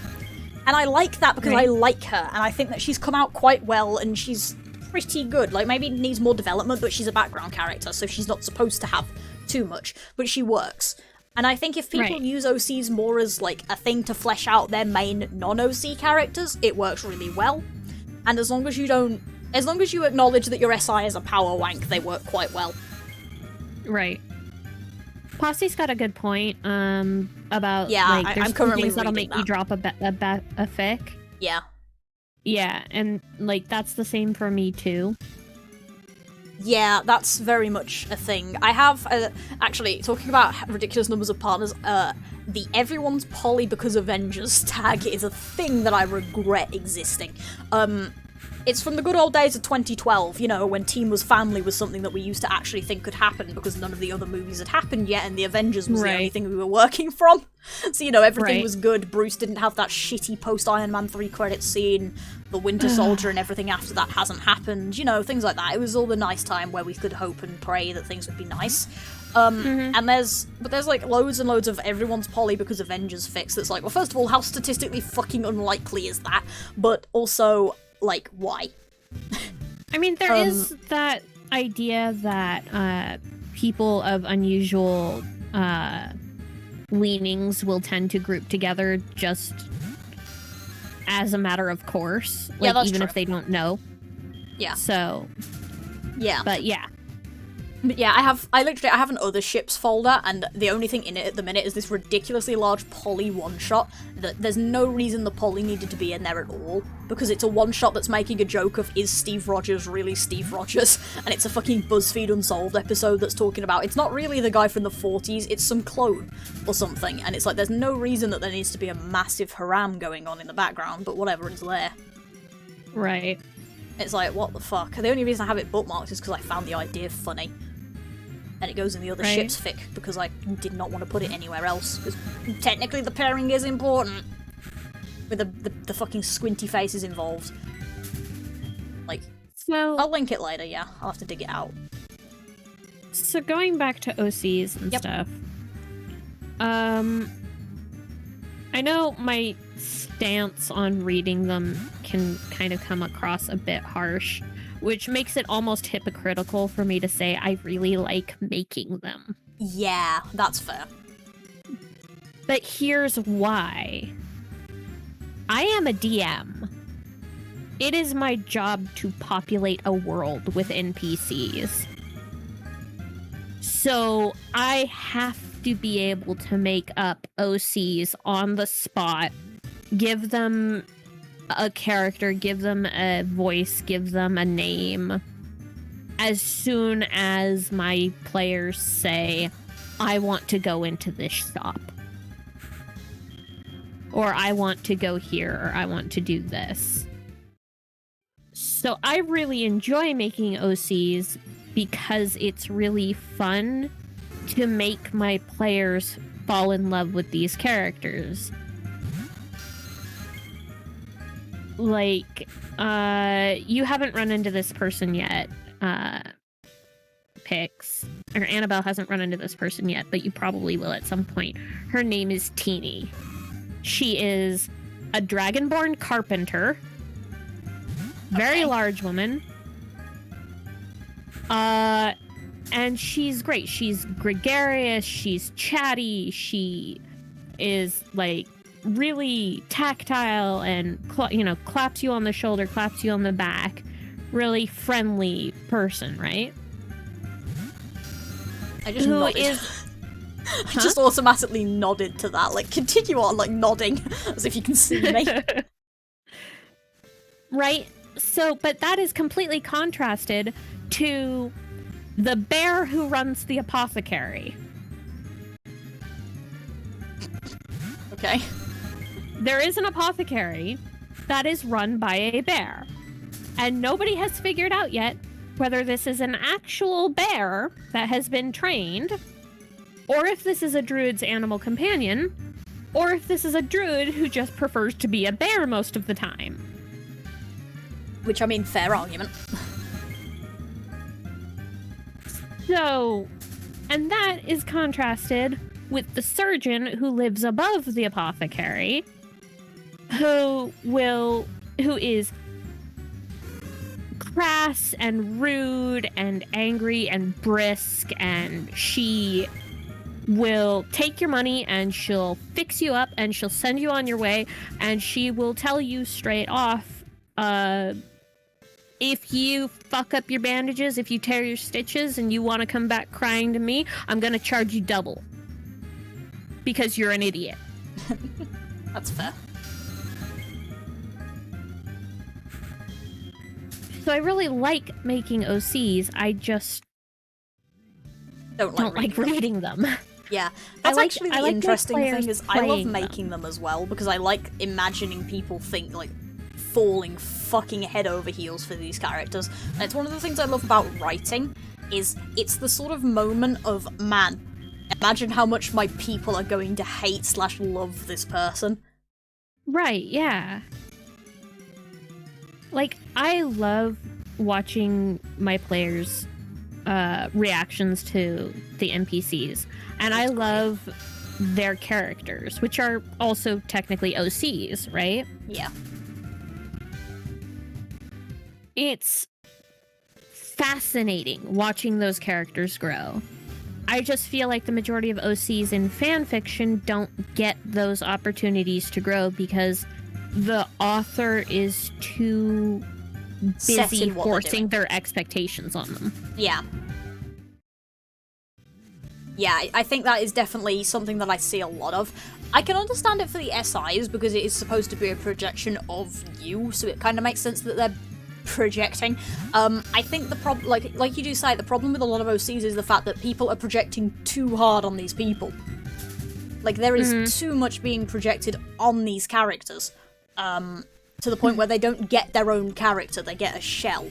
And I like that because I like her, and I think that she's come out quite well, and she's pretty good. Like, maybe it needs more development, but she's a background character, so she's not supposed to have too much, but she works. And I think if people use OCs more as, like, a thing to flesh out their main non-OC characters, it works really well. And as long as you acknowledge that your SI is a power wank, they work quite well. Right. Posse's got a good point about, like, there's I'm currently things that'll make you drop a fic. Yeah. Yeah, and, like, that's the same for me, too. Yeah, that's very much a thing. I have, actually, talking about ridiculous numbers of partners, the Everyone's Poly Because Avengers tag is a thing that I regret existing. It's from the good old days of 2012, you know, when Team was family was something that we used to actually think could happen because none of the other movies had happened yet, and the Avengers was the only thing we were working from. So, you know, everything was good. Bruce didn't have that shitty post-Iron Man 3 credit scene. The Winter Soldier and everything after that hasn't happened. You know, things like that. It was all the nice time where we could hope and pray that things would be nice. And there's like loads and loads of everyone's poly because Avengers fixed. That's like, well, first of all, how statistically fucking unlikely is that? But also, like, why? I mean, there is that idea that people of unusual leanings will tend to group together just as a matter of course. Like, yeah, that's even true. if they don't know. Yeah. So. Yeah. But yeah. But yeah, I have an other ships folder, and the only thing in it at the minute is this ridiculously large poly one-shot that there's no reason the poly needed to be in there at all, because it's a one-shot that's making a joke of, is Steve Rogers really Steve Rogers? And it's a fucking BuzzFeed Unsolved episode that's talking about, it's not really the guy from the 40s, it's some clone or something, and it's like, there's no reason that there needs to be a massive haram going on in the background, but whatever, it's there. Right. It's like, what the fuck? The only reason I have it bookmarked is because I found the idea funny. And it goes in the other ship's fic, because I did not want to put it anywhere else, because technically the pairing is important. With the fucking squinty faces involved. Like, so I'll link it later, yeah. I'll have to dig it out. So going back to OCs and stuff, I know my stance on reading them can kind of come across a bit harsh, which makes it almost hypocritical for me to say I really like making them. Yeah, that's fair. But here's why. I am a DM. It is my job to populate a world with NPCs. So I have to be able to make up OCs on the spot, give them a character, give them a voice, give them a name, as soon as my players say, I want to go into this shop. Or I want to go here, or I want to do this. So I really enjoy making OCs because it's really fun to make my players fall in love with these characters. Like, you haven't run into this person yet, Pix. Or Annabelle hasn't run into this person yet, but you probably will at some point. Her name is Teeny. She is a dragonborn carpenter. Very large woman. And she's great. She's gregarious, she's chatty, she is, like, really tactile and, claps you on the shoulder, claps you on the back. Really friendly person, right? I just nodded. I just automatically nodded to that. Like, continue on, like, nodding, as if you can see me. Right? So, but that is completely contrasted to the bear who runs the apothecary. Okay. There is an apothecary that is run by a bear. And nobody has figured out yet whether this is an actual bear that has been trained, or if this is a druid's animal companion, or if this is a druid who just prefers to be a bear most of the time. Which, I mean, fair argument. So, and that is contrasted with the surgeon who lives above the apothecary, who is crass and rude and angry and brisk, and she will take your money and she'll fix you up and she'll send you on your way, and she will tell you straight off, if you fuck up your bandages, if you tear your stitches and you want to come back crying to me, I'm gonna charge you double. Because you're an idiot. That's fair. So I really like making OCs, I just don't like reading them. Yeah, that's actually the interesting thing is I love making them as well, because I like imagining people falling fucking head over heels for these characters. And it's one of the things I love about writing, is it's the sort of moment of, man, imagine how much my people are going to hate/love this person. Right, yeah. Like, I love watching my players' reactions to the NPCs. And I love their characters, which are also technically OCs, right? Yeah. It's fascinating watching those characters grow. I just feel like the majority of OCs in fan fiction don't get those opportunities to grow because the author is too busy forcing their expectations on them. Yeah. Yeah, I think that is definitely something that I see a lot of. I can understand it for the SIs because it is supposed to be a projection of you, so it kind of makes sense that they're projecting. I think the problem, like you do say, the problem with a lot of OCs is the fact that people are projecting too hard on these people. Like, there is too much being projected on these characters, to the point where they don't get their own character, they get a shell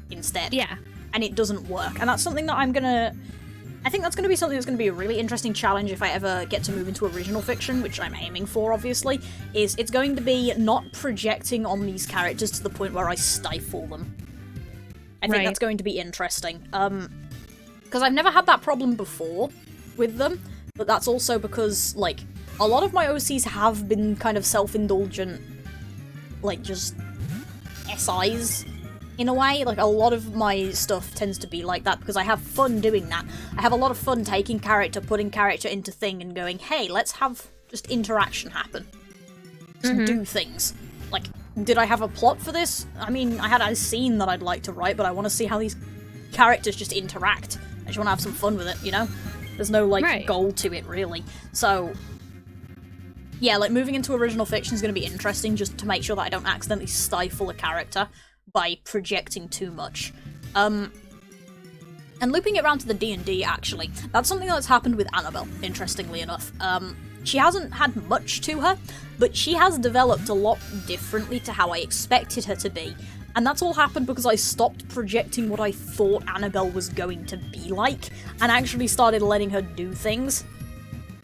instead. Yeah. And it doesn't work. And that's something that I think that's going to be something that's going to be a really interesting challenge if I ever get to move into original fiction, which I'm aiming for, obviously, is it's going to be not projecting on these characters to the point where I stifle them. I think that's going to be interesting. Because I've never had that problem before with them, but that's also because, like, a lot of my OCs have been kind of self-indulgent, like, just SIs. In a way, like, a lot of my stuff tends to be like that because I have fun doing that. I have a lot of fun taking character, putting character into thing and going, hey, let's have just interaction happen. Just do things. Like, did I have a plot for this? I mean, I had a scene that I'd like to write, but I want to see how these characters just interact. I just want to have some fun with it, you know? There's no, like, goal to it, really. So, yeah, like, moving into original fiction is going to be interesting just to make sure that I don't accidentally stifle a character by projecting too much. And looping it around to the D&D, actually, that's something that's happened with Annabelle, interestingly enough. She hasn't had much to her, but she has developed a lot differently to how I expected her to be. And that's all happened because I stopped projecting what I thought Annabelle was going to be like, and actually started letting her do things.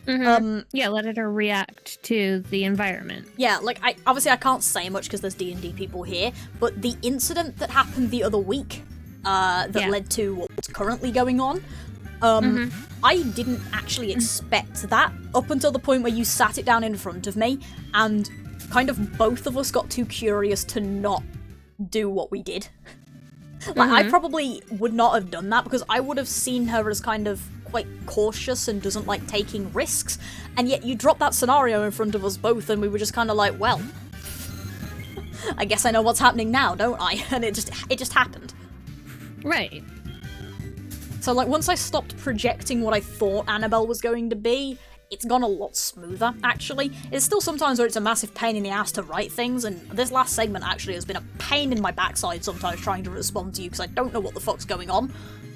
Yeah, letting her react to the environment. Yeah, like, obviously I can't say much because there's D&D people here, but the incident that happened the other week, that led to what's currently going on, I didn't actually expect that up until the point where you sat it down in front of me, and kind of both of us got too curious to not do what we did. Like, I probably would not have done that because I would have seen her as kind of quite cautious and doesn't like taking risks, and yet you dropped that scenario in front of us both and we were just kind of like, well, I guess I know what's happening now, don't I? And it just happened. Right. So, like, once I stopped projecting what I thought Annabelle was going to be, it's gone a lot smoother, actually. It's still sometimes where it's a massive pain in the ass to write things, and this last segment actually has been a pain in my backside sometimes trying to respond to you because I don't know what the fuck's going on.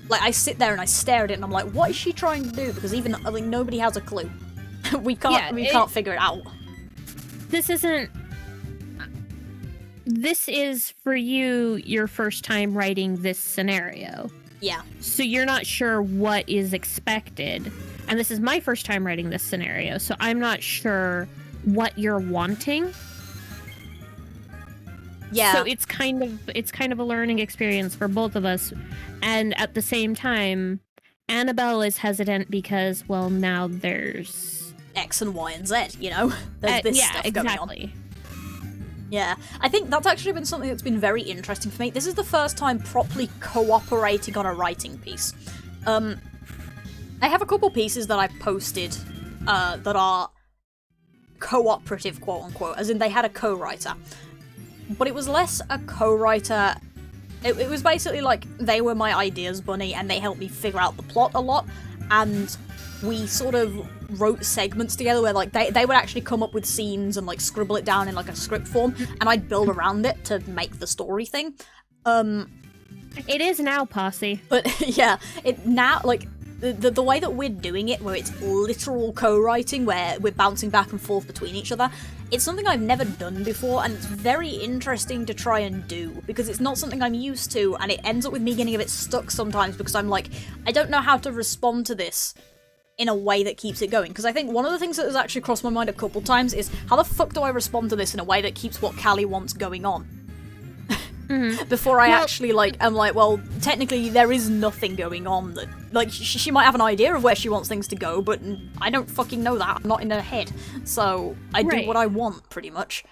Like, I sit there and I stare at it and I'm like, what is she trying to do? Because even, like, nobody has a clue. we can't figure it out. This is, for you, your first time writing this scenario. Yeah. So you're not sure what is expected. And this is my first time writing this scenario, so I'm not sure what you're wanting. Yeah. So it's kind of a learning experience for both of us. And at the same time, Annabelle is hesitant because, well, now there's X and Y and Z, you know? There's this stuff going on. Yeah, I think that's actually been something that's been very interesting for me. This is the first time properly cooperating on a writing piece. I have a couple pieces that I've posted that are cooperative, quote-unquote, as in they had a co-writer. But it was less a co-writer. It was basically like they were my ideas bunny and they helped me figure out the plot a lot, and we sort of wrote segments together where like they would actually come up with scenes and like scribble it down in like a script form, and I'd build around it to make the story thing. It is now, Posse. But yeah, it now, like, the way that we're doing it, where it's literal co-writing, where we're bouncing back and forth between each other, it's something I've never done before, and it's very interesting to try and do, because it's not something I'm used to, and it ends up with me getting a bit stuck sometimes, because I'm like, I don't know how to respond to this in a way that keeps it going. Because I think one of the things that has actually crossed my mind a couple times is, how the fuck do I respond to this in a way that keeps what Kali wants going on? Before I actually, like, I'm like, well, technically there is nothing going on that, like, she might have an idea of where she wants things to go, but I don't fucking know that. I'm not in her head. So I do what I want, pretty much.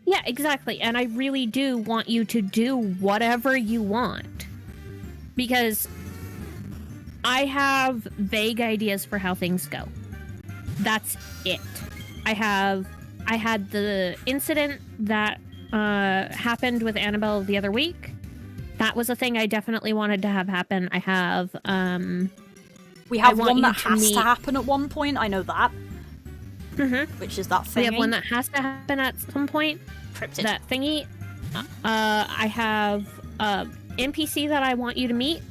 Yeah, exactly. And I really do want you to do whatever you want. Because I have vague ideas for how things go. That's it. I had the incident that happened with Annabelle the other week. That was a thing I definitely wanted to have happen. I have we have one that has to happen at one point, I know that. Which is that thingy. We have one that has to happen at some point. Cryptid. That thingy. I have NPC that I want you to meet.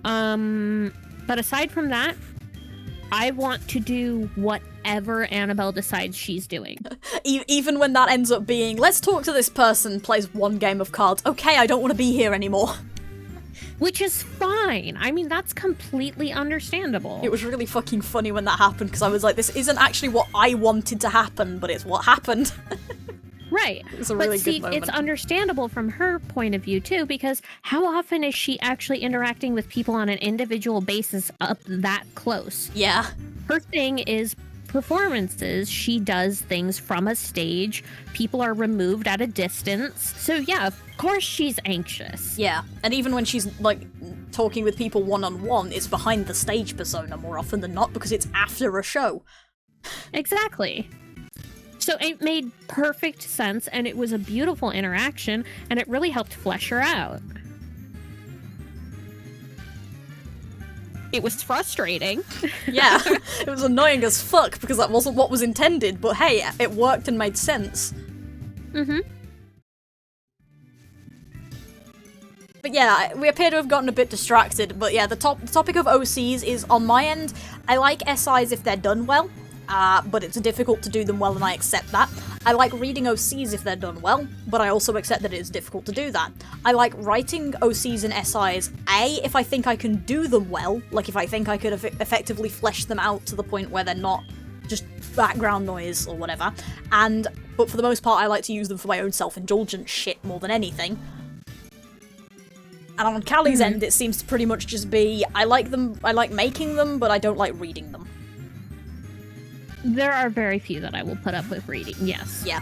But aside from that, I want to do whatever Annabelle decides she's doing. Even when that ends up being, let's talk to this person, plays one game of cards. Okay, I don't want to be here anymore. Which is fine. I mean, that's completely understandable. It was really fucking funny when that happened, because I was like, this isn't actually what I wanted to happen, but it's what happened. Right. It's a really good moment. It's understandable from her point of view, too, because how often is she actually interacting with people on an individual basis up that close? Yeah. Her thing is performances. She does things from a stage. People are removed at a distance. So, yeah, of course she's anxious. Yeah. And even when she's, like, talking with people one-on-one, it's behind the stage persona more often than not, because it's after a show. Exactly. So it made perfect sense, and it was a beautiful interaction, and it really helped flesh her out. It was frustrating. Yeah, it was annoying as fuck, because that wasn't what was intended, but hey, it worked and made sense. But yeah, we appear to have gotten a bit distracted, but yeah, the topic of OCs is, on my end, I like SIs if they're done well. But it's difficult to do them well, and I accept that. I like reading OCs if they're done well, but I also accept that it is difficult to do that. I like writing OCs and SIs, if I think I can do them well, like if I think I could effectively flesh them out to the point where they're not just background noise or whatever, but for the most part I like to use them for my own self-indulgent shit more than anything. And on Kali's end, it seems to pretty much just be, I like making them, but I don't like reading them. There are very few that I will put up with reading, yes. Yeah.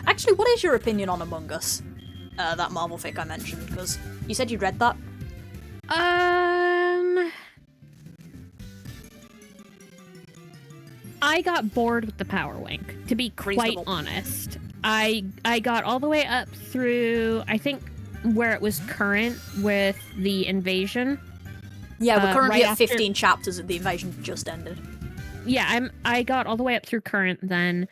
Actually, what is your opinion on Among Us? That Marvel fic I mentioned, because you said you'd read that? I got bored with the Power Wink, to be quite honest. I got all the way up through, I think, where it was current with the invasion. Yeah, we're currently at 15 chapters and the invasion just ended. Yeah, I got all the way up through current then,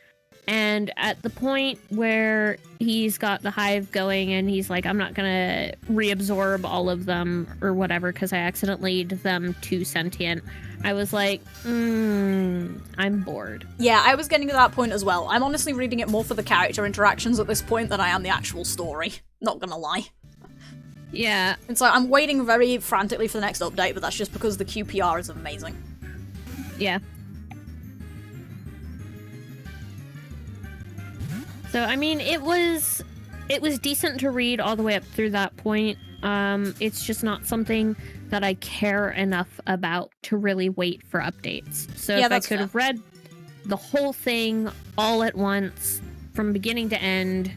and at the point where he's got the hive going and he's like, I'm not gonna reabsorb all of them or whatever because I accidentally made them too sentient, I was like, I'm bored. Yeah, I was getting to that point as well. I'm honestly reading it more for the character interactions at this point than I am the actual story, not gonna lie. Yeah. And so I'm waiting very frantically for the next update, but that's just because the QPR is amazing. Yeah. So, I mean, it was decent to read all the way up through that point. It's just not something that I care enough about to really wait for updates. So yeah, if I could have read the whole thing all at once, from beginning to end,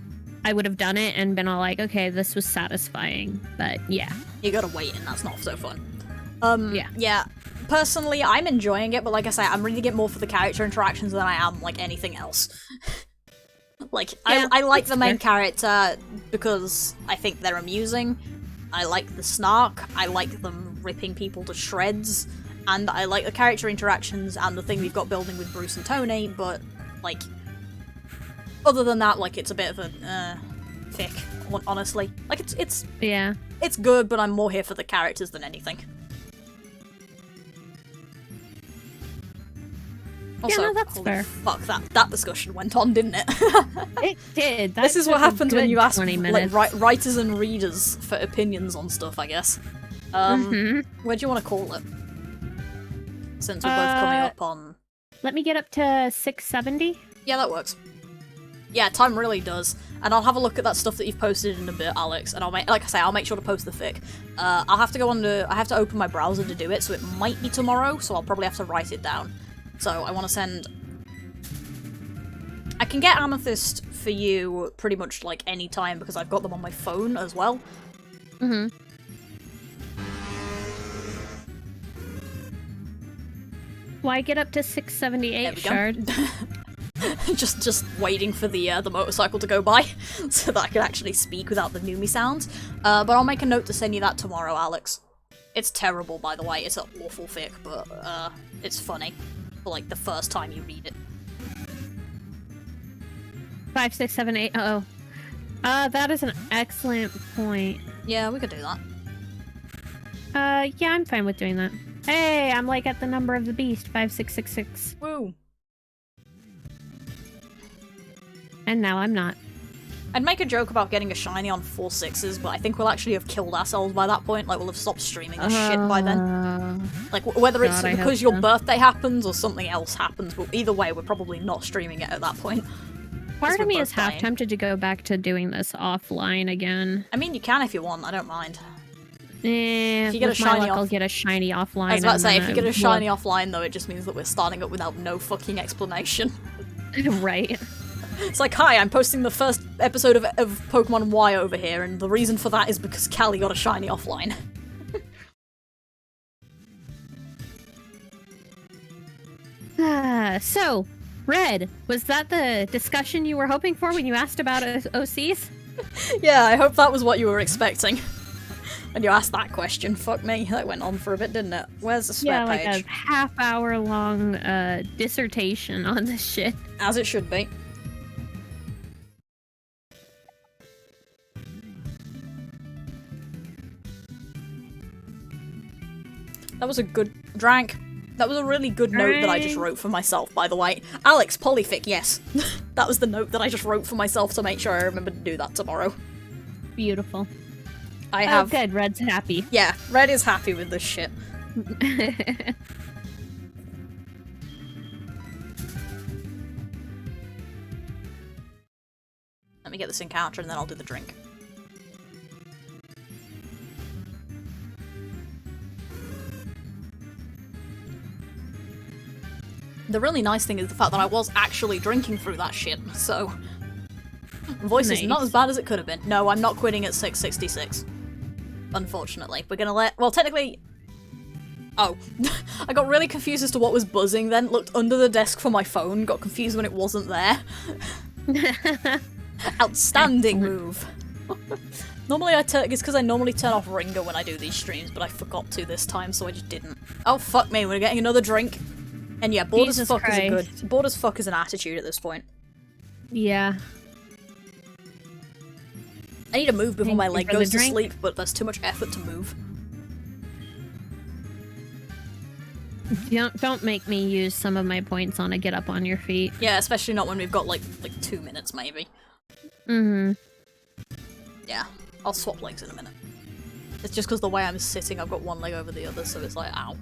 I would have done it and been all like, okay, this was satisfying. But yeah. You gotta wait, and that's not so fun. Yeah. Personally, I'm enjoying it, but like I say, I'm reading it more for the character interactions than I am, like, anything else. Like, yeah, I like the main character because I think they're amusing. I like the snark. I like them ripping people to shreds. And I like the character interactions and the thing we've got building with Bruce and Tony, but, like, other than that, like, it's a bit of a, fic, honestly. Like, it's yeah. It's good, but I'm more here for the characters than anything. Also, yeah, no, that's holy fair. fuck, that discussion went on, didn't it? It did. This is what happens when you ask like writers and readers for opinions on stuff, I guess. Where do you want to call it? Since we're both coming up on... Let me get up to 670. Yeah, that works. Yeah, time really does. And I'll have a look at that stuff that you've posted in a bit, Alex, and like I say, I'll make sure to post the fic. I'll have to go I have to open my browser to do it, so it might be tomorrow, so I'll probably have to write it down. So I want to send... I can get Amethyst for you pretty much like any time because I've got them on my phone as well. Mm-hmm. Why get up to 678 shard? just waiting for the motorcycle to go by so that I can actually speak without the Numi sounds. But I'll make a note to send you that tomorrow, Alex. It's terrible, by the way. It's an awful fic, but it's funny for like the first time you read it. 5, 6, 7, 8. Uh-oh. That is an excellent point. Yeah, we could do that. Yeah, I'm fine with doing that. Hey, I'm like at the number of the beast, 5666. Woo. And now I'm not. I'd make a joke about getting a shiny on 4 6s, but I think we'll actually have killed ourselves by that point. Like, we'll have stopped streaming this shit by then. Like, whether it's because your birthday happens or something else happens, but either way, we're probably not streaming it at that point. Part of me is half tempted to go back to doing this offline again. I mean, you can if you want. I don't mind. If you get a shiny I'll get a shiny offline. I was about to say, if you get a shiny offline, though, it just means that we're starting up without no fucking explanation. Right. It's like, hi, I'm posting the first episode of Pokemon Y over here, and the reason for that is because Kali got a shiny offline. So, Red, was that the discussion you were hoping for when you asked about OCs? Yeah, I hope that was what you were expecting. When you asked that question, fuck me, that went on for a bit, didn't it? Where's the spare page? Yeah, like a half-hour-long dissertation on this shit. As it should be. That was a good drank. That was a really good note that I just wrote for myself, by the way. Alex, polyfic, yes. That was the note that I just wrote for myself to make sure I remember to do that tomorrow. Beautiful. I have... Oh, good. Red's happy. Yeah, Red is happy with this shit. Let me get this encounter and then I'll do the drink. The really nice thing is the fact that I was actually drinking through that shit, so... Voice is not as bad as it could have been. No, I'm not quitting at 666. Unfortunately. We're gonna let... Well, technically... Oh. I got really confused as to what was buzzing then, looked under the desk for my phone, got confused when it wasn't there. Outstanding move. Normally it's because I normally turn off Ringer when I do these streams, but I forgot to this time, so I just didn't. Oh, fuck me, we're getting another drink. And yeah, bored as fuck is a good... Bored as fuck is an attitude at this point. Yeah. I need to move before my leg goes to sleep, but there's too much effort to move. Don't make me use some of my points on a get up on your feet. Yeah, especially not when we've got like 2 minutes maybe. Mm-hmm. Yeah, I'll swap legs in a minute. It's just because the way I'm sitting, I've got one leg over the other, so it's like, ow.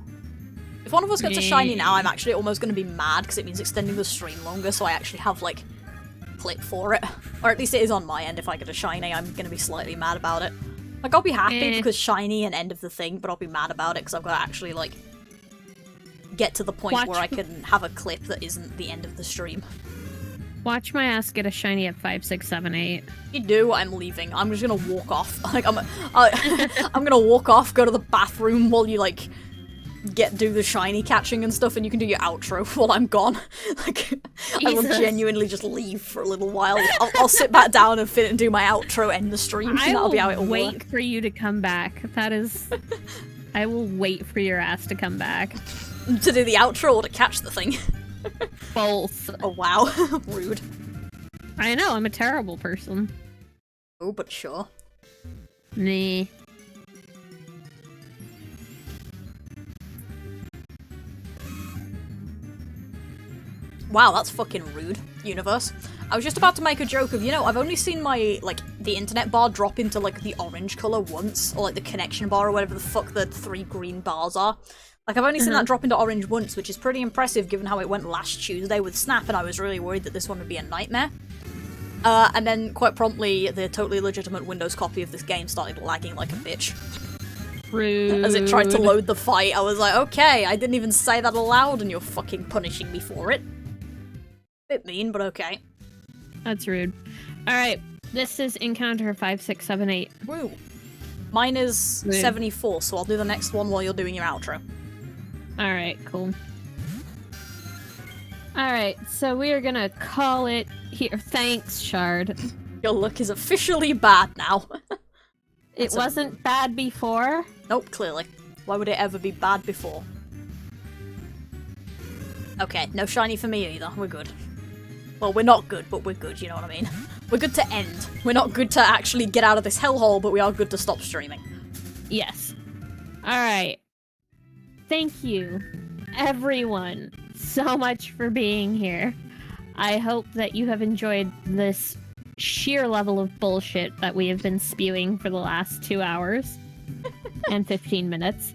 If one of us gets a shiny now, I'm actually almost going to be mad because it means extending the stream longer, so I actually have, like, clip for it. Or at least it is on my end. If I get a shiny, I'm going to be slightly mad about it. Like, I'll be happy because shiny and end of the thing, but I'll be mad about it because I've got to actually, like, get to the point where I can have a clip that isn't the end of the stream. Watch my ass get a shiny at 5, 6, 7, 8. You do, I'm leaving. I'm just going to walk off. Like, I'm going to walk off, go to the bathroom while you, like... do the shiny catching and stuff, and you can do your outro while I'm gone. Like, I will genuinely just leave for a little while. I'll sit back down and do my outro, end the stream, and that'll be how it'll work. I will wait for you to come back. That is... I will wait for your ass to come back. To do the outro or to catch the thing? Both. Oh, wow. Rude. I know, I'm a terrible person. Oh, but sure. Nah. Wow, that's fucking rude, universe. I was just about to make a joke of, I've only seen my, the internet bar drop into, the orange colour once, or, the connection bar, or whatever the fuck the 3 green bars are. I've only seen that drop into orange once, which is pretty impressive given how it went last Tuesday with Snap, and I was really worried that this one would be a nightmare. And then, quite promptly, the totally legitimate Windows copy of this game started lagging like a bitch. Rude. As it tried to load the fight, I was like, okay, I didn't even say that aloud and you're fucking punishing me for it. Bit mean, but okay. That's rude. Alright, this is encounter 5678. Woo. Mine is rude. 74, so I'll do the next one while you're doing your outro. Alright, cool. Alright, so we are gonna call it here. Thanks, Shard. Your luck is officially bad now. It wasn't bad before? Nope, clearly. Why would it ever be bad before? Okay, no shiny for me either. We're good. Well, we're not good, but we're good, you know what I mean? We're good to end. We're not good to actually get out of this hellhole, but we are good to stop streaming. Yes. Alright. Thank you, everyone, so much for being here. I hope that you have enjoyed this sheer level of bullshit that we have been spewing for the last 2 hours and 15 minutes.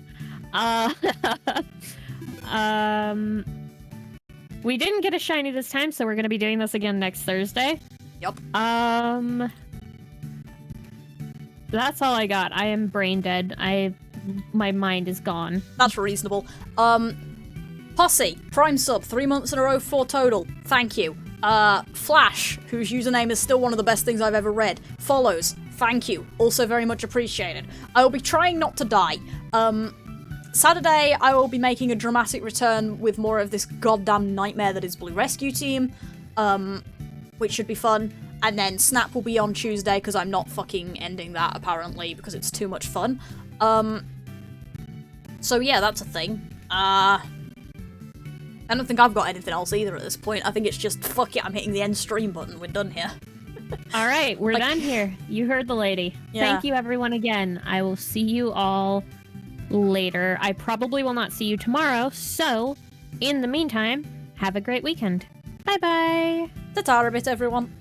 We didn't get a shiny this time, so we're going to be doing this again next Thursday. Yup. That's all I got. I am brain dead. My mind is gone. That's reasonable. Posse, Prime sub, 3 months in a row, 4 total. Thank you. Flash, whose username is still one of the best things I've ever read, follows. Thank you. Also very much appreciated. I will be trying not to die. Saturday, I will be making a dramatic return with more of this goddamn nightmare that is Blue Rescue Team, which should be fun. And then Snap will be on Tuesday, because I'm not fucking ending that, apparently, because it's too much fun. So yeah, that's a thing. I don't think I've got anything else either at this point. I think it's just, fuck it, I'm hitting the end stream button. We're done here. Alright, we're done here. You heard the lady. Yeah. Thank you, everyone, again. I will see you all later. I probably will not see you tomorrow, so in the meantime, have a great weekend. Bye-bye! Ta-ta a bit, everyone.